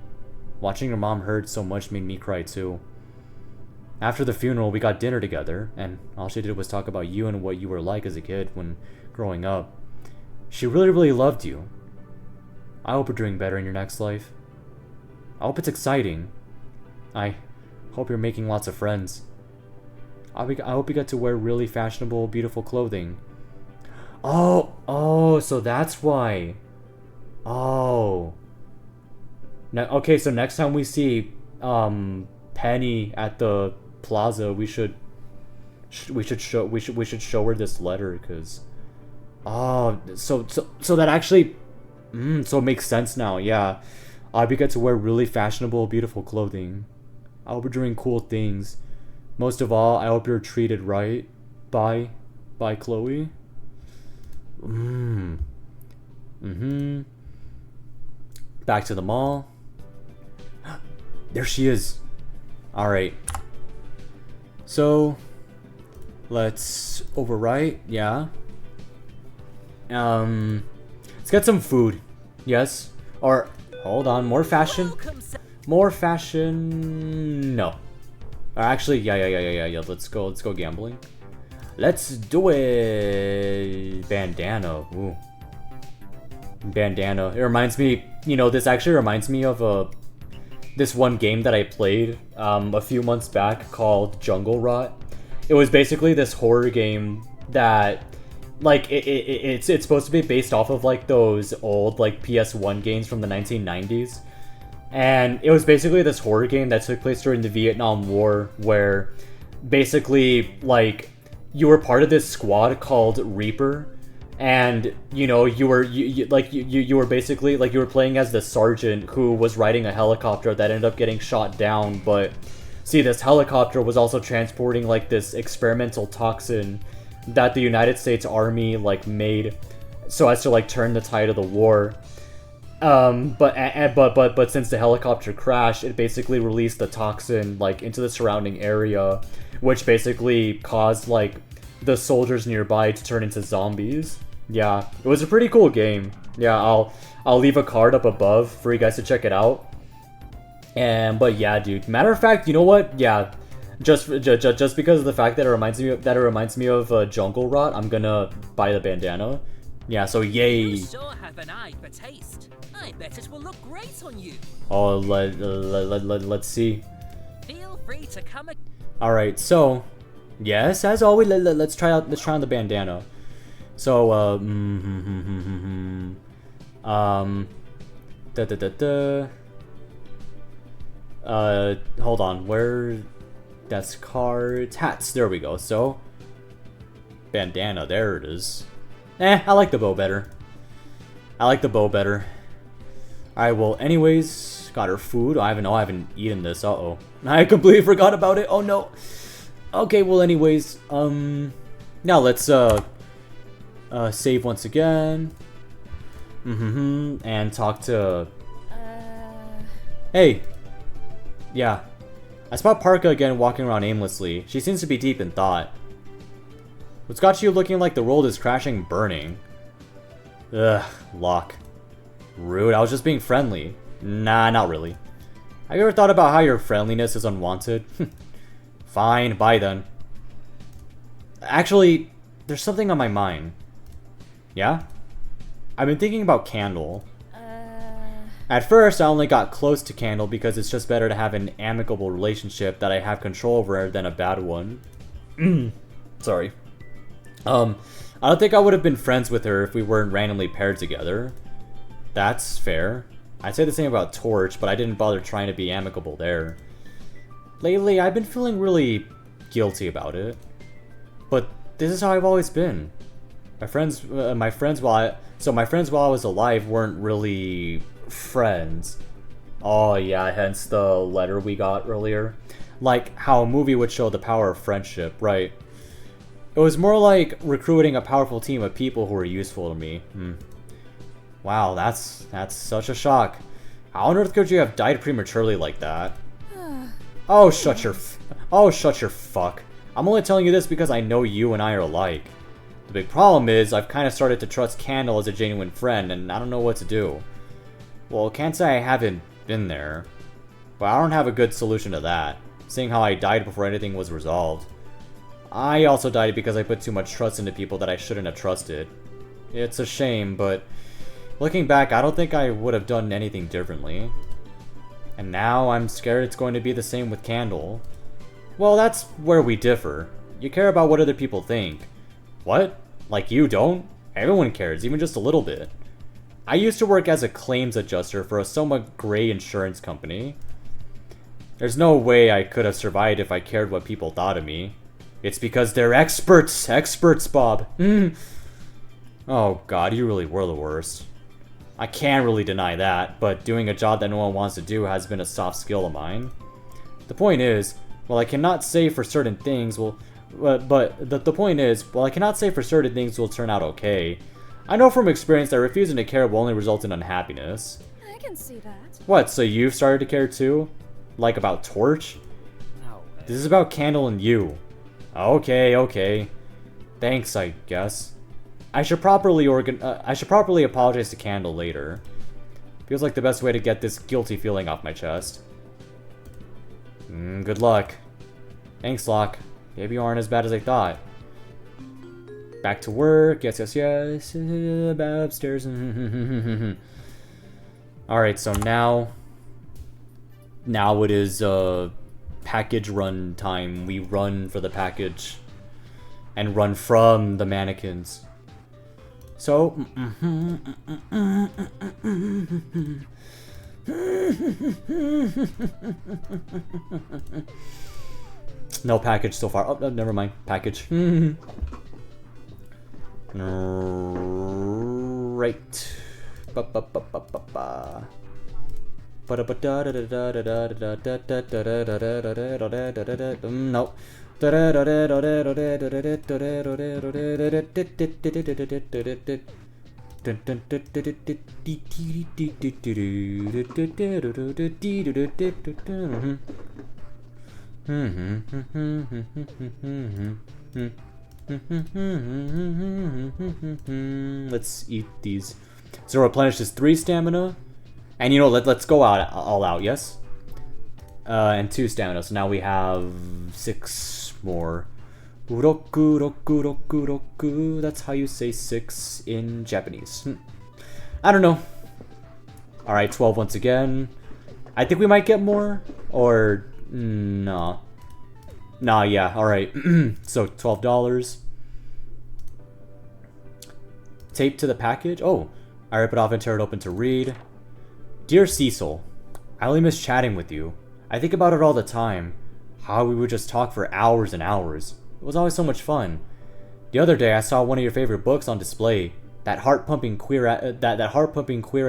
Watching your mom hurt so much made me cry too. After the funeral, we got dinner together, and all she did was talk about you and what you were like as a kid when growing up. She really loved you. I hope you're doing better in your next life. I hope it's exciting. I hope you're making lots of friends. I hope you get to wear really fashionable, beautiful clothing. Oh, so that's why. Oh. Okay, so next time we see Penny at the plaza, we should show her this letter, because so that actually so it makes sense now. Yeah, we get to wear really fashionable, beautiful clothing. I hope you're doing cool things. Most of all, I hope you're treated right by Chloe. Back to the mall. There she is. Alright. So let's overwrite, yeah. Let's get some food. Yes. Or hold on, more fashion. More fashion. No. Actually, yeah. Let's go gambling. Let's do it. Bandana. Ooh. Bandana. It reminds me, this actually reminds me of this one game that I played a few months back called Jungle Rot. It was basically this horror game that, like, it's supposed to be based off of, like, those old, like, PS1 games from the 1990s. And it was basically this horror game that took place during the Vietnam War, where basically, like, you were part of this squad called Reaper. And you were basically, like, you were playing as the sergeant who was riding a helicopter that ended up getting shot down. But see, this helicopter was also transporting, like, this experimental toxin that the United States Army, like, made so as to, like, turn the tide of the war. But since the helicopter crashed, it basically released the toxin like into the surrounding area, which basically caused like the soldiers nearby to turn into zombies. Yeah, it was a pretty cool game. Yeah, I'll leave a card up above for you guys to check it out. But yeah, dude. Matter of fact, you know what? Yeah, just because of the fact that it reminds me of Jungle Rot, I'm gonna buy the bandana. Yeah, so yay. You sure have an eye for taste. I bet it will look great on you. Oh, let's see. Feel free to come. All right, so yes, as always, let's try on the bandana. So hold on, where? That's cards, hats. There we go. So bandana, there it is. I like the bow better. Alright, well, anyways, got her food. I haven't eaten this. Uh-oh. I completely forgot about it. Oh, no. Okay, well, anyways, now let's, save once again. And talk to... Hey. Yeah. I spot Parka again walking around aimlessly. She seems to be deep in thought. What's got you looking like the world is crashing, burning? Ugh, Locke. Rude, I was just being friendly. Nah, not really. Have you ever thought about how your friendliness is unwanted? Fine, bye then. Actually, there's something on my mind. Yeah? I've been thinking about Candle. At first, I only got close to Candle because it's just better to have an amicable relationship that I have control over than a bad one. Sorry. I don't think I would have been friends with her if we weren't randomly paired together. That's fair. I'd say the same about Torch, but I didn't bother trying to be amicable there. Lately, I've been feeling really guilty about it. But this is how I've always been. My friends while I was alive weren't really friends. Oh yeah, hence the letter we got earlier. Like how a movie would show the power of friendship, right? It was more like recruiting a powerful team of people who were useful to me. Wow, that's such a shock. How on earth could you have died prematurely like that? Oh, shut your fuck. I'm only telling you this because I know you and I are alike. The big problem is I've kind of started to trust Candle as a genuine friend, and I don't know what to do. Well, can't say I haven't been there, but I don't have a good solution to that, seeing how I died before anything was resolved. I also died because I put too much trust into people that I shouldn't have trusted. It's a shame, but looking back, I don't think I would have done anything differently. And now I'm scared it's going to be the same with Candle. Well, that's where we differ. You care about what other people think. What? Like you don't? Everyone cares, even just a little bit. I used to work as a claims adjuster for a somewhat gray insurance company. There's no way I could have survived if I cared what people thought of me. It's because they're experts! Experts, Bob! Oh god, you really were the worst. I can't really deny that, but doing a job that no one wants to do has been a soft skill of mine. The point is, while I cannot say for certain things will... the point is, while I cannot say for certain things will turn out okay, I know from experience that refusing to care will only result in unhappiness. I can see that. What, so you've started to care too? Like about Torch? No way. This is about Candle and you. Okay. Thanks, I guess. I should properly apologize to Candle later. Feels like the best way to get this guilty feeling off my chest. Good luck. Thanks, Locke. Maybe you aren't as bad as I thought. Back to work. Yes. Back upstairs. Alright, so now it is package run time. We run for the package and run from the mannequins. So no package so far. Oh, never mind. Package. Right. No. Let's eat these. So replenishes 3 stamina. And you know, let's go all out, yes? And 2 stamina, so now we have 6 more. Roku, roku, roku, roku. That's how you say 6 in Japanese. I don't know. Alright, 12 once again. I think we might get more. Or, nah. Nah, yeah, alright. So, $12. Tape to the package. Oh, I rip it off and tear it open to read. Dear Cecil, I only miss chatting with you. I think about it all the time. How we would just talk for hours and hours. It was always so much fun. The other day I saw one of your favorite books on display. That heart-pumping queer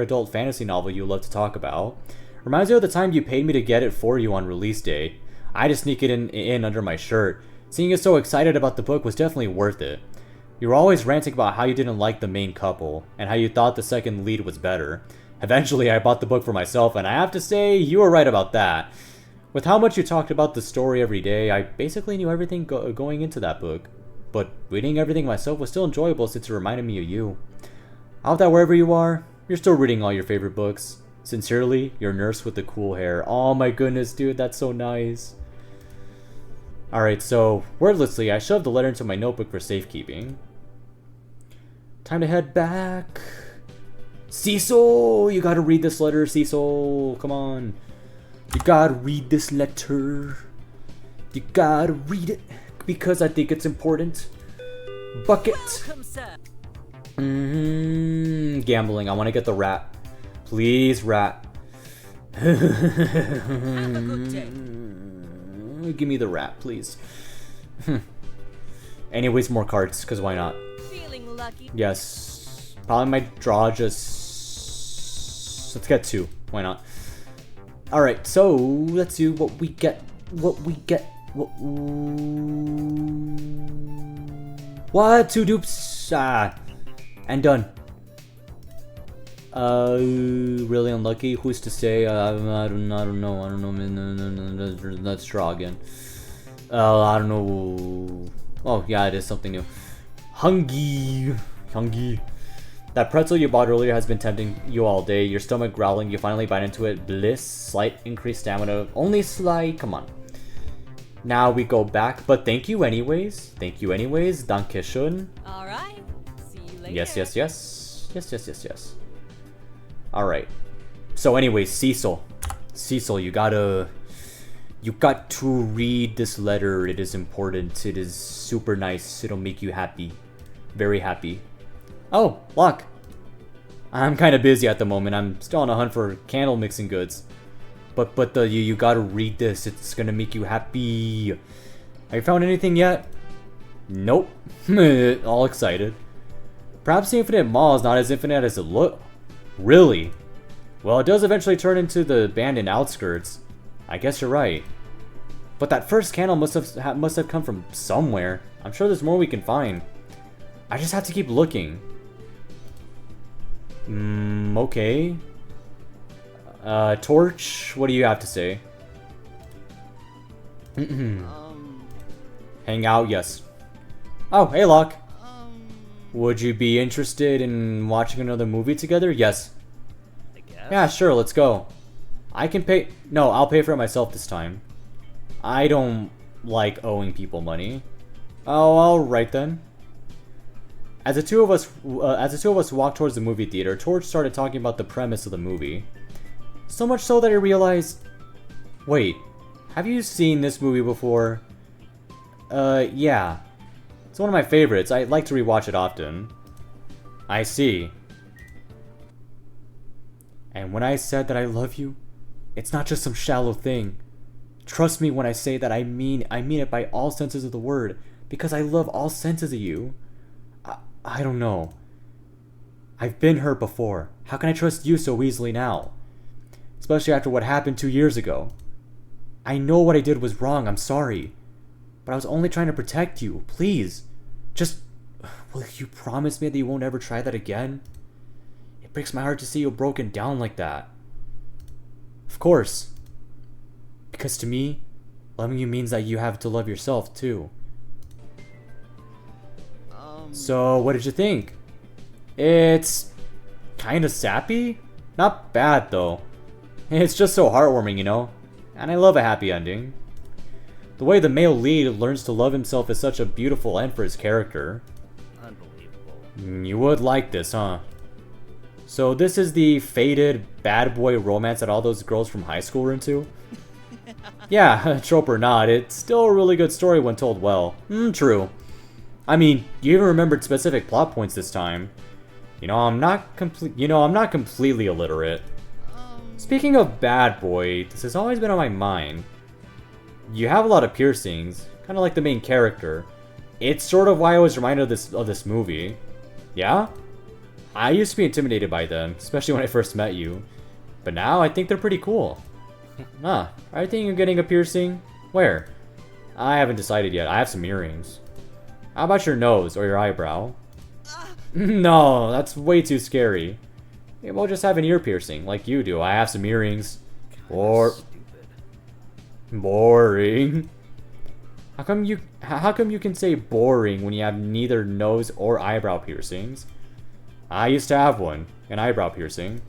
adult fantasy novel you love to talk about. Reminds me of the time you paid me to get it for you on release day. I had to sneak it in under my shirt. Seeing you so excited about the book was definitely worth it. You were always ranting about how you didn't like the main couple, and how you thought the second lead was better. Eventually, I bought the book for myself, and I have to say, you were right about that. With how much you talked about the story every day, I basically knew everything going into that book. But reading everything myself was still enjoyable since it reminded me of you. I hope that wherever you are, you're still reading all your favorite books. Sincerely, your nurse with the cool hair. Oh my goodness, dude, that's so nice. Alright, so, wordlessly, I shoved the letter into my notebook for safekeeping. Time to head back. Cecil! You gotta read this letter, Cecil. Come on. You gotta read this letter. You gotta read it. Because I think it's important. Bucket. Welcome, sir. Gambling. I want to get the rat. Please, rat. Have a good day. Give me the rat, please. Anyways, more cards, because why not? Feeling lucky. Yes. Probably might draw just... Let's get 2. Why not? Alright, so let's see what we get. What? 2 dupes. And done. Really unlucky. Who's to say? I don't know. No, let's draw again. I don't know. Oh yeah, it is something new. Hungy. That pretzel you bought earlier has been tempting you all day. Your stomach growling. You finally bite into it. Bliss. Slight increased stamina. Only slight. Come on. Now we go back. But thank you anyways. Dankeschön. Alright. See you later. Yes. Alright. So anyways, Cecil, you got to read this letter. It is important. It is super nice. It'll make you happy. Very happy. Oh, Locke. I'm kind of busy at the moment. I'm still on a hunt for candle mixing goods. But you gotta read this. It's gonna make you happy. Have you found anything yet? Nope. All excited. Perhaps the Infinite Mall is not as infinite as it looks. Really? Well, it does eventually turn into the abandoned outskirts. I guess you're right. But that first candle must have come from somewhere. I'm sure there's more we can find. I just have to keep looking. Okay. Torch, what do you have to say? Hang out, yes. Oh, hey, Locke. Would you be interested in watching another movie together? Yes. I guess. Yeah, sure, let's go. I can pay... No, I'll pay for it myself this time. I don't like owing people money. Oh, alright then. As the two of us walked towards the movie theater, Torch started talking about the premise of the movie. So much so that I realized... Wait, have you seen this movie before? Yeah. It's one of my favorites. I like to rewatch it often. I see. And when I said that I love you, it's not just some shallow thing. Trust me when I say that I mean it by all senses of the word, because I love all senses of you. I don't know. I've been hurt before. How can I trust you so easily now? Especially after what happened 2 years ago. I know what I did was wrong, I'm sorry. But I was only trying to protect you, please. Just, will you promise me that you won't ever try that again? breaks my heart to see you broken down like that. Of course. Because to me, loving you means that you have to love yourself too. So, what did you think? It's kind of sappy? Not bad though. It's just so heartwarming, you know? And I love a happy ending. The way the male lead learns to love himself is such a beautiful end for his character. Unbelievable. You would like this, huh? So this is the faded bad boy romance that all those girls from high school were into? Yeah, trope or not, it's still a really good story when told well. True. I mean, you even remembered specific plot points this time. I'm not completely illiterate. Speaking of bad boy, this has always been on my mind. You have a lot of piercings, kind of like the main character. It's sort of why I was reminded of this movie. Yeah? I used to be intimidated by them, especially when I first met you. But now I think they're pretty cool. Are you thinking of getting a piercing? Where? I haven't decided yet. I have some earrings. How about your nose or your eyebrow? No, that's way too scary. Maybe we'll just have an ear piercing, like you do. I have some earrings. Or boring. How come you can say boring when you have neither nose or eyebrow piercings? I used to have one, an eyebrow piercing.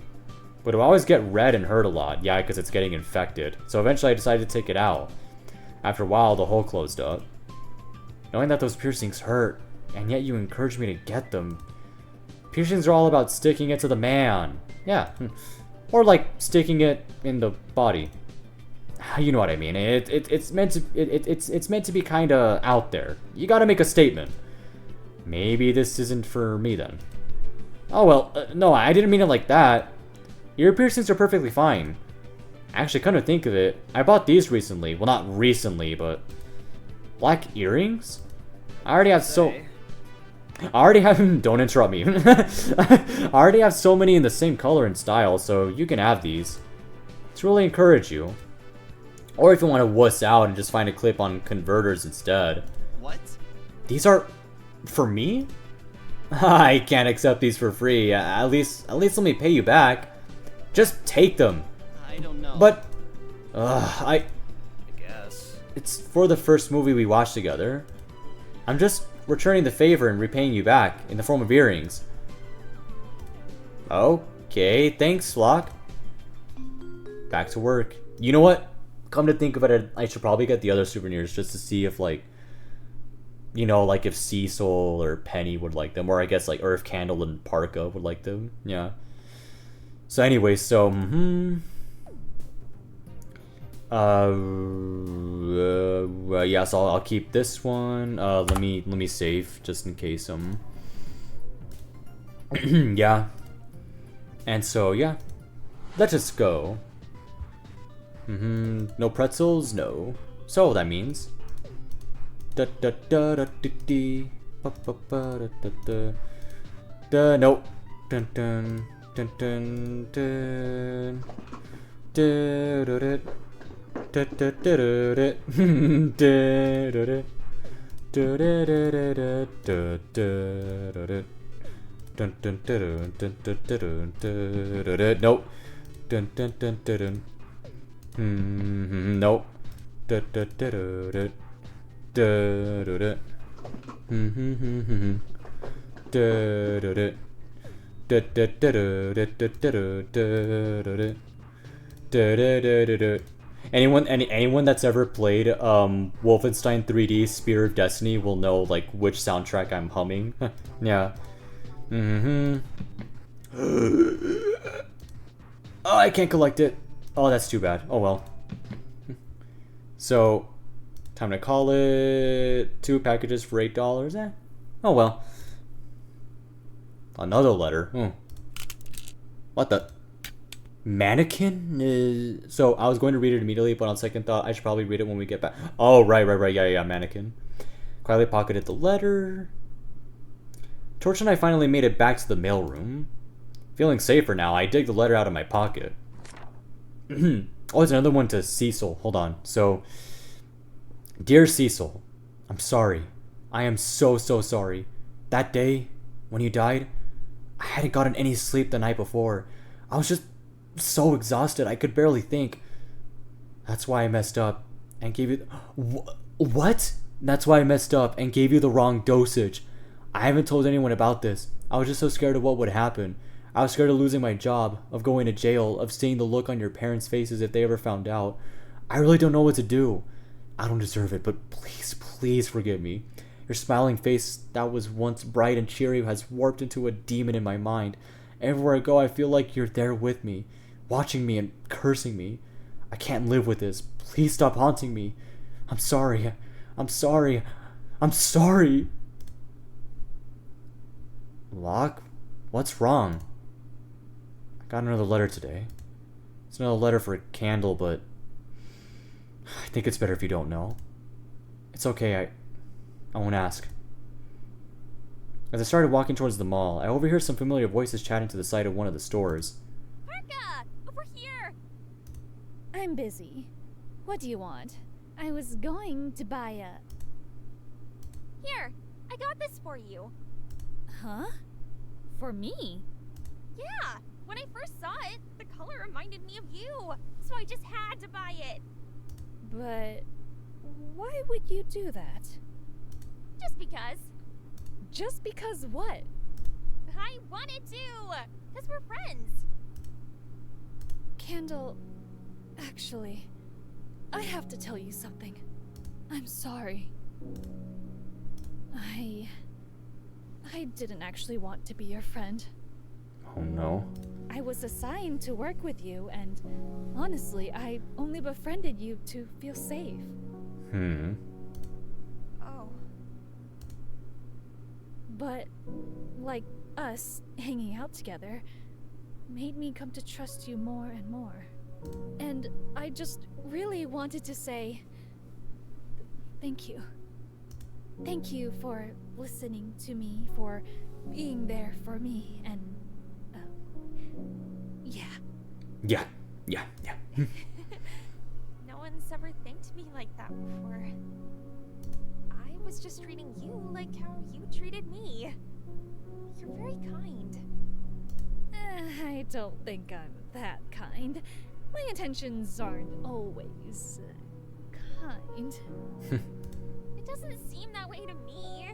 But it would always get red and hurt a lot. Yeah, because it's getting infected. So eventually I decided to take it out. After a while, the hole closed up. Knowing that those piercings hurt, and yet you encouraged me to get them. Piercings are all about sticking it to the man. Yeah. Or like sticking it in the body. You know what I mean. It's meant to be kind of out there. You gotta make a statement. Maybe this isn't for me then. Oh well, no, I didn't mean it like that. Ear piercings are perfectly fine. Actually, come to think of it, I bought these recently. Well, not recently, but black earrings? I already have don't interrupt me. I already have so many in the same color and style, so you can have these. To really encourage you. Or if you want to wuss out and just find a clip on converters instead. What? These are for me? I can't accept these for free. At least let me pay you back. Just take them. I don't know. But I guess. it's for the first movie we watched together. I'm just returning the favor and repaying you back in the form of earrings. Okay, thanks, Flock. Back to work. You know what? Come to think of it, I should probably get the other souvenirs just to see if like if Cecil or Penny would like them, or I guess or if Candle and Parka would like them. Yeah. So anyway, so yeah, so I'll keep this one. Let me save just in case. Yeah. And so yeah, let's just go. No pretzels, no. So that means da da da da dee ba ba ba da da da da. Nope. Dun dun dun dun dun. Da da da da da da da da da da da. Dun dun dun dun dun dun dun dun. Nope. Dun dun dun dun dun. Nope. Da da da da da da da. Da da da. Da da da da da da da da da. Anyone that's ever played Wolfenstein 3D Spear of Destiny will know like which soundtrack I'm humming. Yeah. Oh, I can't collect it. Oh, that's too bad. Oh well. So, time to call it 2 packages for $8. Eh? Oh well. Another letter. What the? Mannequin is... So, I was going to read it immediately, but on second thought, I should probably read it when we get back. Oh, right. Yeah, mannequin. Quietly pocketed the letter. Torch and I finally made it back to the mailroom. Feeling safer now, I dig the letter out of my pocket. Oh, there's another one to Cecil. Hold on. So, dear Cecil, I'm sorry. I am so sorry. That day, when you died, I hadn't gotten any sleep the night before. I was just so exhausted I could barely think. That's why I messed up and gave you... What? That's why I messed up and gave you the wrong dosage. I haven't told anyone about this. I was just so scared of what would happen. I was scared of losing my job, of going to jail, of seeing the look on your parents' faces if they ever found out. I really don't know what to do. I don't deserve it, but please, please forgive me. Your smiling face that was once bright and cheery has warped into a demon in my mind. Everywhere I go, I feel like you're there with me, watching me and cursing me. I can't live with this. Please stop haunting me. I'm sorry. I'm sorry. I'm sorry. Locke, what's wrong? I got another letter today. It's another letter for Candle, but I think it's better if you don't know. It's okay, I won't ask. As I started walking towards the mall, I overhear some familiar voices chatting to the side of one of the stores. Parka! Over here! I'm busy. What do you want? I was going to buy a... Here, I got this for you. Huh? For me? Yeah, when I first saw it, the color reminded me of you, so I just had to buy it. But why would you do that? Just because. Just because what? I wanted to, because we're friends. Candle, actually, I have to tell you something. I'm sorry. I didn't actually want to be your friend. Oh no. I was assigned to work with you, and honestly, I only befriended you to feel safe. Oh. But, like, us hanging out together made me come to trust you more and more. And I just really wanted to say thank you. Thank you for listening to me, for being there for me, and yeah. Yeah. No one's ever thanked me like that before. I was just treating you like how you treated me. You're very kind. I don't think I'm that kind. My intentions aren't always kind. It doesn't seem that way to me.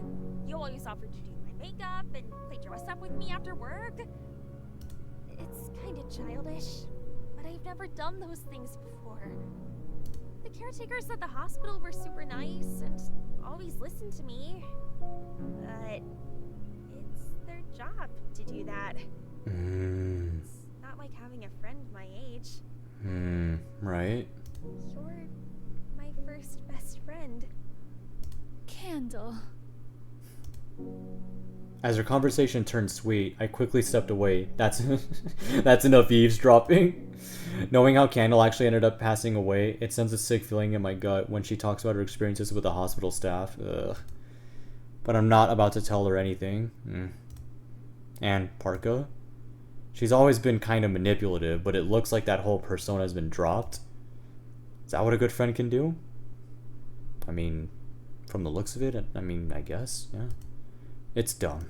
You always offered to do my makeup and play dress up with me after work. It's kind of childish, but I've never done those things before. The caretakers at the hospital were super nice and always listened to me. But it's their job to do that. It's not like having a friend my age. Right? You're my first best friend. Candle. As our conversation turned sweet, I quickly stepped away. That's enough eavesdropping. Knowing how Candle actually ended up passing away, it sends a sick feeling in my gut when she talks about her experiences with the hospital staff. Ugh. But I'm not about to tell her anything. And Parka? She's always been kind of manipulative, but it looks like that whole persona has been dropped. Is that what a good friend can do? I mean, from the looks of it, I guess, yeah. It's dumb.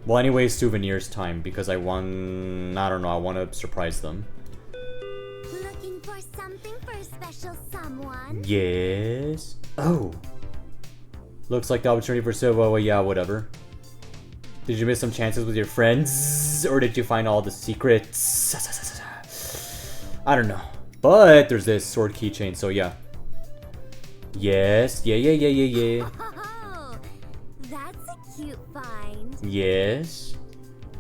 Well, anyways, souvenirs time, because I want to surprise them. Looking for something for a special someone? Yes. Oh. Looks like the opportunity for Silva. Well, yeah, whatever. Did you miss some chances with your friends? Or did you find all the secrets? I don't know. But there's this sword keychain, so yeah. Yes. Yeah. Oh, that's a cute find. Yes.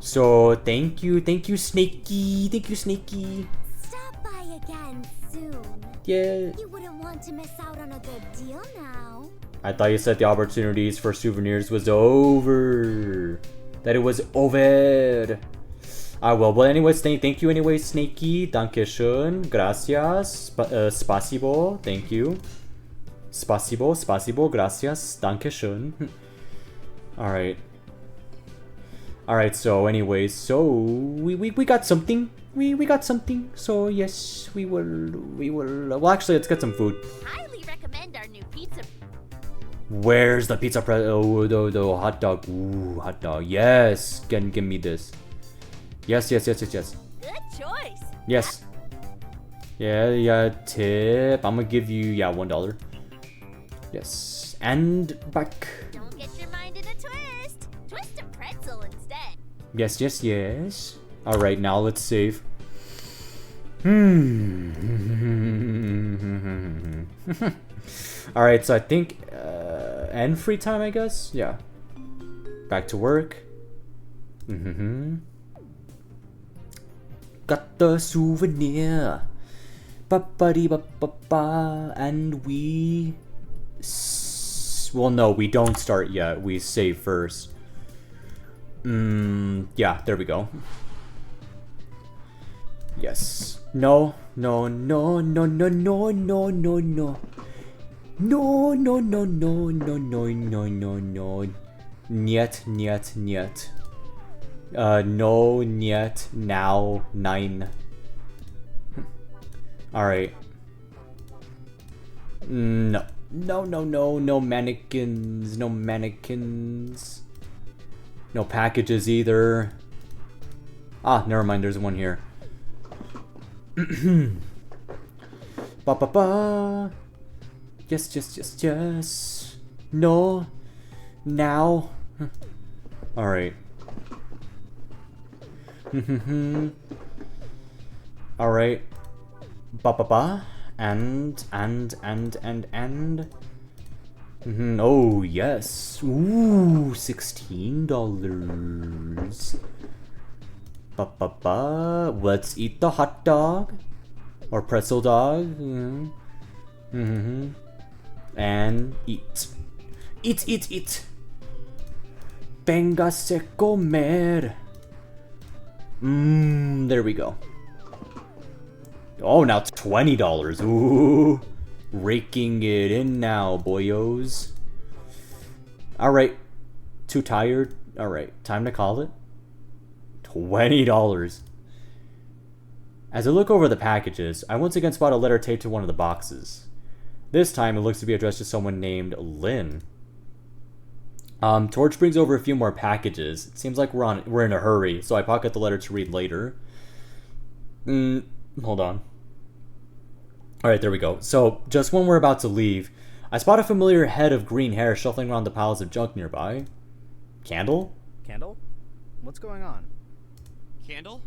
So, thank you, Snakey. Thank you, Snakey. Stop by again soon. Yeah. You wouldn't want to miss out on a good deal now. I thought you said the opportunities for souvenirs was over. That it was over. Well, anyways, thank you anyways, Snakey. Dankeschön. Gracias. Spasibo. Thank you. Spasibo. Gracias. Dankeschön. Alright, so anyways, so we got something. We got something. So yes, we will well, actually, let's get some food. Highly recommend our new pizza. Where's the pizza oh, the hot dog. Ooh, hot dog. Yes. Give me this. Yes. Good choice. Yes. Yeah, tip. I'm gonna give you, $1. Yes. And back. Don't get your mind in a twist. Twist a pretzel instead. Yes. Alright, now let's save. Alright, so I think, end free time, I guess? Yeah. Back to work. Got the souvenir. Ba-ba-dee-ba-ba-ba. And we... well, no, we don't start yet. We save first. Yeah, there we go. Yes. No. Niet. No, niet, now, 9. Alright. No mannequins, no packages either. Ah, never mind, there's one here. Ba. Yes. No. Now. Alright. Alright. Ba. And. Oh, yes. Ooh, $16. Ba. Let's eat the hot dog. Or pretzel dog. And eat. Eat. Véngase comer. There we go. Oh, now $20. Ooh. Raking it in now, boyos. Alright. Too tired? Alright, time to call it. $20. As I look over the packages, I once again spot a letter taped to one of the boxes. This time, it looks to be addressed to someone named Lynn. Torch brings over a few more packages. It seems like we're in a hurry, so I pocket the letter to read later. Hold on. Alright, there we go. So, just when we're about to leave, I spot a familiar head of green hair shuffling around the piles of junk nearby. Candle? Candle? What's going on? Candle?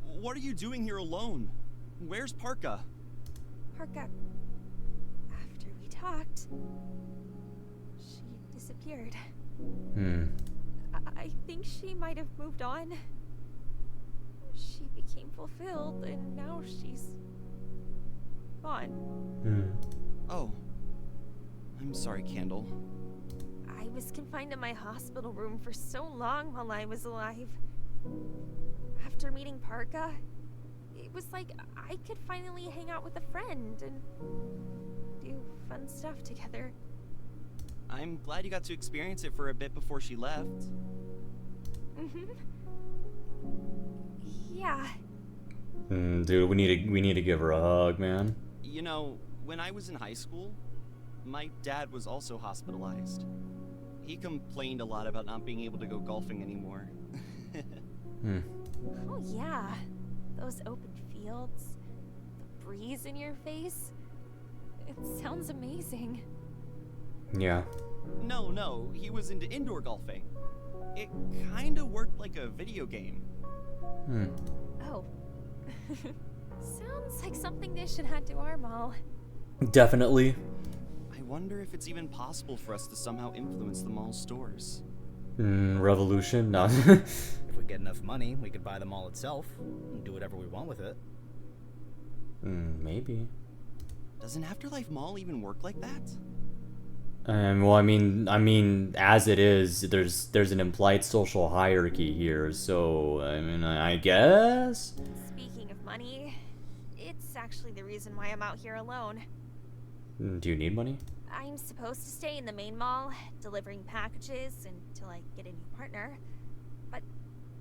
What are you doing here alone? Where's Parka? Parka. After we talked, she disappeared. I think she might have moved on. She became fulfilled, and now she's gone. Oh. I'm sorry, Candle. I was confined in my hospital room for so long while I was alive. After meeting Parka, it was like I could finally hang out with a friend and do fun stuff together. I'm glad you got to experience it for a bit before she left. Yeah. Dude, we need to give her a hug, man. You know, when I was in high school, my dad was also hospitalized. He complained a lot about not being able to go golfing anymore. Oh yeah, those open fields, the breeze in your face. It sounds amazing. Yeah. No, he was into indoor golfing. It kinda worked like a video game. Oh. Sounds like something they should add to our mall. Definitely. I wonder if it's even possible for us to somehow influence the mall's stores. Revolution? No. If we get enough money, we could buy the mall itself and do whatever we want with it. Maybe. Does an Afterlife mall even work like that? Well, I mean, as it is, there's an implied social hierarchy here, so, I mean, I guess? Speaking of money, it's actually the reason why I'm out here alone. Do you need money? I'm supposed to stay in the main mall, delivering packages until I get a new partner. But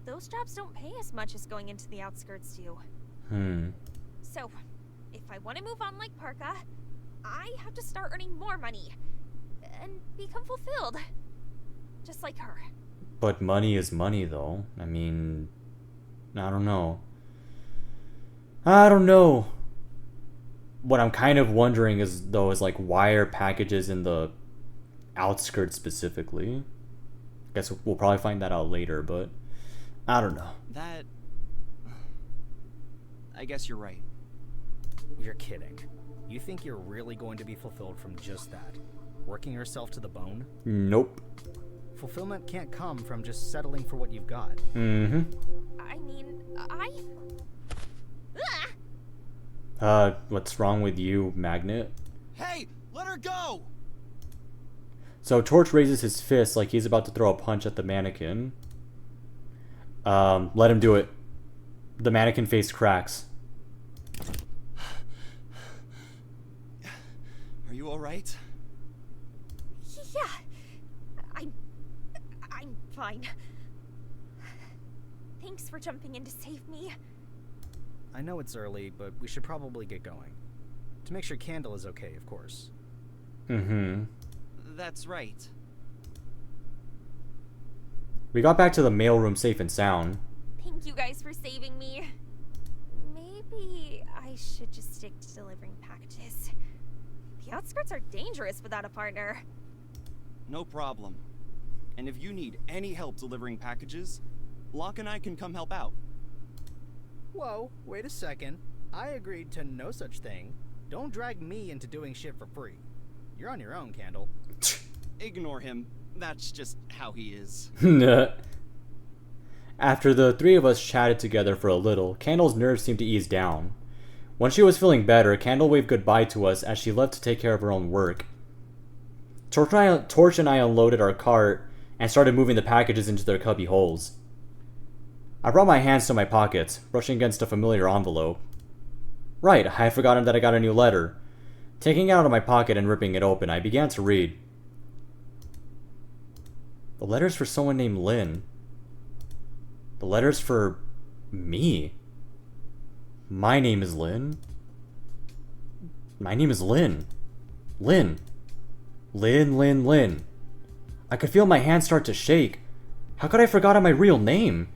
those jobs don't pay as much as going into the outskirts do. So, if I want to move on like Parka, I have to start earning more money. and become fulfilled. Just like her. But money is money, though. I mean, I don't know. I don't know. What I'm kind of wondering is, though, is like, why are packages in the outskirts specifically? Guess we'll probably find that out later, but I don't know. That... I guess you're right. You're kidding. You think you're really going to be fulfilled from just that? Working yourself to the bone? Nope. Fulfillment can't come from just settling for what you've got. Mm-hmm. I mean, What's wrong with you, Magnet? Hey, let her go! So Torch raises his fist like he's about to throw a punch at the mannequin. Let him do it. The mannequin face cracks. Are you alright? Yeah. I'm fine. Thanks for jumping in to save me. I know it's early, but we should probably get going. To make sure Candle is okay, of course. Mm-hmm. That's right. We got back to the mailroom safe and sound. Thank you guys for saving me. Maybe I should just stick to delivering packages. The outskirts are dangerous without a partner. No problem. And if you need any help delivering packages, Locke and I can come help out. Whoa, wait a second. I agreed to no such thing. Don't drag me into doing shit for free. You're on your own, Candle. Ignore him. That's just how he is. After the three of us chatted together for a little, Candle's nerves seemed to ease down. When she was feeling better, Candle waved goodbye to us as she left to take care of her own work. Torch and I unloaded our cart and started moving the packages into their cubby holes. I brought my hands to my pockets, brushing against a familiar envelope. Right, I had forgotten that I got a new letter. Taking it out of my pocket and ripping it open, I began to read. The letter's for someone named Lynn. The letter's for me. My name is Lynn. My name is Lynn. Lynn. Lynn. I could feel my hands start to shake. How could I have forgotten my real name?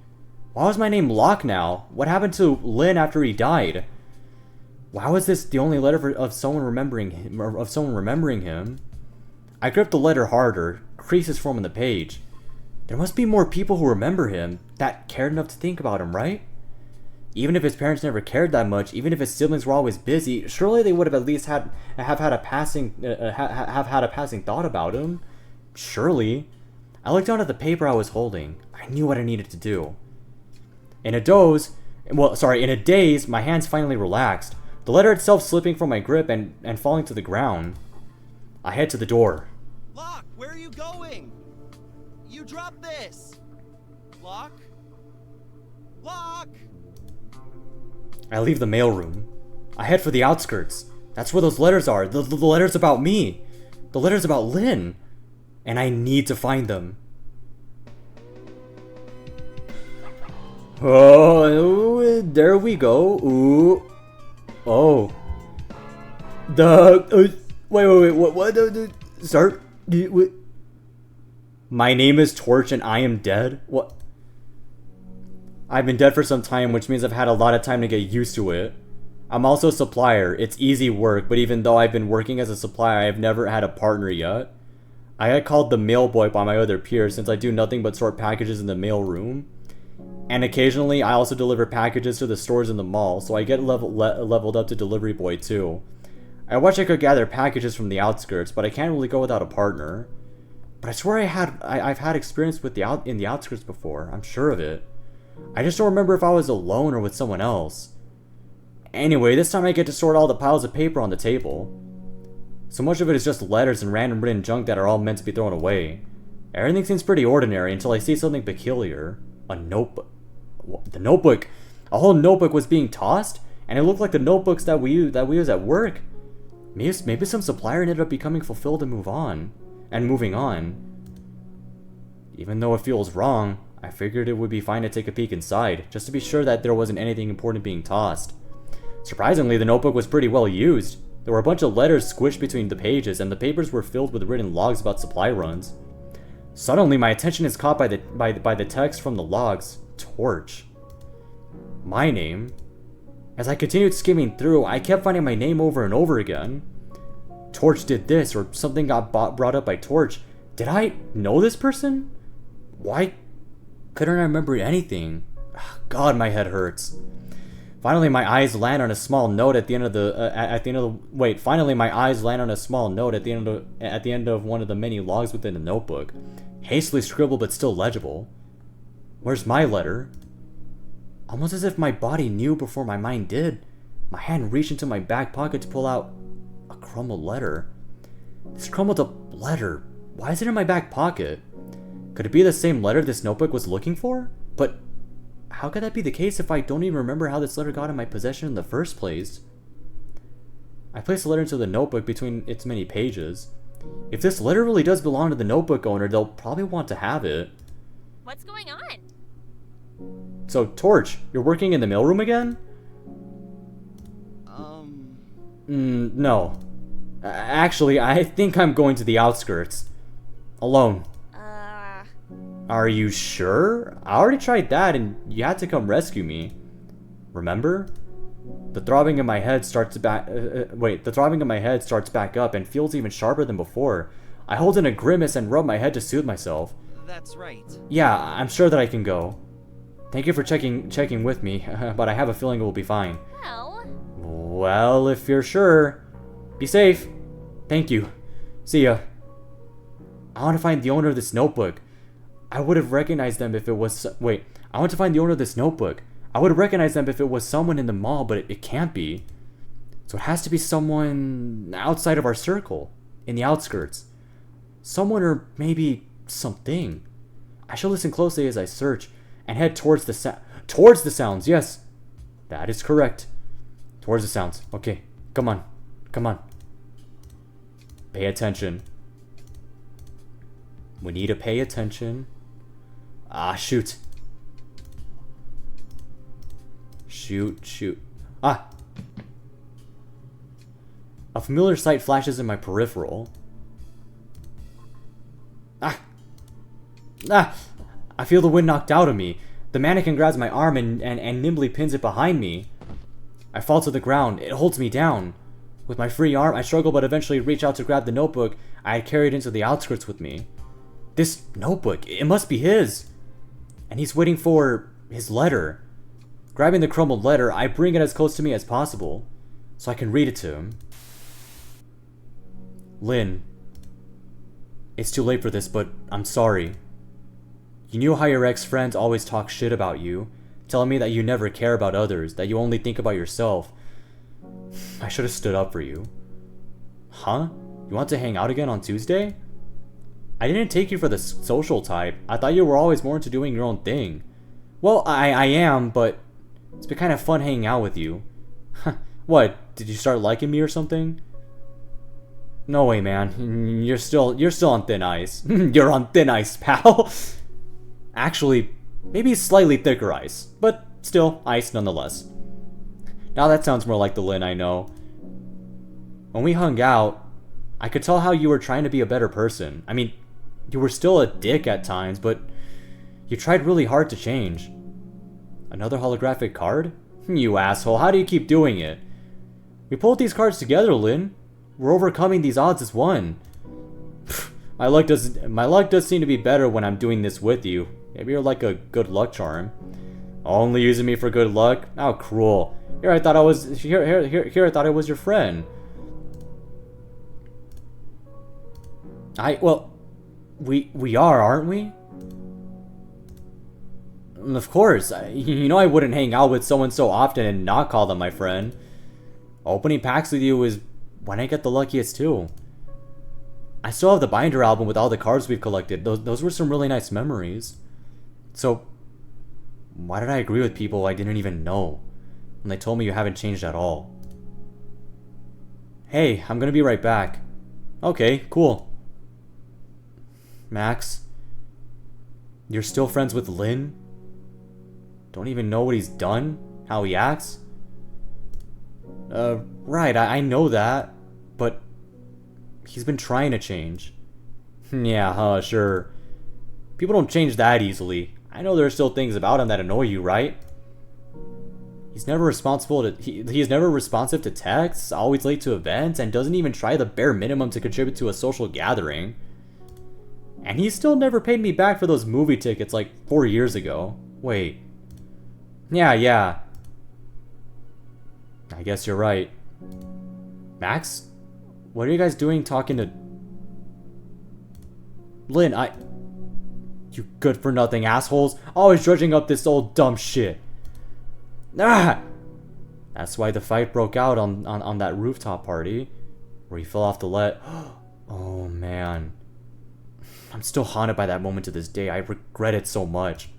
Why was my name Locke now? What happened to Lynn after he died? Why was this the only letter of someone remembering him? I gripped the letter harder, creases forming the page. There must be more people who remember him, that cared enough to think about him, right? Even if his parents never cared that much, even if his siblings were always busy, surely they would have at least had a passing thought about him. Surely. I looked down at the paper I was holding. I knew what I needed to do. In a daze, my hands finally relaxed, the letter itself slipping from my grip and falling to the ground. I head to the door. Locke, where are you going? You dropped this! Locke? Locke! I leave the mailroom. I head for the outskirts. That's where those letters are. The letters about me. The letters about Lynn. And I need to find them. Oh, there we go. Ooh. Oh. Wait. What? Start. What? My name is Torch and I am dead? What? I've been dead for some time, which means I've had a lot of time to get used to it. I'm also a supplier. It's easy work, but even though I've been working as a supplier, I have never had a partner yet. I get called the mail boy by my other peers since I do nothing but sort packages in the mail room. And occasionally, I also deliver packages to the stores in the mall, so I get leveled up to delivery boy too. I wish I could gather packages from the outskirts, but I can't really go without a partner. But I swear I've had experience in the outskirts before. I'm sure of it. I just don't remember if I was alone or with someone else. Anyway, this time I get to sort all the piles of paper on the table. So much of it is just letters and random written junk that are all meant to be thrown away. Everything seems pretty ordinary until I see something peculiar. A notebook. The notebook! A whole notebook was being tossed? And it looked like the notebooks that we use at work. Maybe some supplier ended up becoming fulfilled and moving on. Even though it feels wrong, I figured it would be fine to take a peek inside, just to be sure that there wasn't anything important being tossed. Surprisingly, the notebook was pretty well used. There were a bunch of letters squished between the pages, and the papers were filled with written logs about supply runs. Suddenly, my attention is caught by the text from the logs. Torch. My name. As I continued skimming through, I kept finding my name over and over again. Torch did this, or something got brought up by Torch. Did I know this person? Why couldn't I remember anything? God, my head hurts. Finally, my eyes land on a small note at the end of Finally, my eyes land on a small note at the end of one of the many logs within the notebook. Hastily scribbled, but still legible. Where's my letter? Almost as if my body knew before my mind did. My hand reached into my back pocket to pull out a crumbled letter. This crumbled up letter. Why is it in my back pocket? Could it be the same letter this notebook was looking for? But how could that be the case if I don't even remember how this letter got in my possession in the first place? I placed the letter into the notebook between its many pages. If this letter really does belong to the notebook owner, they'll probably want to have it. What's going on? So, Torch, you're working in the mailroom again? No. Actually, I think I'm going to the outskirts. Alone. Are you sure? I already tried that and you had to come rescue me. Remember? The throbbing in my head starts back up and feels even sharper than before. I hold in a grimace and rub my head to soothe myself. That's right. Yeah, I'm sure that I can go. Thank you for checking with me, but I have a feeling it will be fine. Well, if you're sure. Be safe. Thank you. See ya. I want to find the owner of this notebook. I would have recognized them if it was... I want to find the owner of this notebook. I would have recognized them if it was someone in the mall, but it can't be. So it has to be someone outside of our circle. In the outskirts. Someone or maybe something. I shall listen closely as I search and head towards the sounds. Yes, that is correct. Towards the sounds. Okay, come on. Come on. Pay attention. We need to pay attention. Ah, shoot. Shoot. Ah! A familiar sight flashes in my peripheral. Ah! I feel the wind knocked out of me. The mannequin grabs my arm and nimbly pins it behind me. I fall to the ground. It holds me down. With my free arm, I struggle but eventually reach out to grab the notebook I had carried into the outskirts with me. This notebook, it must be his. And he's waiting for his letter. Grabbing the crumbled letter, I bring it as close to me as possible, so I can read it to him. Lynn, it's too late for this, but I'm sorry. You knew how your ex-friends always talk shit about you, telling me that you never care about others, that you only think about yourself. I should have stood up for you. Huh? You want to hang out again on Tuesday? I didn't take you for the social type. I thought you were always more into doing your own thing. Well, I am, but it's been kind of fun hanging out with you. What? Did you start liking me or something? No way, man. You're still on thin ice. You're on thin ice, pal. Actually, maybe slightly thicker ice, but still ice nonetheless. Now that sounds more like the Lynn I know. When we hung out, I could tell how you were trying to be a better person. I mean, you were still a dick at times, but you tried really hard to change. Another holographic card? You asshole, how do you keep doing it? We pulled these cards together, Lynn. We're overcoming these odds as one. My luck does seem to be better when I'm doing this with you. Maybe you're like a good luck charm. Only using me for good luck? How cruel. Here I thought I was your friend. Well, we are, aren't we? Of course. You know I wouldn't hang out with someone so often and not call them my friend. Opening packs with you is when I get the luckiest too. I still have the binder album with all the cards we've collected. Those were some really nice memories. So, why did I agree with people I didn't even know when they told me you haven't changed at all? Hey, I'm gonna be right back. Okay, cool. Max, you're still friends with Lynn? Don't even know what he's done? How he acts? Right, I know that. But he's been trying to change. Yeah, sure. People don't change that easily. I know there are still things about him that annoy you, right? He's never he's never responsive to texts, always late to events, and doesn't even try the bare minimum to contribute to a social gathering. And he still never paid me back for those movie tickets like 4 years ago. Wait. Yeah. I guess you're right. Max? What are you guys doing talking to... Lynn, You good-for-nothing assholes. Always dredging up this old dumb shit. Ah! That's why the fight broke out on that rooftop party. Where he fell off the ledge. Oh, man. I'm still haunted by that moment to this day. I regret it so much.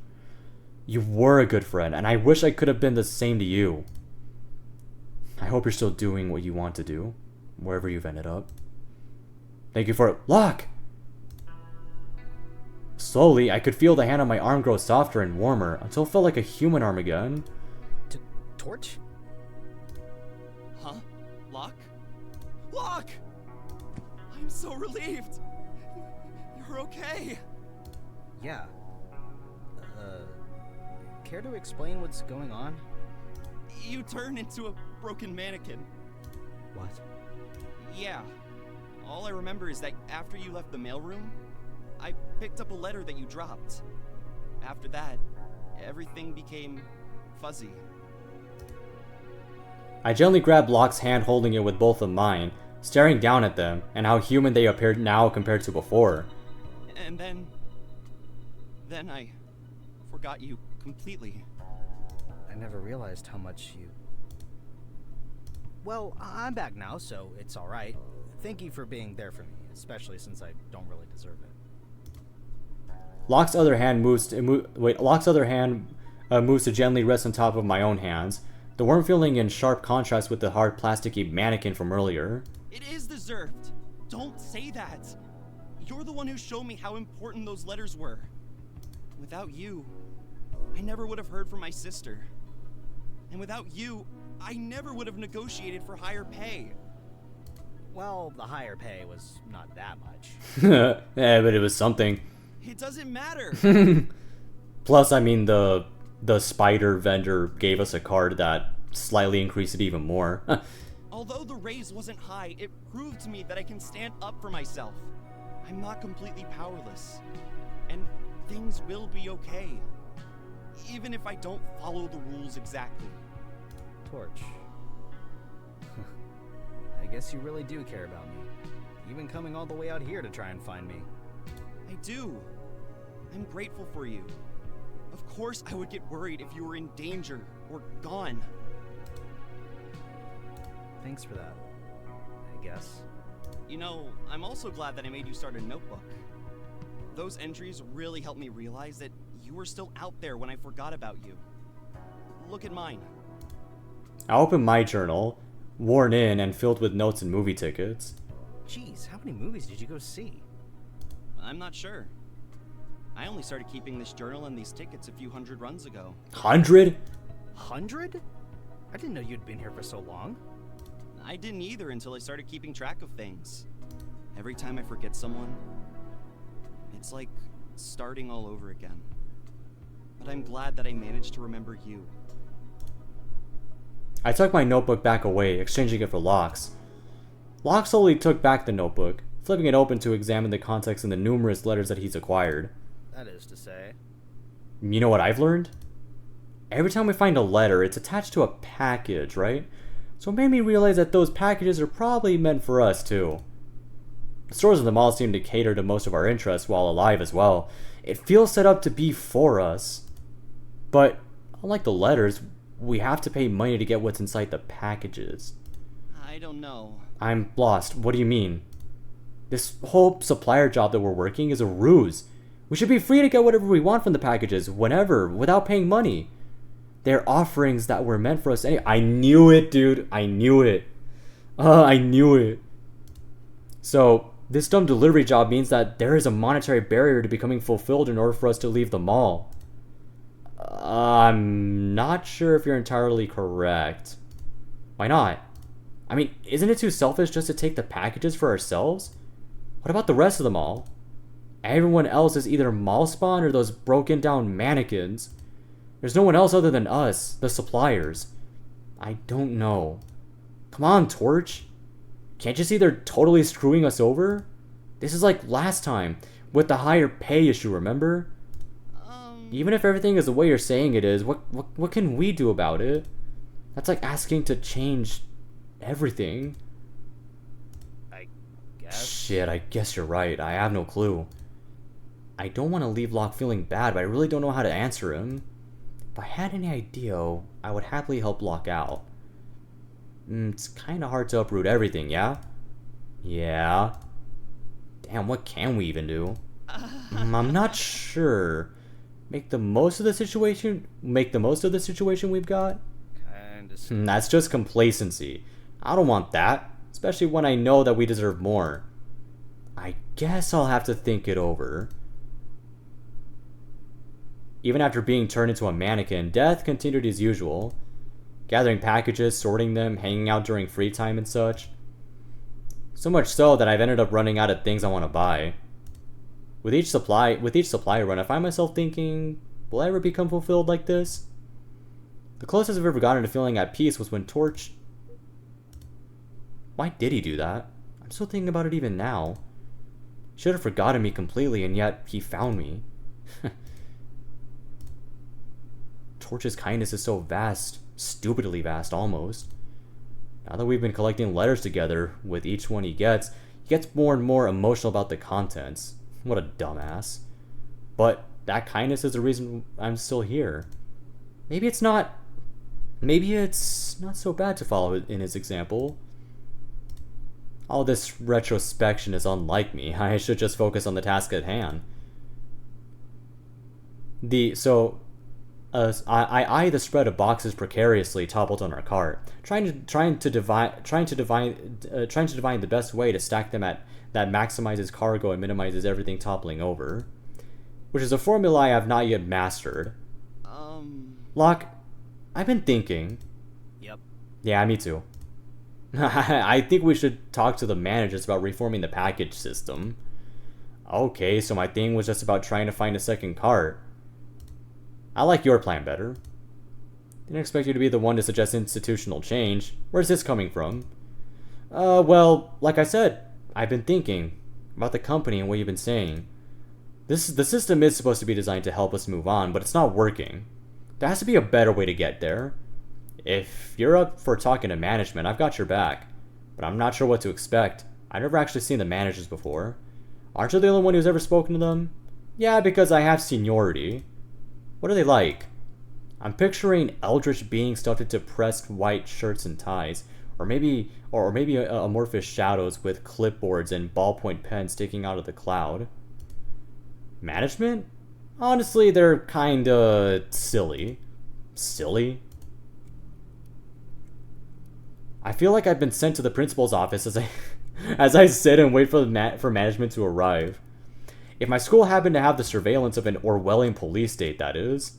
You were a good friend, and I wish I could have been the same to you. I hope you're still doing what you want to do, wherever you've ended up. Thank you for it. Lock! Slowly, I could feel the hand on my arm grow softer and warmer, until it felt like a human arm again. Torch? Huh? Locke? Locke! I'm so relieved! You're okay! Yeah. Care to explain what's going on? You turned into a broken mannequin. What? Yeah. All I remember is that after you left the mailroom, I picked up a letter that you dropped. After that, everything became fuzzy. I gently grabbed Locke's hand, holding it with both of mine, staring down at them, and how human they appeared now compared to before. And then I forgot you completely. I never realized how much you... Well, I'm back now, so it's alright. Thank you for being there for me, especially since I don't really deserve it. Locke's other hand moves to gently rest on top of my own hands, the warm feeling in sharp contrast with the hard plasticky mannequin from earlier. It is deserved. Don't say that. You're the one who showed me how important those letters were. Without you, I never would have heard from my sister. And without you, I never would have negotiated for higher pay. Well, the higher pay was not that much. Yeah, but it was something. It doesn't matter. Plus, I mean, the spider vendor gave us a card that slightly increased it even more. Although the raise wasn't high, it proved to me that I can stand up for myself. I'm not completely powerless. And things will be okay. Even if I don't follow the rules exactly. Torch. I guess you really do care about me. Even coming all the way out here to try and find me. I do. I'm grateful for you. Of course I would get worried if you were in danger or gone. Thanks for that, I guess. You know, I'm also glad that I made you start a notebook. Those entries really helped me realize that you were still out there when I forgot about you. Look at mine. I opened my journal, worn in and filled with notes and movie tickets. Jeez, how many movies did you go see? I'm not sure. I only started keeping this journal and these tickets a few hundred runs ago. 100? 100? I didn't know you'd been here for so long. I didn't either until I started keeping track of things. Every time I forget someone, it's like starting all over again. But I'm glad that I managed to remember you. I took my notebook back away, exchanging it for Locke's. Locke slowly took back the notebook, flipping it open to examine the context in the numerous letters that he's acquired. That is to say... You know what I've learned? Every time we find a letter, it's attached to a package, right? So it made me realize that those packages are probably meant for us, too. The stores in the mall seem to cater to most of our interests while alive as well. It feels set up to be for us. But, unlike the letters, we have to pay money to get what's inside the packages. I don't know. I'm lost. What do you mean? This whole supplier job that we're working is a ruse. We should be free to get whatever we want from the packages, whenever, without paying money. They're offerings that were meant for us anyway. I knew it, dude. I knew it. I knew it. So, this dumb delivery job means that there is a monetary barrier to becoming fulfilled in order for us to leave the mall. I'm not sure if you're entirely correct. Why not? I mean, isn't it too selfish just to take the packages for ourselves? What about the rest of the mall? Everyone else is either mall spawn or those broken down mannequins. There's no one else other than us, the suppliers. I don't know. Come on, Torch. Can't you see they're totally screwing us over? This is like last time, with the higher pay issue, remember? Even if everything is the way you're saying it is, what can we do about it? That's like asking to change everything. I guess. Shit, I guess you're right. I have no clue. I don't want to leave Locke feeling bad, but I really don't know how to answer him. If I had any idea, I would happily help Locke out. It's kind of hard to uproot everything, yeah? Yeah. Damn, what can we even do? I'm not sure. Make the most of the situation we've got? That's just complacency. I don't want that, especially when I know that we deserve more. I guess I'll have to think it over. Even after being turned into a mannequin, Death continued as usual, gathering packages, sorting them, hanging out during free time and such. So much so that I've ended up running out of things I want to buy. With each supply run, I find myself thinking, will I ever become fulfilled like this? The closest I've ever gotten to feeling at peace was when Torch... Why did he do that? I'm still thinking about it even now. He should have forgotten me completely, and yet he found me. Torch's kindness is so vast, stupidly vast almost. Now that we've been collecting letters together, with each one he gets more and more emotional about the contents. What a dumbass. But that kindness is the reason I'm still here. Maybe it's not so bad to follow in his example. All this retrospection is unlike me. I should just focus on the task at hand. I eye the spread of boxes precariously toppled on our cart, trying to divine the best way to stack them that maximizes cargo and minimizes everything toppling over, which is a formula I have not yet mastered. Locke, I've been thinking. Yep. Yeah, me too. I think we should talk to the managers about reforming the package system. Okay, so my thing was just about trying to find a second cart. I like your plan better. Didn't expect you to be the one to suggest institutional change. Where's this coming from? Well, like I said, I've been thinking about the company and what you've been saying. The system is supposed to be designed to help us move on, but it's not working. There has to be a better way to get there. If you're up for talking to management, I've got your back. But I'm not sure what to expect. I've never actually seen the managers before. Aren't you the only one who's ever spoken to them? Yeah, because I have seniority. What are they like? I'm picturing eldritch beings stuffed into pressed white shirts and ties, or maybe amorphous shadows with clipboards and ballpoint pens sticking out of the cloud. Management? Honestly, they're kinda silly. Silly? I feel like I've been sent to the principal's office as I sit and wait for management to arrive. If my school happened to have the surveillance of an Orwellian police state, that is.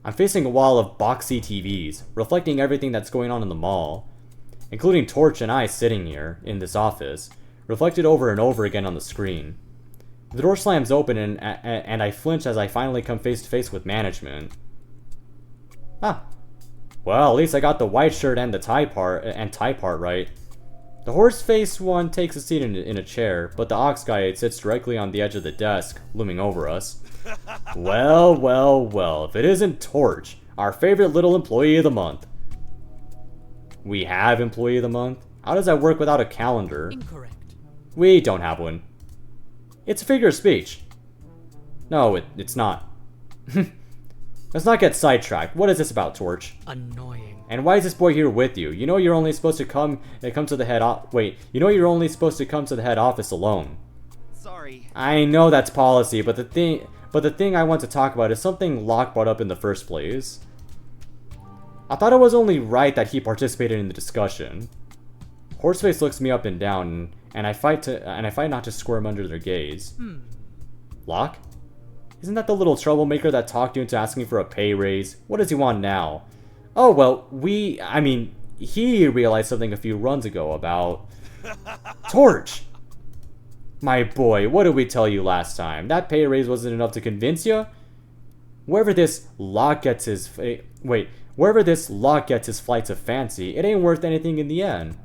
I'm facing a wall of boxy TVs, reflecting everything that's going on in the mall, including Torch and I sitting here, in this office, reflected over and over again on the screen. The door slams open and I flinch as I finally come face to face with management. Ah. Well, at least I got the white shirt and the tie part right. The horse-faced one takes a seat in a chair, but the ox guy sits directly on the edge of the desk, looming over us. Well, well, well, if it isn't Torch, our favorite little employee of the month. We have employee of the month? How does that work without a calendar? Incorrect. We don't have one. It's a figure of speech. No, it's not. Let's not get sidetracked. What is this about, Torch? Annoying. And why is this boy here with you? You know you're only supposed to come to the head office alone. Sorry. I know that's policy, but the thing I want to talk about is something Locke brought up in the first place. I thought it was only right that he participated in the discussion. Horseface looks me up and down, and I fight not to squirm under their gaze. Locke? Isn't that the little troublemaker that talked you into asking for a pay raise? What does he want now? Oh, well, he realized something a few runs ago about... Torch! My boy, what did we tell you last time? That pay raise wasn't enough to convince you? Wherever this lock gets his... Wherever this lock gets his flights of fancy, it ain't worth anything in the end.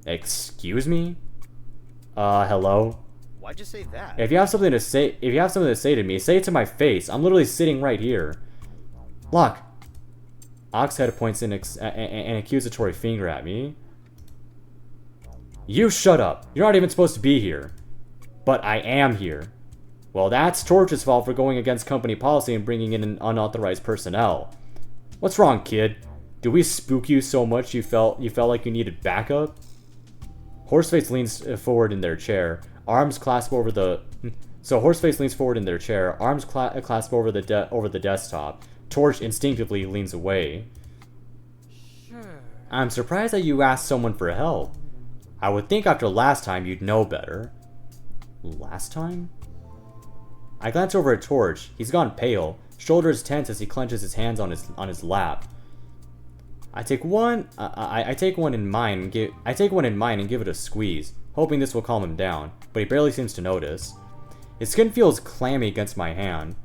Excuse me? Hello? Why'd you say that? If you have something to say to me, say it to my face. I'm literally sitting right here. Locke. Oxhead points an accusatory finger at me. You shut up. You're not even supposed to be here. But I am here. Well, that's Torch's fault for going against company policy and bringing in unauthorized personnel. What's wrong, kid? Did we spook you so much you felt like you needed backup? Horseface leans forward in their chair, arms clasped over the... So Horseface leans forward in their chair, arms clasped over the desktop. Torch instinctively leans away. Sure. I'm surprised that you asked someone for help. I would think after last time you'd know better. Last time? I glance over at Torch. He's gone pale, shoulders tense as he clenches his hands on his lap. I take one in mind and give it a squeeze, hoping this will calm him down, but he barely seems to notice. His skin feels clammy against my hand.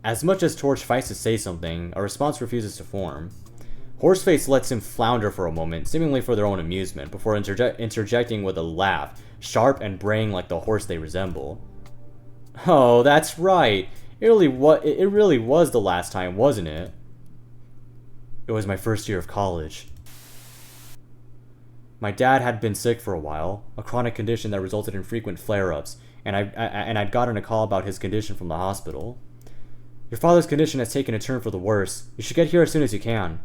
As much as Torch fights to say something, a response refuses to form. Horseface lets him flounder for a moment, seemingly for their own amusement, before interjecting with a laugh, sharp and braying like the horse they resemble. Oh, that's right. It really was the last time, wasn't it? It was my first year of college. My dad had been sick for a while, a chronic condition that resulted in frequent flare-ups, and I'd gotten a call about his condition from the hospital. Your father's condition has taken a turn for the worse. You should get here as soon as you can.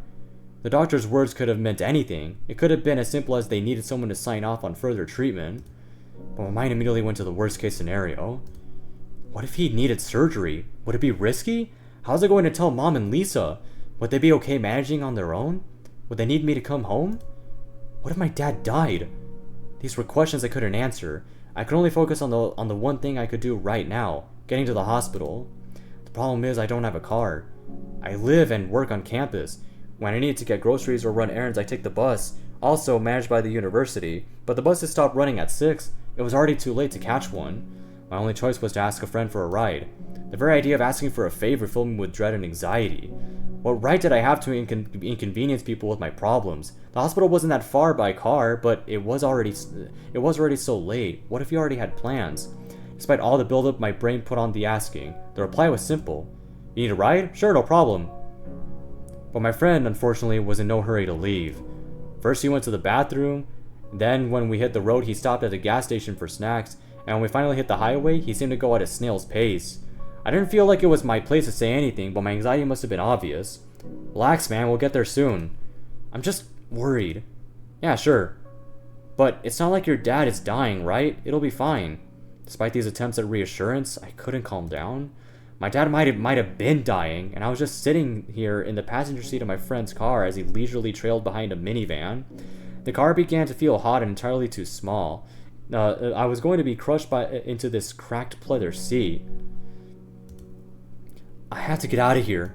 The doctor's words could have meant anything. It could have been as simple as they needed someone to sign off on further treatment. But my mind immediately went to the worst case scenario. What if he needed surgery? Would it be risky? How's it going to tell Mom and Lisa? Would they be okay managing on their own? Would they need me to come home? What if my dad died? These were questions I couldn't answer. I could only focus on the one thing I could do right now, getting to the hospital. The problem is I don't have a car. I live and work on campus. When I need to get groceries or run errands, I take the bus, also managed by the university, but the buses stopped running at 6. It was already too late to catch one. My only choice was to ask a friend for a ride. The very idea of asking for a favor filled me with dread and anxiety. What right did I have to inconvenience people with my problems? The hospital wasn't that far by car, but it was already so late. What if he already had plans? Despite all the buildup my brain put on the asking, the reply was simple. You need a ride? Sure, no problem. But my friend, unfortunately, was in no hurry to leave. First he went to the bathroom, then when we hit the road he stopped at a gas station for snacks, and when we finally hit the highway, he seemed to go at a snail's pace. I didn't feel like it was my place to say anything, but my anxiety must have been obvious. Relax, man, we'll get there soon. I'm just worried. Yeah, sure. But it's not like your dad is dying, right? It'll be fine. Despite these attempts at reassurance, I couldn't calm down. My dad might have been dying, and I was just sitting here in the passenger seat of my friend's car as he leisurely trailed behind a minivan. The car began to feel hot and entirely too small. I was going to be crushed into this cracked pleather seat. I have to get out of here.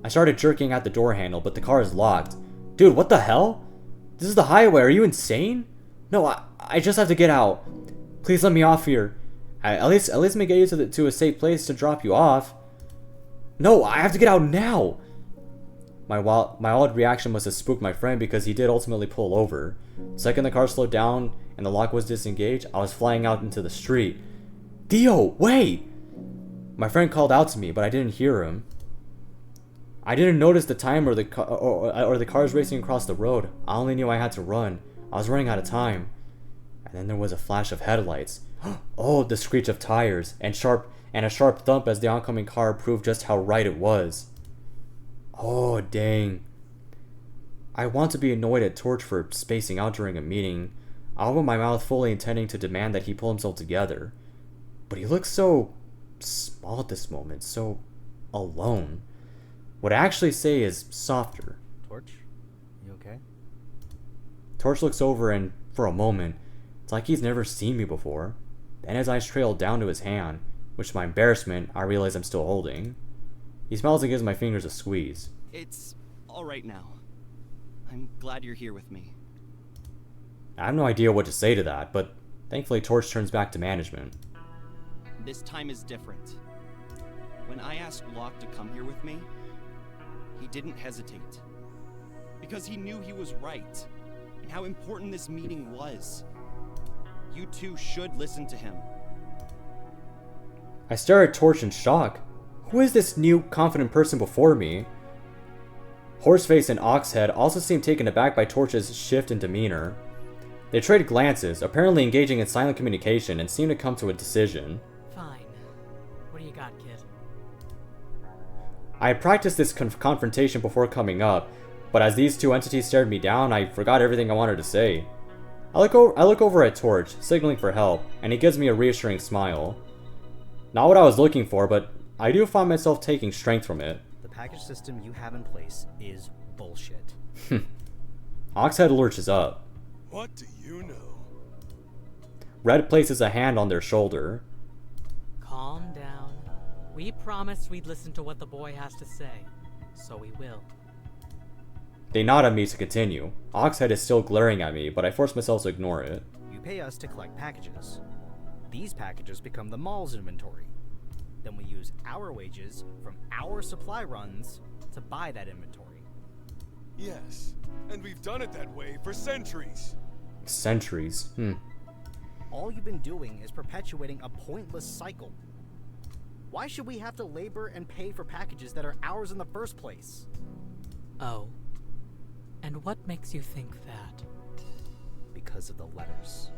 I started jerking at the door handle, but the car is locked. Dude, what the hell? This is the highway, are you insane? No, I just have to get out. Please let me off here. At least let me get you to a safe place to drop you off. No, I have to get out now. My odd reaction must have spooked my friend because he did ultimately pull over. The second the car slowed down and the lock was disengaged, I was flying out into the street. Theo, wait! My friend called out to me, but I didn't hear him. I didn't notice the time or the cars racing across the road. I only knew I had to run. I was running out of time. And then there was a flash of headlights. Oh, the screech of tires, and a sharp thump as the oncoming car proved just how right it was. Oh, dang. I want to be annoyed at Torch for spacing out during a meeting. I opened my mouth fully intending to demand that he pull himself together. But he looks so small at this moment, so alone. What I actually say is softer. Torch, you okay? Torch looks over and, for a moment, it's like he's never seen me before. Then his eyes trail down to his hand, which to my embarrassment, I realize I'm still holding. He smiles and gives my fingers a squeeze. It's all right now. I'm glad you're here with me. I have no idea what to say to that, but thankfully Torch turns back to management. This time is different. When I asked Locke to come here with me, he didn't hesitate. Because he knew he was right, and how important this meeting was. You two should listen to him. I stare at Torch in shock. Who is this new, confident person before me? Horseface and Oxhead also seem taken aback by Torch's shift in demeanor. They trade glances, apparently engaging in silent communication, and seem to come to a decision. Fine. What do you got, kid? I had practiced this confrontation before coming up, but as these two entities stared me down, I forgot everything I wanted to say. I look over at Torch, signaling for help, and he gives me a reassuring smile. Not what I was looking for, but I do find myself taking strength from it. The package system you have in place is bullshit. Oxhead lurches up. What do you know? Red places a hand on their shoulder. Calm down. We promised we'd listen to what the boy has to say, so we will. They nod at me to continue. Oxhead is still glaring at me, but I force myself to ignore it. You pay us to collect packages. These packages become the mall's inventory. Then we use our wages from our supply runs to buy that inventory. Yes, and we've done it that way for centuries. Centuries. All you've been doing is perpetuating a pointless cycle. Why should we have to labor and pay for packages that are ours in the first place? Oh. And what makes you think that? Because of the letters.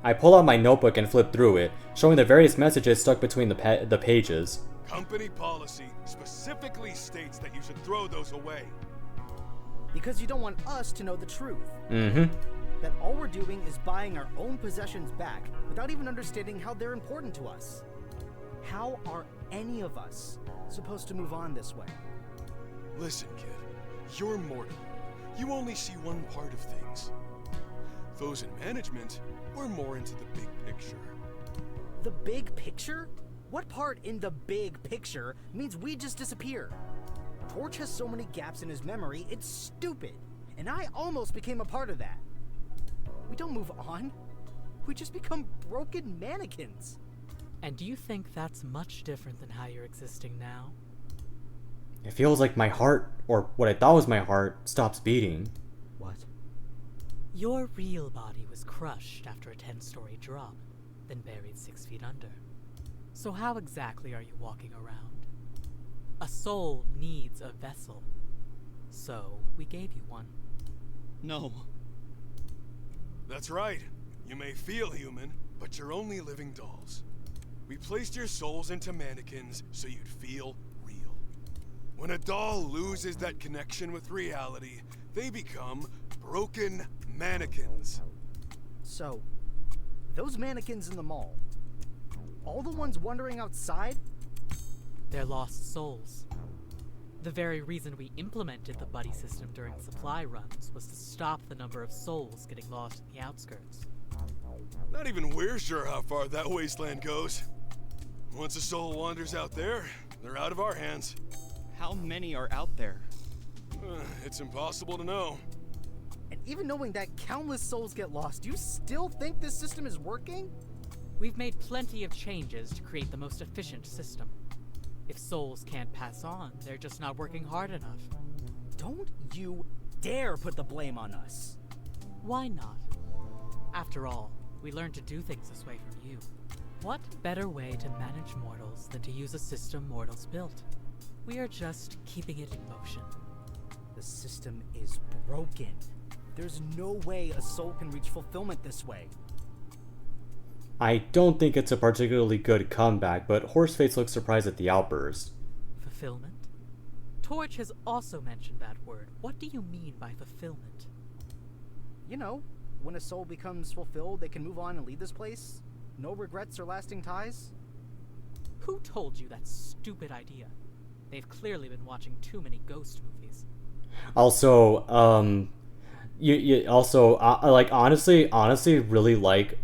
I pull out my notebook and flip through it, showing the various messages stuck between the pages. Company policy specifically states that you should throw those away. Because you don't want us to know the truth. That all we're doing is buying our own possessions back without even understanding how they're important to us. How are any of us supposed to move on this way? Listen, kid. You're mortal. You only see one part of things. Those in management are more into the big picture. The big picture? What part in the big picture means we just disappear? Torch has so many gaps in his memory, it's stupid. And I almost became a part of that. We don't move on. We just become broken mannequins. And do you think that's much different than how you're existing now? It feels like my heart, or what I thought was my heart, stops beating. What? Your real body was crushed after a 10-story drop, then buried 6 feet under. So how exactly are you walking around? A soul needs a vessel. So we gave you one. No. That's right. You may feel human, but you're only living dolls. We placed your souls into mannequins so you'd feel real. When a doll loses that connection with reality, they become broken mannequins. So, those mannequins in the mall, all the ones wandering outside? They're lost souls. The very reason we implemented the buddy system during supply runs was to stop the number of souls getting lost in the outskirts. Not even we're sure how far that wasteland goes. Once a soul wanders out there, they're out of our hands. How many are out there? It's impossible to know. And even knowing that countless souls get lost, you still think this system is working? We've made plenty of changes to create the most efficient system. If souls can't pass on, they're just not working hard enough. Don't you dare put the blame on us. Why not? After all, we learned to do things this way from you. What better way to manage mortals than to use a system mortals built? We are just keeping it in motion. The system is broken. There's no way a soul can reach fulfillment this way. I don't think it's a particularly good comeback, but Horseface looks surprised at the outburst. Fulfillment? Torch has also mentioned that word. What do you mean by fulfillment? You know, when a soul becomes fulfilled, they can move on and leave this place. No regrets or lasting ties. Who told you that stupid idea? They've clearly been watching too many ghost movies. Also, like honestly, really like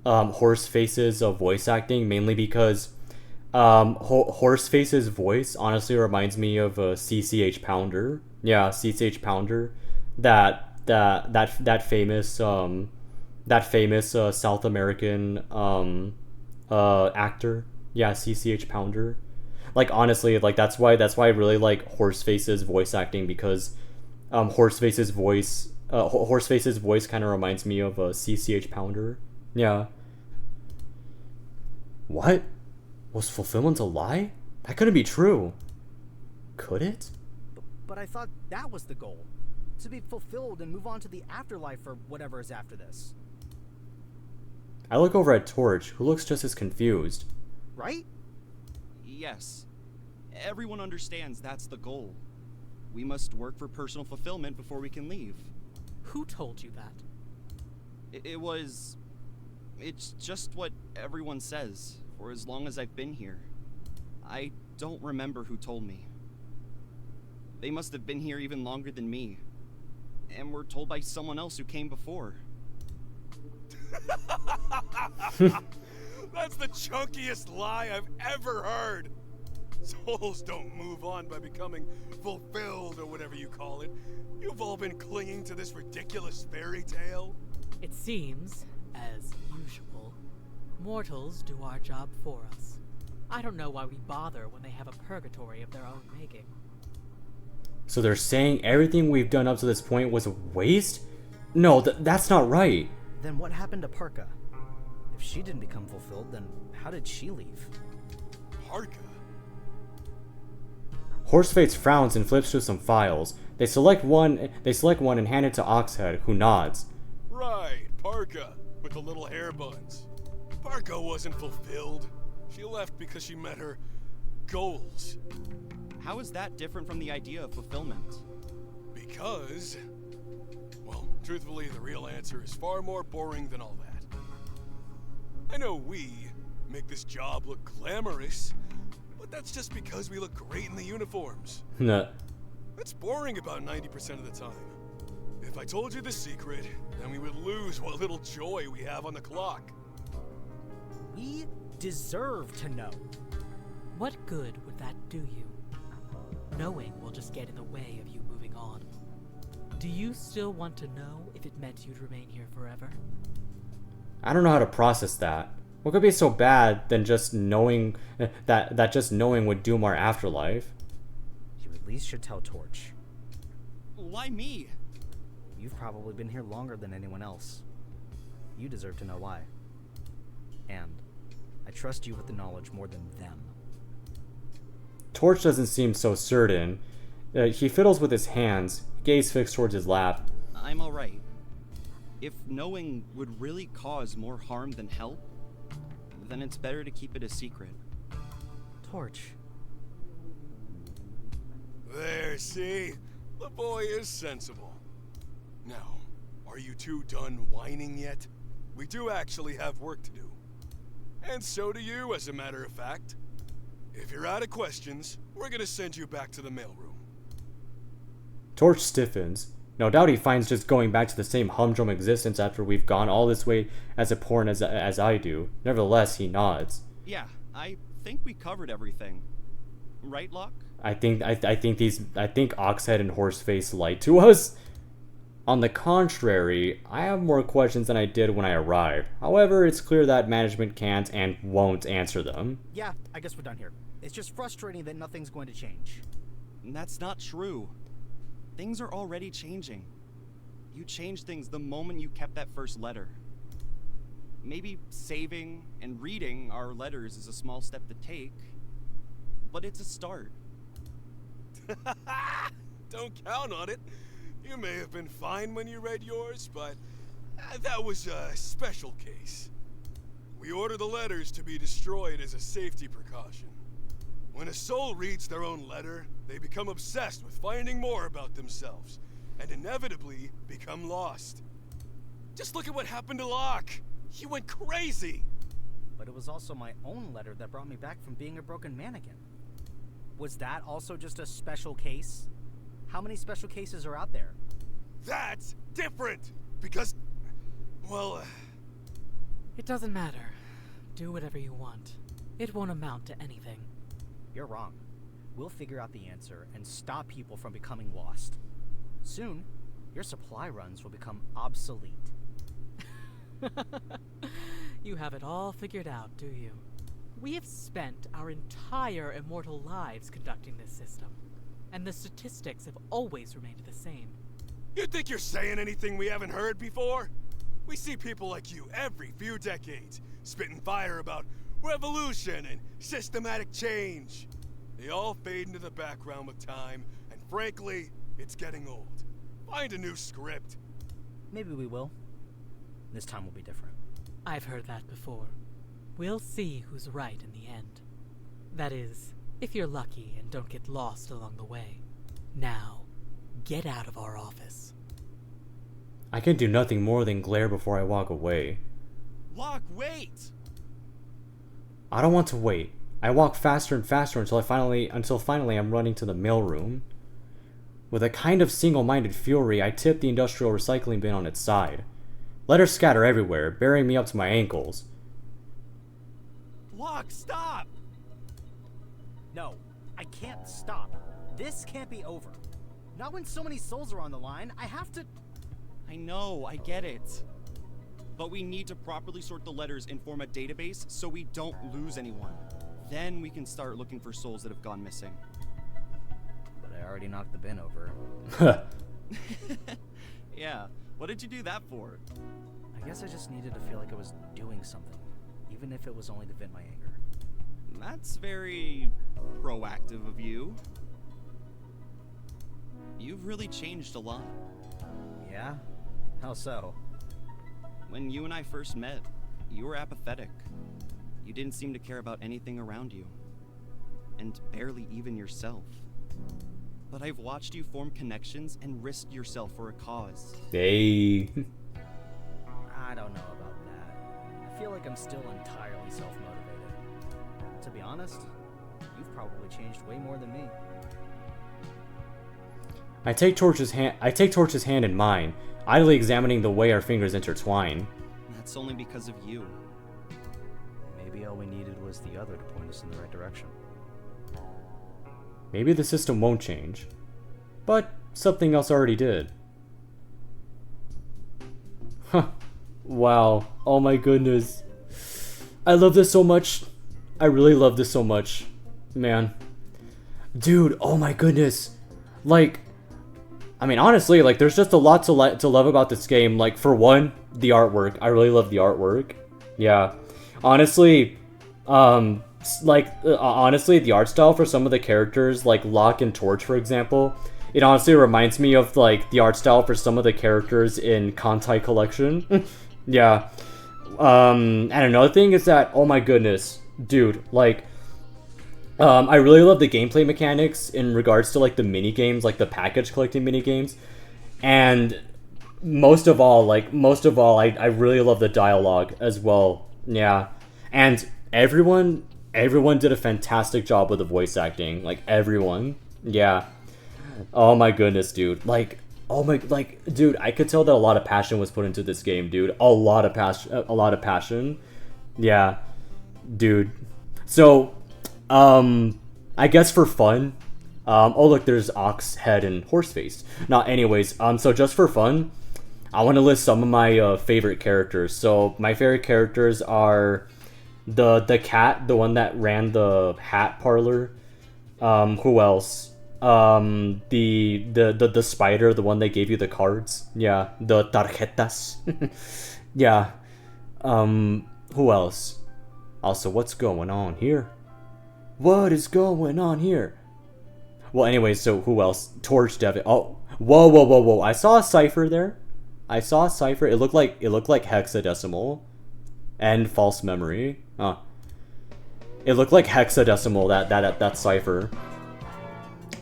Horseface's voice acting, mainly because Horseface's voice honestly reminds me of CCH Pounder. Yeah, CCH Pounder, that famous South American actor. Yeah, CCH Pounder. Like honestly, like that's why I really like Horseface's voice acting, because Horseface's voice kind of reminds me of CCH Pounder. Yeah. What? Was fulfillment a lie? That couldn't be true. Could it? But I thought that was the goal. To be fulfilled and move on to the afterlife or whatever is after this. I look over at Torch, who looks just as confused. Right? Yes. Everyone understands that's the goal. We must work for personal fulfillment before we can leave. Who told you that? It's just what everyone says, for as long as I've been here. I don't remember who told me. They must have been here even longer than me, and were told by someone else who came before. That's the chunkiest lie I've ever heard. Souls don't move on by becoming fulfilled or whatever you call it. You've all been clinging to this ridiculous fairy tale. It seems, as usual, mortals do our job for us. I don't know why we bother when they have a purgatory of their own making. So they're saying everything we've done up to this point was a waste? No, that's not right. Then what happened to Parka? If she didn't become fulfilled, then how did she leave? Parka? Horseface frowns and flips through some files. They select one and hand it to Oxhead, who nods. Right, Parka, with the little hair buns. Parka wasn't fulfilled. She left because she met her goals. How is that different from the idea of fulfillment? Because, well, truthfully, the real answer is far more boring than all that. I know we make this job look glamorous, but that's just because we look great in the uniforms. Nah. It's boring about 90% of the time. If I told you the secret, then we would lose what little joy we have on the clock. We deserve to know. What good would that do you? Knowing will just get in the way of you moving on. Do you still want to know if it meant you'd remain here forever? I don't know how to process that. What could be so bad than just knowing that just knowing would doom our afterlife? You at least should tell Torch. Why me? You've probably been here longer than anyone else. You deserve to know why. And I trust you with the knowledge more than them. Torch doesn't seem so certain. He fiddles with his hands, gaze fixed towards his lap. I'm alright. If knowing would really cause more harm than help, then it's better to keep it a secret. Torch. There, see? The boy is sensible. Now, are you two done whining yet? We do actually have work to do. And so do you, as a matter of fact. If you're out of questions, we're gonna send you back to the mailroom. Torch stiffens. No doubt he finds just going back to the same humdrum existence after we've gone all this way as abhorrent as I do. Nevertheless, he nods. Yeah, I think we covered everything. Right, Locke? I think Oxhead and Horseface lied to us. On the contrary, I have more questions than I did when I arrived. However, it's clear that management can't and won't answer them. Yeah, I guess we're done here. It's just frustrating that nothing's going to change. That's not true. Things are already changing. You changed things the moment you kept that first letter. Maybe saving and reading our letters is a small step to take, but it's a start. Don't count on it. You may have been fine when you read yours, but that was a special case. We order the letters to be destroyed as a safety precaution. When a soul reads their own letter, they become obsessed with finding more about themselves, and inevitably become lost. Just look at what happened to Locke. He went crazy. But it was also my own letter that brought me back from being a broken mannequin. Was that also just a special case? How many special cases are out there? That's different, because, well... It doesn't matter. Do whatever you want. It won't amount to anything. You're wrong. We'll figure out the answer and stop people from becoming lost. Soon, your supply runs will become obsolete. You have it all figured out, do you? We have spent our entire immortal lives conducting this system, and the statistics have always remained the same. You think you're saying anything we haven't heard before? We see people like you every few decades, spitting fire about revolution and systematic change. They all fade into the background with time, and frankly, it's getting old. Find a new script. Maybe we will. This time will be different. I've heard that before. We'll see who's right in the end. That is, if you're lucky and don't get lost along the way. Now, get out of our office. I can do nothing more than glare before I walk away. Locke, wait! I don't want to wait. I walk faster and faster until finally I'm running to the mailroom. With a kind of single-minded fury, I tip the industrial recycling bin on its side. Letters scatter everywhere, burying me up to my ankles. Locke, stop! No, I can't stop. This can't be over. Not when so many souls are on the line. I have to... I know, I get it. But we need to properly sort the letters and form a database so we don't lose anyone. Then we can start looking for souls that have gone missing. But I already knocked the bin over. Yeah, what did you do that for? I guess I just needed to feel like I was doing something, even if it was only to vent my anger. That's very proactive of you. You've really changed a lot. Yeah? How so? When you and I first met, you were apathetic. You didn't seem to care about anything around you. And barely even yourself. But I've watched you form connections and risk yourself for a cause. Hey. I don't know about that. I feel like I'm still entirely self-motivated. To be honest, you've probably changed way more than me. I take Torch's hand in mine, idly examining the way our fingers intertwine. That's only because of you. Maybe all we needed was the other to point us in the right direction. Maybe the system won't change, but something else already did. Huh. Wow. Oh my goodness. I love this so much. I really love this so much. Man. Dude, oh my goodness. Like, I mean, honestly, like, there's just a lot to love about this game. Like, for one, the artwork. I really love the artwork. Yeah. Honestly, honestly, the art style for some of the characters, like Locke and Torch, for example, it honestly reminds me of, like, the art style for some of the characters in Kantai Collection. Yeah. And another thing is that, oh my goodness, dude, like, I really love the gameplay mechanics in regards to, like, the mini games, like the package collecting mini games, and most of all, I really love the dialogue as well. Yeah, and everyone did a fantastic job with the voice acting, like everyone. Yeah. Oh my goodness, dude. Like, dude, I could tell that a lot of passion was put into this game, dude. A lot of passion. Yeah, dude. So, I guess for fun, oh look, there's Ox Head and Horseface. Anyways, so just for fun, I want to list some of my favorite characters. So my favorite characters are the cat, the one that ran the hat parlor. Who else? The spider, the one that gave you the cards. Yeah, the tarjetas. Yeah. Who else? Also, what's going on here? What is going on here? Well, anyways, so who else? Torch, Devin. Oh, whoa! I saw a cipher there. It looked like hexadecimal, and false memory. It looked like hexadecimal. That cipher.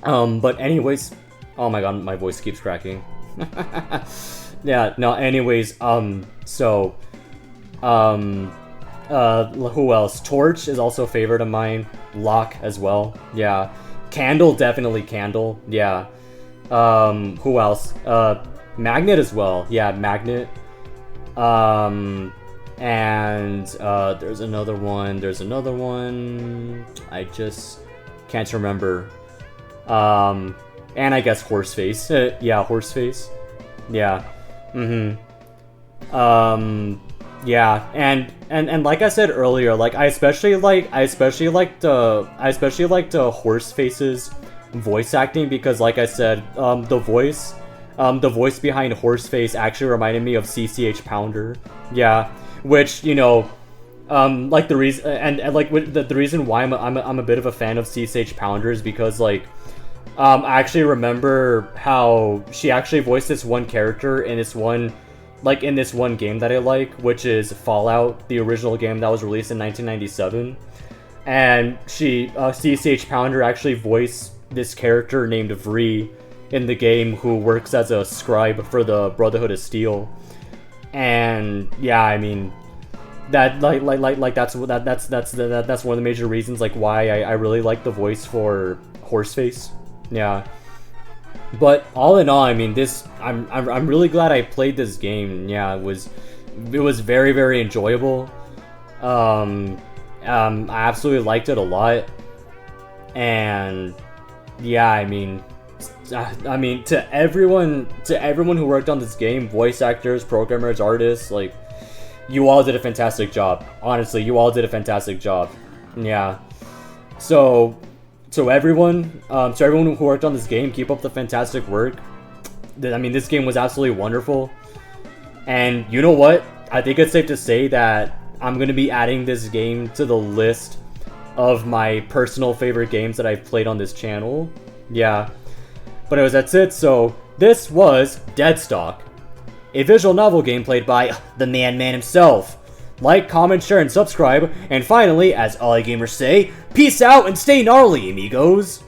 But anyways, oh my god, my voice keeps cracking. Yeah. No. Anyways, so, who else? Torch is also a favorite of mine. Locke as well. Yeah. Candle, definitely Candle. Yeah. Who else? Magnet as well. Yeah, Magnet. And there's another one. I just can't remember. And I guess Horseface. Yeah, Horseface. Yeah. Yeah, and like I said earlier, like I especially liked Horseface's voice acting because, like I said, the voice behind Horseface actually reminded me of CCH Pounder. Yeah, which, you know, like the reason the reason why I'm a bit of a fan of CCH Pounder is because, like, I actually remember how she actually voiced this one character in this one game that I like, which is Fallout, the original game that was released in 1997. And CCH Pounder actually voiced this character named Vree in the game, who works as a scribe for the Brotherhood of Steel. And yeah, I mean, that's one of the major reasons like why I really like the voice for Horseface. Yeah. But all in all, I mean, I'm really glad I played this game. Yeah, it was very, very enjoyable. I absolutely liked it a lot. And yeah, I mean, to everyone who worked on this game, voice actors, programmers, artists, like, you all did a fantastic job. Honestly, you all did a fantastic job. Yeah. So everyone who worked on this game, keep up the fantastic work. I mean, this game was absolutely wonderful. And you know what? I think it's safe to say that I'm going to be adding this game to the list of my personal favorite games that I've played on this channel. Yeah. But anyways, that's it. So this was Deadstock, a visual novel game played by the man himself. Like, comment, share, and subscribe. And finally, as all gamers say, peace out and stay gnarly, amigos!